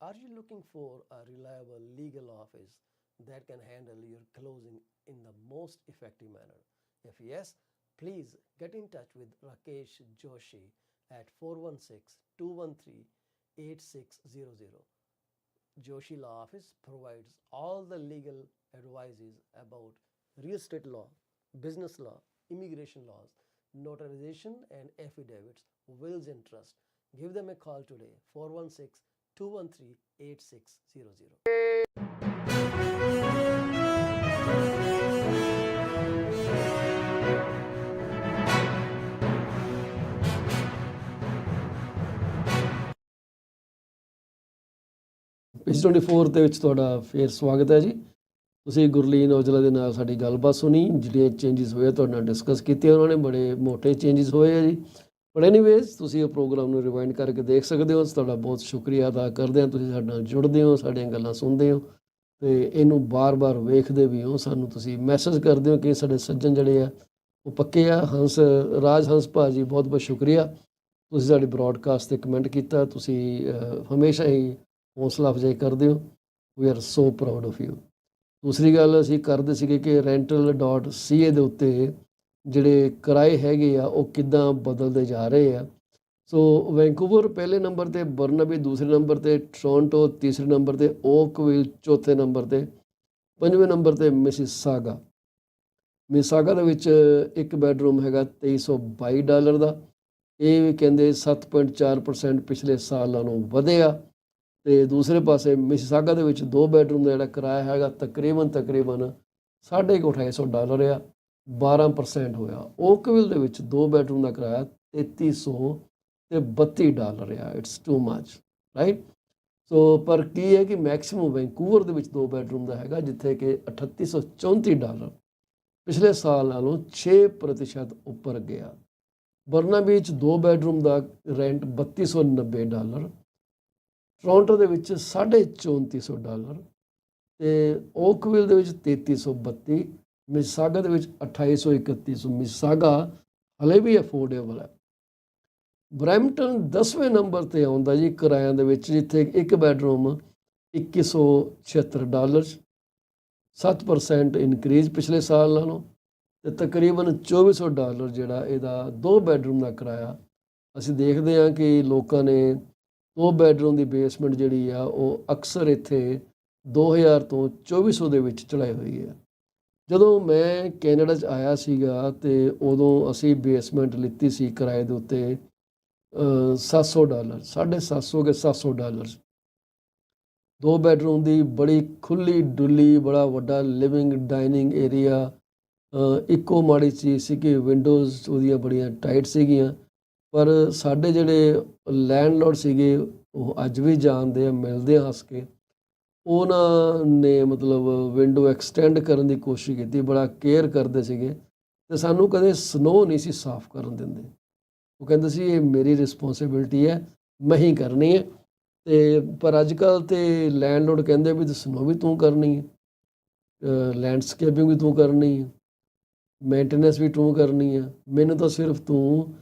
Are you looking for a reliable legal office that can handle your closing in the most effective manner? If yes, please get in touch with Rakesh Joshi at 416-213-8600. Joshi Law Office provides all the legal advices about real estate law, business law, immigration laws, notarization and affidavits, wills and trust. Give them a call today, 416-213-8600. Page 24 ਦੇ ਵਿੱਚ ਤੁਹਾਡਾ ਫੇਰ ਸਵਾਗਤ ਹੈ ਜੀ। ਤੁਸੀਂ ਗੁਰਲੀਨ ਔਜਲਾ ਦੇ ਨਾਲ ਸਾਡੀ ਗੱਲਬਾਤ ਸੁਣੀ, ਜਿਹੜੀਆਂ ਚੇਂਜਸ ਹੋਏ ਤੁਹਾਡੇ ਨਾਲ ਡਿਸਕਸ ਕੀਤੇ। ਉਹਨਾਂ ਨੇ ਬੜੇ ਮੋਟੇ ਚੇਂਜਸ ਹੋਏ ਆ ਜੀ। ਬਟ ਐਨੀਵੇਜ਼ ਤੁਸੀਂ ਇਹ ਪ੍ਰੋਗਰਾਮ ਨੂੰ ਰਿਵਾਈਂਡ ਕਰਕੇ ਦੇਖ ਸਕਦੇ ਹੋ। ਤੁਹਾਡਾ ਬਹੁਤ ਸ਼ੁਕਰੀਆ ਅਦਾ ਕਰਦੇ ਹਾਂ, ਤੁਸੀਂ ਸਾਡੇ ਨਾਲ ਜੁੜਦੇ ਹੋ, ਸਾਡੀਆਂ ਗੱਲਾਂ ਸੁਣਦੇ ਹੋ ਅਤੇ ਇਹਨੂੰ ਬਾਰ-ਬਾਰ ਵੇਖਦੇ ਵੀ ਹੋ। ਸਾਨੂੰ ਤੁਸੀਂ ਮੈਸੇਜ ਕਰਦੇ ਹੋ ਕਿ ਸਾਡੇ ਸੱਜਣ ਜਿਹੜੇ ਆ ਉਹ ਪੱਕੇ ਆ। ਰਾਜ ਹੰਸ ਭਾਜੀ, ਬਹੁਤ ਬਹੁਤ ਸ਼ੁਕਰੀਆ, ਤੁਸੀਂ ਸਾਡੀ ਬਰੋਡਕਾਸਟ 'ਤੇ ਕਮੈਂਟ ਕੀਤਾ। ਤੁਸੀਂ ਹਮੇਸ਼ਾ ਹੀ ਹੌਸਲਾ ਅਫਜ਼ਾਈ ਕਰਦੇ ਹੋ। We are so proud of you. ਦੂਸਰੀ ਗੱਲ ਅਸੀਂ ਕਰਦੇ ਸੀਗੇ ਕਿ rental.ca ਦੇ ਉੱਤੇ ਜਿਹੜੇ ਕਿਰਾਏ ਹੈਗੇ ਆ ਉਹ ਕਿੱਦਾਂ ਬਦਲਦੇ ਜਾ ਰਹੇ ਆ। ਸੋ ਵੈਂਕੂਵਰ ਪਹਿਲੇ ਨੰਬਰ 'ਤੇ, ਬਰਨਾਬੀ ਦੂਸਰੇ ਨੰਬਰ 'ਤੇ, ਟੋਰਾਂਟੋ ਤੀਸਰੇ ਨੰਬਰ 'ਤੇ, ਓਕਵਿਲ ਚੌਥੇ ਨੰਬਰ 'ਤੇ, ਪੰਜਵੇਂ ਨੰਬਰ 'ਤੇ ਮਿਸੀਸਾਗਾ। ਮਿਸੀਸਾਗਾ ਦੇ ਵਿੱਚ ਇੱਕ ਬੈਡਰੂਮ ਹੈਗਾ $2322 ਦਾ। ਇਹ ਵੀ ਕਹਿੰਦੇ 7.4% ਪਿਛਲੇ ਸਾਲ ਨਾਲੋਂ ਵਧਿਆ। ਅਤੇ ਦੂਸਰੇ ਪਾਸੇ ਮਿਸੀਸਾਗਾ ਦੇ ਵਿੱਚ 2 ਬੈਡਰੂਮ ਦਾ ਜਿਹੜਾ ਕਿਰਾਇਆ ਹੈਗਾ ਤਕਰੀਬਨ $2800 ਆ, 12% ਹੋਇਆ। ਓਕਵਿਲ ਦੇ ਵਿੱਚ 2 ਬੈਡਰੂਮ ਦਾ ਕਿਰਾਇਆ $3332 ਆ। It's too much, right. So ਪਰ ਕੀ ਹੈ ਕਿ ਮੈਕਸੀਮਮ ਵੈਂਕੂਵਰ ਦੇ ਵਿੱਚ 2 ਬੈਡਰੂਮ ਦਾ ਹੈਗਾ, ਜਿੱਥੇ ਕਿ $3834 ਪਿਛਲੇ ਸਾਲ ਨਾਲੋਂ 6% ਉੱਪਰ ਗਿਆ। ਬਰਨਾਬੀ ਵਿੱਚ 2 ਬੈਡਰੂਮ ਦਾ ਰੈਂਟ $3290, ਟੋਰਾਂਟੋ ਦੇ ਵਿੱਚ $3450 ਅਤੇ ਓਕਵਿਲ ਦੇ ਵਿੱਚ $3332, ਮਿਸੀਸਾਗਾ ਦੇ ਵਿੱਚ $2831। ਸੋ ਮਿਸੀਸਾਗਾ ਹਲੇ ਵੀ ਅਫੋਰਡੇਬਲ ਹੈ। ਬਰੈਂਪਟਨ 10ਵੇਂ ਨੰਬਰ 'ਤੇ ਆਉਂਦਾ ਜੀ ਕਿਰਾਇਆਂ ਦੇ ਵਿੱਚ, ਜਿੱਥੇ ਇੱਕ ਬੈਡਰੂਮ $2176, 7% ਇਨਕਰੀਜ਼ ਪਿਛਲੇ ਸਾਲ ਨਾਲੋਂ, ਅਤੇ ਤਕਰੀਬਨ $2400 ਜਿਹੜਾ ਇਹਦਾ 2 ਬੈਡਰੂਮ ਦਾ ਕਿਰਾਇਆ। ਅਸੀਂ ਦੇਖਦੇ ਹਾਂ ਕਿ ਲੋਕਾਂ ਨੇ 2 ਬੈਡਰੂਮ ਦੀ ਬੇਸਮੈਂਟ ਜਿਹੜੀ ਆ ਉਹ ਅਕਸਰ ਇੱਥੇ 2000 ਤੋਂ 2400 ਦੇ ਵਿੱਚ ਚੜਾਈ ਹੋਈ ਹੈ। ਜਦੋਂ ਮੈਂ ਕੈਨੇਡਾ 'ਚ ਆਇਆ ਸੀਗਾ ਅਤੇ ਉਦੋਂ ਅਸੀਂ ਬੇਸਮੈਂਟ ਲਿੱਤੀ ਸੀ ਕਿਰਾਏ ਦੇ ਉੱਤੇ $700, $750 ਕੇ $700। 2 ਬੈਡਰੂਮ ਦੀ ਬੜੀ ਖੁੱਲ੍ਹੀ ਡੁੱਲੀ, ਬੜਾ ਵੱਡਾ ਲਿਵਿੰਗ ਡਾਈਨਿੰਗ ਏਰੀਆ, ਇੱਕੋ ਮਾੜੀ ਚੀਜ਼ ਸੀ ਕਿ ਵਿੰਡੋਜ਼ ਉਹਦੀਆਂ ਬੜੀਆਂ ਟਾਈਟ ਸੀਗੀਆਂ। ਪਰ ਸਾਡੇ ਜਿਹੜੇ ਲੈਂਡਲੋਰਡ ਸੀਗੇ ਉਹ ਅੱਜ ਵੀ ਜਾਣਦੇ ਆ, ਮਿਲਦੇ ਆ ਹੱਸ ਕੇ। ਉਹਨਾਂ ਨੇ ਮਤਲਬ ਵਿੰਡੋ ਐਕਸਟੈਂਡ ਕਰਨ ਦੀ ਕੋਸ਼ਿਸ਼ ਕੀਤੀ, ਬੜਾ ਕੇਅਰ ਕਰਦੇ ਸੀਗੇ, ਅਤੇ ਸਾਨੂੰ ਕਦੇ ਸਨੋ ਨਹੀਂ ਸੀ ਸਾਫ਼ ਕਰਨ ਦਿੰਦੇ। ਉਹ ਕਹਿੰਦੇ ਸੀ ਇਹ ਮੇਰੀ ਰਿਸਪੋਂਸੀਬਿਲਿਟੀ ਹੈ, ਮੈਂ ਹੀ ਕਰਨੀ ਹੈ। ਅਤੇ ਪਰ ਅੱਜ ਕੱਲ੍ਹ ਤਾਂ ਲੈਂਡਲੋਰਡ ਕਹਿੰਦੇ ਵੀ ਸਨੋ ਵੀ ਤੂੰ ਕਰਨੀ ਹੈ, ਲੈਂਡਸਕੇਪਿੰਗ ਵੀ ਤੂੰ ਕਰਨੀ ਹੈ, ਮੇਨਟੇਨੈਂਸ ਵੀ ਤੂੰ ਕਰਨੀ ਆ। ਮੈਨੂੰ ਤਾਂ ਸਿਰਫ ਤੂੰ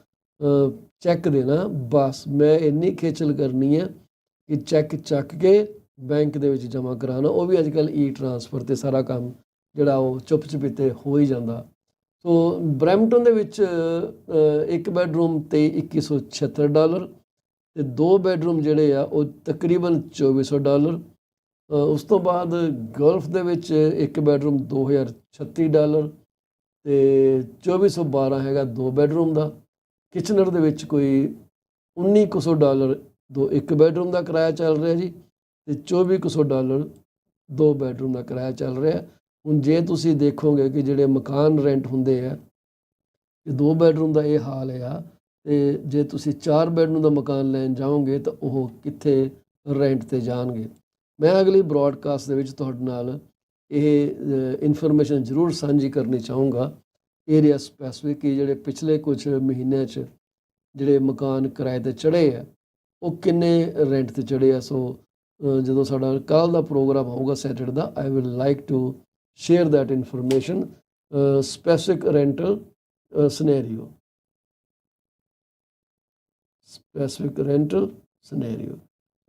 ਚੈੱਕ ਦੇਣਾ, ਬਸ ਮੈਂ ਇੰਨੀ ਖੇਚਲ ਕਰਨੀ ਹੈ ਕਿ ਚੈੱਕ ਚੱਕ ਕੇ ਬੈਂਕ ਦੇ ਵਿੱਚ ਜਮ੍ਹਾਂ ਕਰਾਉਣਾ। ਉਹ ਵੀ ਅੱਜ ਕੱਲ੍ਹ ਟਰਾਂਸਫਰ 'ਤੇ ਸਾਰਾ ਕੰਮ ਜਿਹੜਾ ਉਹ ਚੁੱਪ ਚਪੀਤੇ ਹੋ ਹੀ ਜਾਂਦਾ। ਸੋ ਬਰੈਂਪਟਨ ਦੇ ਵਿੱਚ 1 ਬੈਡਰੂਮ ਤੇ $2176, ਅਤੇ 2 ਬੈਡਰੂਮ ਜਿਹੜੇ ਆ ਉਹ ਤਕਰੀਬਨ $2400। ਉਸ ਤੋਂ ਬਾਅਦ ਗਲਫ ਦੇ ਵਿੱਚ 1 ਬੈਡਰੂਮ $2036, ਅਤੇ $2412 ਹੈਗਾ 2 ਬੈਡਰੂਮ ਦਾ। ਕਿਚਨਰ ਦੇ ਵਿੱਚ ਕੋਈ $1900 1 ਬੈਡਰੂਮ ਦਾ ਕਿਰਾਇਆ ਚੱਲ ਰਿਹਾ ਜੀ, ਅਤੇ $2400 2 ਬੈਡਰੂਮ ਦਾ ਕਿਰਾਇਆ ਚੱਲ ਰਿਹਾ। ਹੁਣ ਜੇ ਤੁਸੀਂ ਦੇਖੋਗੇ ਕਿ ਜਿਹੜੇ ਮਕਾਨ ਰੈਂਟ ਹੁੰਦੇ ਆ, 2 ਬੈਡਰੂਮ ਦਾ ਇਹ ਹਾਲ ਆ, ਅਤੇ ਜੇ ਤੁਸੀਂ 4 ਬੈਡਰੂਮ ਦਾ ਮਕਾਨ ਲੈਣ ਜਾਓਗੇ ਤਾਂ ਉਹ ਕਿੱਥੇ ਰੈਂਟ 'ਤੇ ਜਾਣਗੇ। ਮੈਂ ਅਗਲੀ ਬਰੋਡਕਾਸਟ ਦੇ ਵਿੱਚ ਤੁਹਾਡੇ ਨਾਲ ਇਹ ਇਨਫੋਰਮੇਸ਼ਨ ਜ਼ਰੂਰ ਸਾਂਝੀ ਕਰਨੀ ਚਾਹੂੰਗਾ, ਏਰੀਆ ਸਪੈਸੀਫਿਕ, ਕਿ ਜਿਹੜੇ ਪਿਛਲੇ ਕੁਝ ਮਹੀਨਿਆਂ 'ਚ ਜਿਹੜੇ ਮਕਾਨ ਕਿਰਾਏ 'ਤੇ ਚੜ੍ਹੇ ਆ ਉਹ ਕਿੰਨੇ ਰੈਂਟ 'ਤੇ ਚੜ੍ਹੇ ਆ। ਸੋ ਜਦੋਂ ਸਾਡਾ ਕੱਲ੍ਹ ਦਾ ਪ੍ਰੋਗਰਾਮ ਹੋਊਗਾ ਸੈਟਰਡੇ ਦਾ, I will like to share that information, specific rental scenario, specific rental scenario.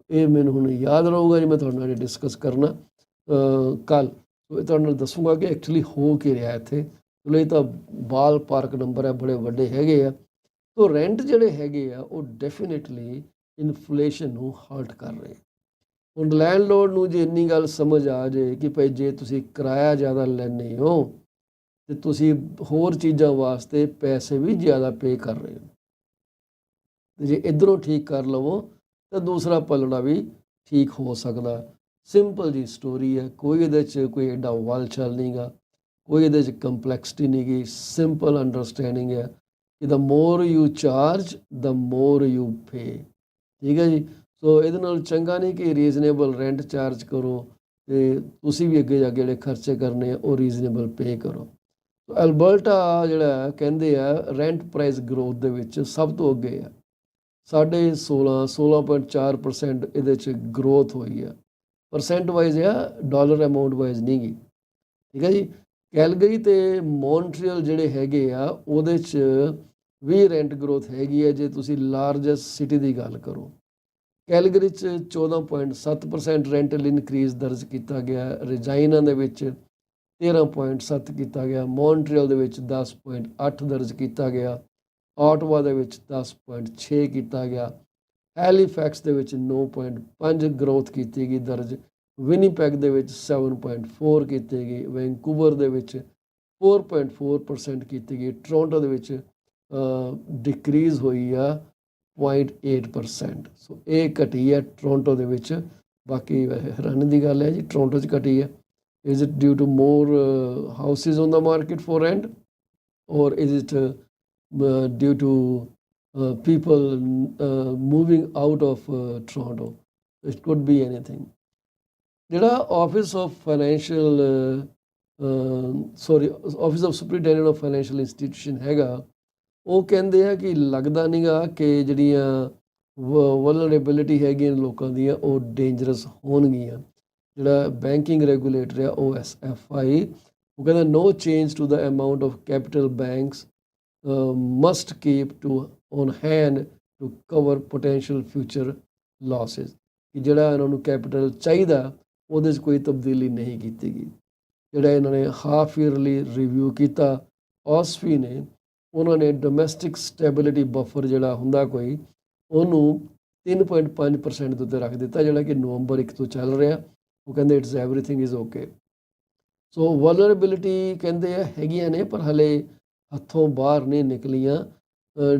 ਇਹ ਮੈਨੂੰ ਹੁਣ ਯਾਦ ਰਹੂਗਾ ਜੀ, ਮੈਂ ਤੁਹਾਡੇ ਨਾਲ ਡਿਸਕਸ ਕਰਨਾ ਕੱਲ੍ਹ। ਇਹ ਤੁਹਾਡੇ ਨਾਲ ਦੱਸੂਗਾ ਕਿ ਐਕਚੁਅਲੀ ਹੋ ਕੀ ਰਿਹਾ ਇੱਥੇ। ਚਲੋ ਇਹ ਤਾਂ ਬਾਲ ਪਾਰਕ ਨੰਬਰ ਹੈ, ਬੜੇ ਵੱਡੇ ਹੈਗੇ ਆ। ਤੋ ਰੈਂਟ ਜਿਹੜੇ ਹੈਗੇ ਆ ਉਹ ਡੈਫੀਨੇਟਲੀ ਇਨਫਲੇਸ਼ਨ ਨੂੰ ਹਰਟ ਕਰ ਰਹੇ। ਹੁਣ ਲੈਂਡਲੋਰਡ ਨੂੰ ਜੇ ਇੰਨੀ ਗੱਲ ਸਮਝ ਆ ਜਾਏ ਕਿ ਭਾਈ ਜੇ ਤੁਸੀਂ ਕਿਰਾਇਆ ਜ਼ਿਆਦਾ ਲੈਂਦੇ ਹੋ ਅਤੇ ਤੁਸੀਂ ਹੋਰ ਚੀਜ਼ਾਂ ਵਾਸਤੇ ਪੈਸੇ ਵੀ ਜ਼ਿਆਦਾ ਪੇ ਕਰ ਰਹੇ ਹੋ, ਅਤੇ ਜੇ ਇੱਧਰੋਂ ਠੀਕ ਕਰ ਲਵੋ ਤਾਂ ਦੂਸਰਾ ਪਲੜਾ ਵੀ ਠੀਕ ਹੋ ਸਕਦਾ। ਸਿੰਪਲ ਜੀ ਸਟੋਰੀ ਹੈ, ਕੋਈ ਇਹਦੇ 'ਚ ਕੋਈ ਐਡਾ ਵੱਲ ਚੱਲ ਨਹੀਂ ਗਾ, ਕੋਈ ਇਹਦੇ 'ਚ ਕੰਪਲੈਕਸਿਟੀ ਨਹੀਂ ਗੀ। ਸਿੰਪਲ ਅੰਡਰਸਟੈਂਡਿੰਗ ਹੈ ਕਿ the more you charge the more you pay. ਠੀਕ ਹੈ ਜੀ। ਸੋ ਇਹਦੇ ਨਾਲ ਚੰਗਾ ਨਹੀਂ ਕਿ ਰੀਜ਼ਨੇਬਲ ਰੈਂਟ ਚਾਰਜ ਕਰੋ ਅਤੇ ਤੁਸੀਂ ਵੀ ਅੱਗੇ ਜਾ ਕੇ ਜਿਹੜੇ ਖਰਚੇ ਕਰਨੇ ਆ ਉਹ ਰੀਜ਼ਨੇਬਲ ਪੇ ਕਰੋ। ਐਲਬਰਟਾ ਜਿਹੜਾ ਕਹਿੰਦੇ ਆ ਰੈਂਟ ਪ੍ਰਾਈਸ ਗਰੋਥ ਦੇ ਵਿੱਚ ਸਭ ਤੋਂ ਅੱਗੇ ਆ। 16.4% ਇਹਦੇ 'ਚ ਗਰੋਥ ਹੋਈ ਆ। ਪਰਸੈਂਟ ਵਾਈਜ਼ ਆ, ਡਾਲਰ ਅਮਾਊਂਟ ਵਾਈਜ਼ ਨਹੀਂ ਗੀ। ਠੀਕ ਹੈ ਜੀ। ਕੈਲਗਰੀ ਤੇ ਮੌਂਟਰੀਅਲ ਜਿਹੜੇ ਹੈਗੇ ਆ ਉਹਦੇ 'ਚ ਵੀ ਰੈਂਟ ਗਰੋਥ ਹੈਗੀ ਹੈ ਜੇ ਤੁਸੀਂ ਲਾਰਜੈਸਟ ਸਿਟੀ ਦੀ ਗੱਲ ਕਰੋ। ਕੈਲਗਰੀ 'ਚ 14.7% ਰੈਂਟਲ ਇਨਕਰੀਜ਼ ਦਰਜ ਕੀਤਾ ਗਿਆ। ਰਜਾਈਨਾ ਦੇ ਵਿੱਚ 13.7 ਕੀਤਾ ਗਿਆ। ਮੌਂਟਰੀਅਲ ਦੇ ਵਿੱਚ 10.8 ਦਰਜ ਕੀਤਾ ਗਿਆ। ਆਟਵਾ ਦੇ ਵਿੱਚ 10.6 ਕੀਤਾ ਗਿਆ। ਹੈਲੀਫੈਕਸ ਦੇ ਵਿੱਚ 9.5 ਗਰੋਥ ਕੀਤੀ ਗਈ ਦਰਜ। ਵਿਨੀਪੈਗ ਦੇ ਵਿੱਚ 7.4 ਕੀਤੀ ਗਈ। ਵੈਂਕੂਵਰ ਦੇ ਵਿੱਚ 4.4% ਕੀਤੀ ਗਈ। ਟੋਰਾਂਟੋ ਦੇ ਵਿੱਚ ਡਿਕਰੀਜ਼ ਹੋਈ ਆ 0.8%। ਸੋ ਇਹ ਘਟੀ ਹੈ ਟੋਰਾਂਟੋ ਦੇ ਵਿੱਚ। ਬਾਕੀ ਹੈਰਾਨੀ ਦੀ ਗੱਲ ਹੈ ਜੀ, ਟੋਰਾਂਟੋ 'ਚ ਘਟੀ ਹੈ। Is it due to more houses on the market for rent, or is it due to people moving out of Toronto? It could be anything. ਜਿਹੜਾ office of financial office of superintendent of financial institution ਹੈਗਾ, ਉਹ ਕਹਿੰਦੇ ਆ ਕਿ ਲੱਗਦਾ ਨਹੀਂਗਾ ਕਿ ਜਿਹੜੀਆਂ ਵਲਨਰੇਬਿਲਿਟੀ ਹੈਗੀਆਂ ਲੋਕਾਂ ਦੀਆਂ ਉਹ ਡੇਂਜਰਸ ਹੋਣਗੀਆਂ। ਜਿਹੜਾ ਬੈਂਕਿੰਗ ਰੈਗੂਲੇਟਰ ਆ OSFI, ਉਹ ਕਹਿੰਦਾ no change to the amount of capital banks must keep to on hand to cover potential future losses. ਕਿ ਜਿਹੜਾ ਇਹਨਾਂ ਨੂੰ ਕੈਪੀਟਲ ਚਾਹੀਦਾ ਉਹਦੇ 'ਚ ਕੋਈ ਤਬਦੀਲੀ ਨਹੀਂ ਕੀਤੀ ਗਈ। ਜਿਹੜਾ ਇਹਨਾਂ ਨੇ ਹਾਫ ਈਅਰਲੀ ਰਿਵਿਊ ਕੀਤਾ OSFI ਨੇ, ਉਹਨਾਂ ਨੇ ਡੋਮੈਸਟਿਕ ਸਟੈਬਿਲਿਟੀ ਬਫਰ ਜਿਹੜਾ ਹੁੰਦਾ ਕੋਈ, ਉਹਨੂੰ 3.5% ਦੇ ਉੱਤੇ ਰੱਖ ਦਿੱਤਾ, ਜਿਹੜਾ ਕਿ ਨਵੰਬਰ 1 ਤੋਂ ਚੱਲ ਰਿਹਾ। ਉਹ ਕਹਿੰਦੇ it's everything is okay. So vulnerability ਕਹਿੰਦੇ ਆ ਹੈਗੀਆਂ ਨੇ, ਪਰ ਹਲੇ ਹੱਥੋਂ ਬਾਹਰ ਨਹੀਂ ਨਿਕਲੀਆਂ।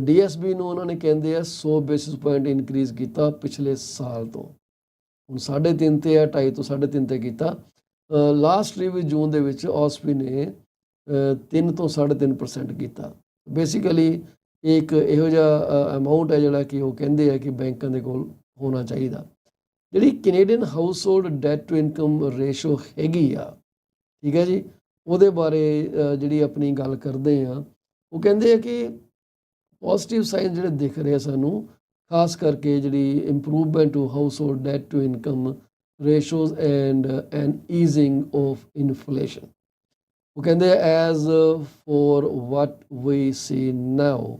DSB ਨੂੰ ਉਹਨਾਂ ਨੇ ਕਹਿੰਦੇ ਆ 100 ਬੇਸਿਸ ਪੁਆਇੰਟ ਇਨਕਰੀਜ਼ ਕੀਤਾ ਪਿਛਲੇ ਸਾਲ ਤੋਂ। ਹੁਣ 3.5 ਤੇ ਆ, 2.5 ਤੋਂ 3.5 ਤੇ ਕੀਤਾ। ਲਾਸਟ ਰਿਵਿਊ ਜੂਨ ਦੇ ਵਿੱਚ OSFI ਨੇ 3 ਤੋਂ 3.5% ਕੀਤਾ। ਬੇਸਿਕਲੀ ਇੱਕ ਇਹੋ ਜਿਹਾ ਅਮਾਊਂਟ ਹੈ ਜਿਹੜਾ ਕਿ ਉਹ ਕਹਿੰਦੇ ਆ ਕਿ ਬੈਂਕਾਂ ਦੇ ਕੋਲ ਹੋਣਾ ਚਾਹੀਦਾ। ਜਿਹੜੀ Canadian household debt to income ratio ਹੈਗੀ ਆ, ਠੀਕ ਹੈ ਜੀ, ਉਹਦੇ ਬਾਰੇ ਜਿਹੜੀ ਆਪਣੀ ਗੱਲ ਕਰਦੇ ਆ, ਉਹ ਕਹਿੰਦੇ ਆ ਕਿ ਪੋਜ਼ੀਟਿਵ ਸਾਈਨ ਜਿਹੜੇ ਦਿਖ ਰਹੇ ਆ ਸਾਨੂੰ, ਖਾਸ ਕਰਕੇ ਜਿਹੜੀ improvement to household debt to income ratios and an easing of inflation. ਉਹ ਕਹਿੰਦੇ as for what we see now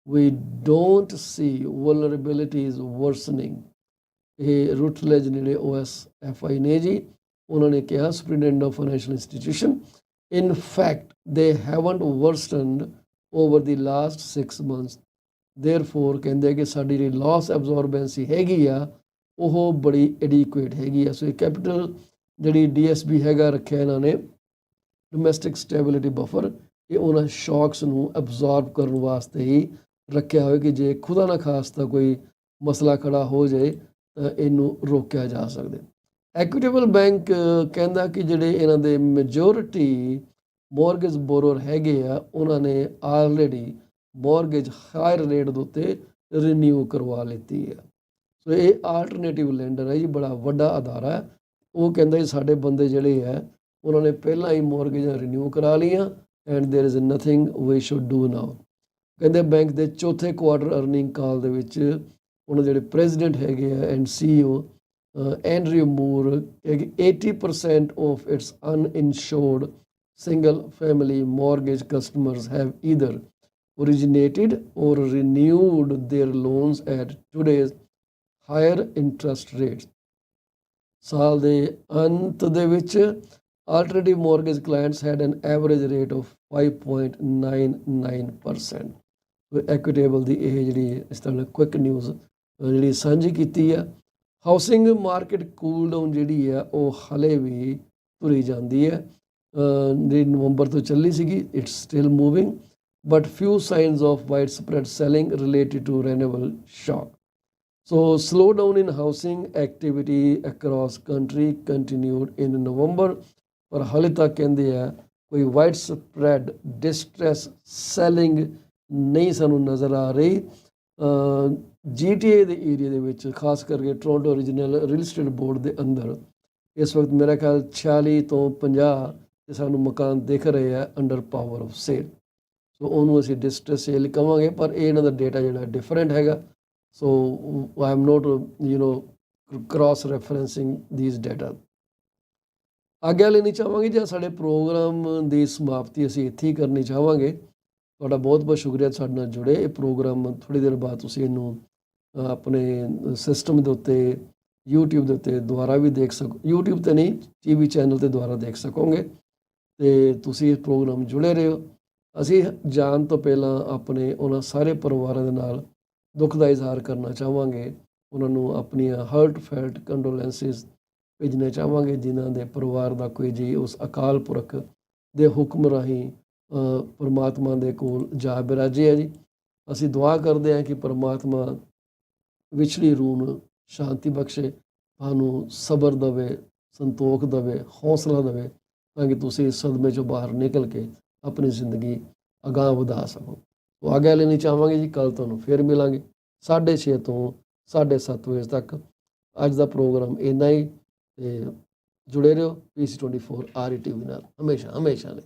we don't see vulnerabilities worsening. ਇਹ ਰੂਟਲੇਜ ਜਿਹੜੇ OSFI ਨੇ ਜੀ, ਉਹਨਾਂ ਨੇ ਕਿਹਾ superintendent of financial institution, in fact they haven't worsened over the last 6 months। Therefore ਕਹਿੰਦੇ ਕਿ ਸਾਡੀ ਜਿਹੜੀ ਲਾਸ ਐਬਜ਼ੋਰਬੈਂਸੀ ਹੈਗੀ ਆ ਉਹ ਬੜੀ ਐਡੀਕੁਏਟ ਹੈਗੀ ਆ। ਸੋ ਇਹ ਕੈਪੀਟਲ ਜਿਹੜੀ DSB ਹੈਗਾ ਰੱਖਿਆ ਇਹਨਾਂ ਨੇ ਡੋਮੈਸਟਿਕ ਸਟੈਬਿਲਿਟੀ ਬਫਰ, ਇਹ ਉਹਨਾਂ ਸ਼ੌਕਸ ਨੂੰ ਐਬਜ਼ੋਰਬ ਕਰਨ ਵਾਸਤੇ ਹੀ ਰੱਖਿਆ ਹੋਇਆ ਕਿ ਜੇ ਖੁਦਾ ਨਾ ਖਾਸਤਾ ਕੋਈ ਮਸਲਾ ਖੜਾ ਹੋ ਜਾਏ ਤਾਂ ਇਹਨੂੰ ਰੋਕਿਆ ਜਾ ਸਕਦੇ। ਐਕੁਇਟੇਬਲ ਬੈਂਕ ਕਹਿੰਦਾ ਕਿ ਜਿਹੜੇ ਇਹਨਾਂ ਦੇ ਮੈਜੋਰਿਟੀ ਮੋਰਗੇਜ ਬੋਰਰ ਹੈਗੇ ਆ, ਉਹਨਾਂ ਨੇ ਆਲਰੇਡੀ ਮੋਰਗੇਜ ਹਾਇਰ ਰੇਟ ਦੇ ਉੱਤੇ ਰੀਨਿਊ ਕਰਵਾ ਲਿੱਤੀ ਹੈ। ਸੋ ਇਹ ਆਲਟਰਨੇਟਿਵ ਲੈਂਡਰ ਹੈ ਜੀ, ਬੜਾ ਵੱਡਾ ਅਦਾਰਾ ਹੈ। ਉਹ ਕਹਿੰਦਾ ਜੀ ਸਾਡੇ ਬੰਦੇ ਜਿਹੜੇ ਹੈ ਉਹਨਾਂ ਨੇ ਪਹਿਲਾਂ ਹੀ ਮੋਰਗੇਜਾਂ ਰੀਨਿਊ ਕਰਾ ਲਈਆਂ and there is nothing we should do now. ਕਹਿੰਦੇ ਬੈਂਕ ਦੇ ਚੌਥੇ ਕੁਆਰਟਰ ਅਰਨਿੰਗ ਕਾਲ ਦੇ ਵਿੱਚ ਉਹਨਾਂ ਜਿਹੜੇ ਪ੍ਰੈਜ਼ੀਡੈਂਟ ਹੈਗੇ ਆ ਐਂਡ CEO ਐਂਡਰਿਊ ਮੂਰ ਕਿ 80% of its uninsured single family mortgage customers have either originated or renewed their loans at today's higher interest rates। ਸਾਲ ਦੇ ਅੰਤ ਦੇ ਵਿੱਚ alternative mortgage clients had an average rate of 5.99%। ਐਕੁਇਟੇਬਲ ਦੀ ਇਹ ਜਿਹੜੀ ਇਸ ਤਰ੍ਹਾਂ ਕੁਇਕ ਨਿਊਜ਼ ਜਿਹੜੀ ਸਾਂਝੀ ਕੀਤੀ ਆ। ਹਾਊਸਿੰਗ ਮਾਰਕੀਟ ਕੂਲ ਡਾਊਨ ਜਿਹੜੀ ਆ ਉਹ ਹਲੇ ਵੀ ਤੁਰੀ ਜਾਂਦੀ ਹੈ। ਜਿਹੜੀ ਨਵੰਬਰ ਤੋਂ ਚੱਲੀ ਸੀਗੀ, it's still moving but few signs of wide spread selling related to renewal shock. So slow down in housing activity across country continued in November. ਪਰ ਹਾਲੇ ਤੱਕ ਕਹਿੰਦੇ ਆ ਕੋਈ ਵਾਈਡ ਸਪਰੈਡ ਡਿਸਟ੍ਰੈਸ ਸੈਲਿੰਗ ਨਹੀਂ ਸਾਨੂੰ ਨਜ਼ਰ ਆ ਰਹੀ। GTA ਦੇ ਏਰੀਆ ਦੇ ਵਿੱਚ ਖਾਸ ਕਰਕੇ Toronto regional real estate board ਦੇ ਅੰਦਰ ਇਸ ਵਕਤ ਮੇਰਾ ਖਿਆਲ 46 ਤੋਂ 50 ਤੇ ਸਾਨੂੰ ਮਕਾਨ ਦਿਖ ਰਹੇ ਆ ਅੰਡਰ ਪਾਵਰ ਆਫ ਸੇਲ। ਸੋ ਉਹਨੂੰ ਅਸੀਂ ਡਿਸਟ੍ਰੈਸ ਸੇਲ ਕਵਾਂਗੇ, ਪਰ ਇਹ ਇਹਨਾਂ ਦਾ ਡੇਟਾ ਜਿਹੜਾ ਡਿਫਰੈਂਟ ਹੈਗਾ। So I am not cross referencing these data. ਆਗਿਆ ਲੈਣੀ ਚਾਹਾਂਗੇ ਜਾਂ ਸਾਡੇ ਪ੍ਰੋਗਰਾਮ ਦੀ ਸਮਾਪਤੀ ਅਸੀਂ ਇੱਥੇ ਹੀ ਕਰਨੀ ਚਾਹਾਂਗੇ। ਤੁਹਾਡਾ ਬਹੁਤ ਬਹੁਤ ਸ਼ੁਕਰੀਆ ਸਾਡੇ ਨਾਲ ਜੁੜੇ। ਇਹ ਪ੍ਰੋਗਰਾਮ ਥੋੜ੍ਹੀ ਦੇਰ ਬਾਅਦ ਤੁਸੀਂ ਇਹਨੂੰ ਆਪਣੇ ਸਿਸਟਮ ਦੇ ਉੱਤੇ YouTube ਦੇ ਉੱਤੇ ਦੁਬਾਰਾ ਵੀ ਦੇਖ YouTube 'ਤੇ ਨਹੀਂ, TV ਚੈਨਲ 'ਤੇ ਦੁਬਾਰਾ ਦੇਖ ਸਕੋਗੇ। ਅਤੇ ਤੁਸੀਂ ਇਸ ਪ੍ਰੋਗਰਾਮ ਜੁੜੇ ਰਹੋ। ਅਸੀਂ ਜਾਣ ਤੋਂ ਪਹਿਲਾਂ ਆਪਣੇ ਉਹਨਾਂ ਸਾਰੇ ਪਰਿਵਾਰਾਂ ਦੇ ਨਾਲ ਦੁੱਖ ਦਾ ਇਜ਼ਹਾਰ ਕਰਨਾ ਚਾਹਾਂਗੇ। ਉਹਨਾਂ ਨੂੰ ਆਪਣੀਆਂ ਹਾਰਟ ਫੈਲਟ ਕੰਡੋਲੈਂਸਿਸ ਭੇਜਣੇ ਚਾਹਾਂਗੇ, ਜਿਨ੍ਹਾਂ ਦੇ ਪਰਿਵਾਰ ਦਾ ਕੋਈ ਜੀ ਉਸ ਅਕਾਲ ਪੁਰਖ ਦੇ ਹੁਕਮ ਰਾਹੀਂ ਪਰਮਾਤਮਾ ਦੇ ਕੋਲ ਜਾ ਬਿਰਾਜੇ ਹੈ ਜੀ। ਅਸੀਂ ਦੁਆ ਕਰਦੇ ਹਾਂ ਕਿ ਪਰਮਾਤਮਾ ਵਿਛੜੀ ਰੂਹ ਨੂੰ ਸ਼ਾਂਤੀ ਬਖਸ਼ੇ, ਤੁਹਾਨੂੰ ਸਬਰ ਦੇਵੇ, ਸੰਤੋਖ ਦੇਵੇ, ਹੌਸਲਾ ਦੇਵੇ, ਤਾਂ ਕਿ ਤੁਸੀਂ ਇਸ ਸਦਮੇ 'ਚੋਂ ਬਾਹਰ ਨਿਕਲ ਕੇ ਆਪਣੀ ਜ਼ਿੰਦਗੀ ਅਗਾਂਹ ਵਧਾ ਸਕੋ। ਉਹ ਆਗਿਆ ਲੈਣੀ ਚਾਹਾਂਗੇ ਜੀ। ਕੱਲ੍ਹ ਤੁਹਾਨੂੰ ਫਿਰ ਮਿਲਾਂਗੇ 6:30 ਤੋਂ 7:30 ਵਜੇ ਤੱਕ। ਅੱਜ ਦਾ ਪ੍ਰੋਗਰਾਮ ਇੰਨਾ ਹੀ, ਅਤੇ ਜੁੜੇ ਰਹੋ PC 24 RETV ਨਾਲ ਹਮੇਸ਼ਾ ਲਈ।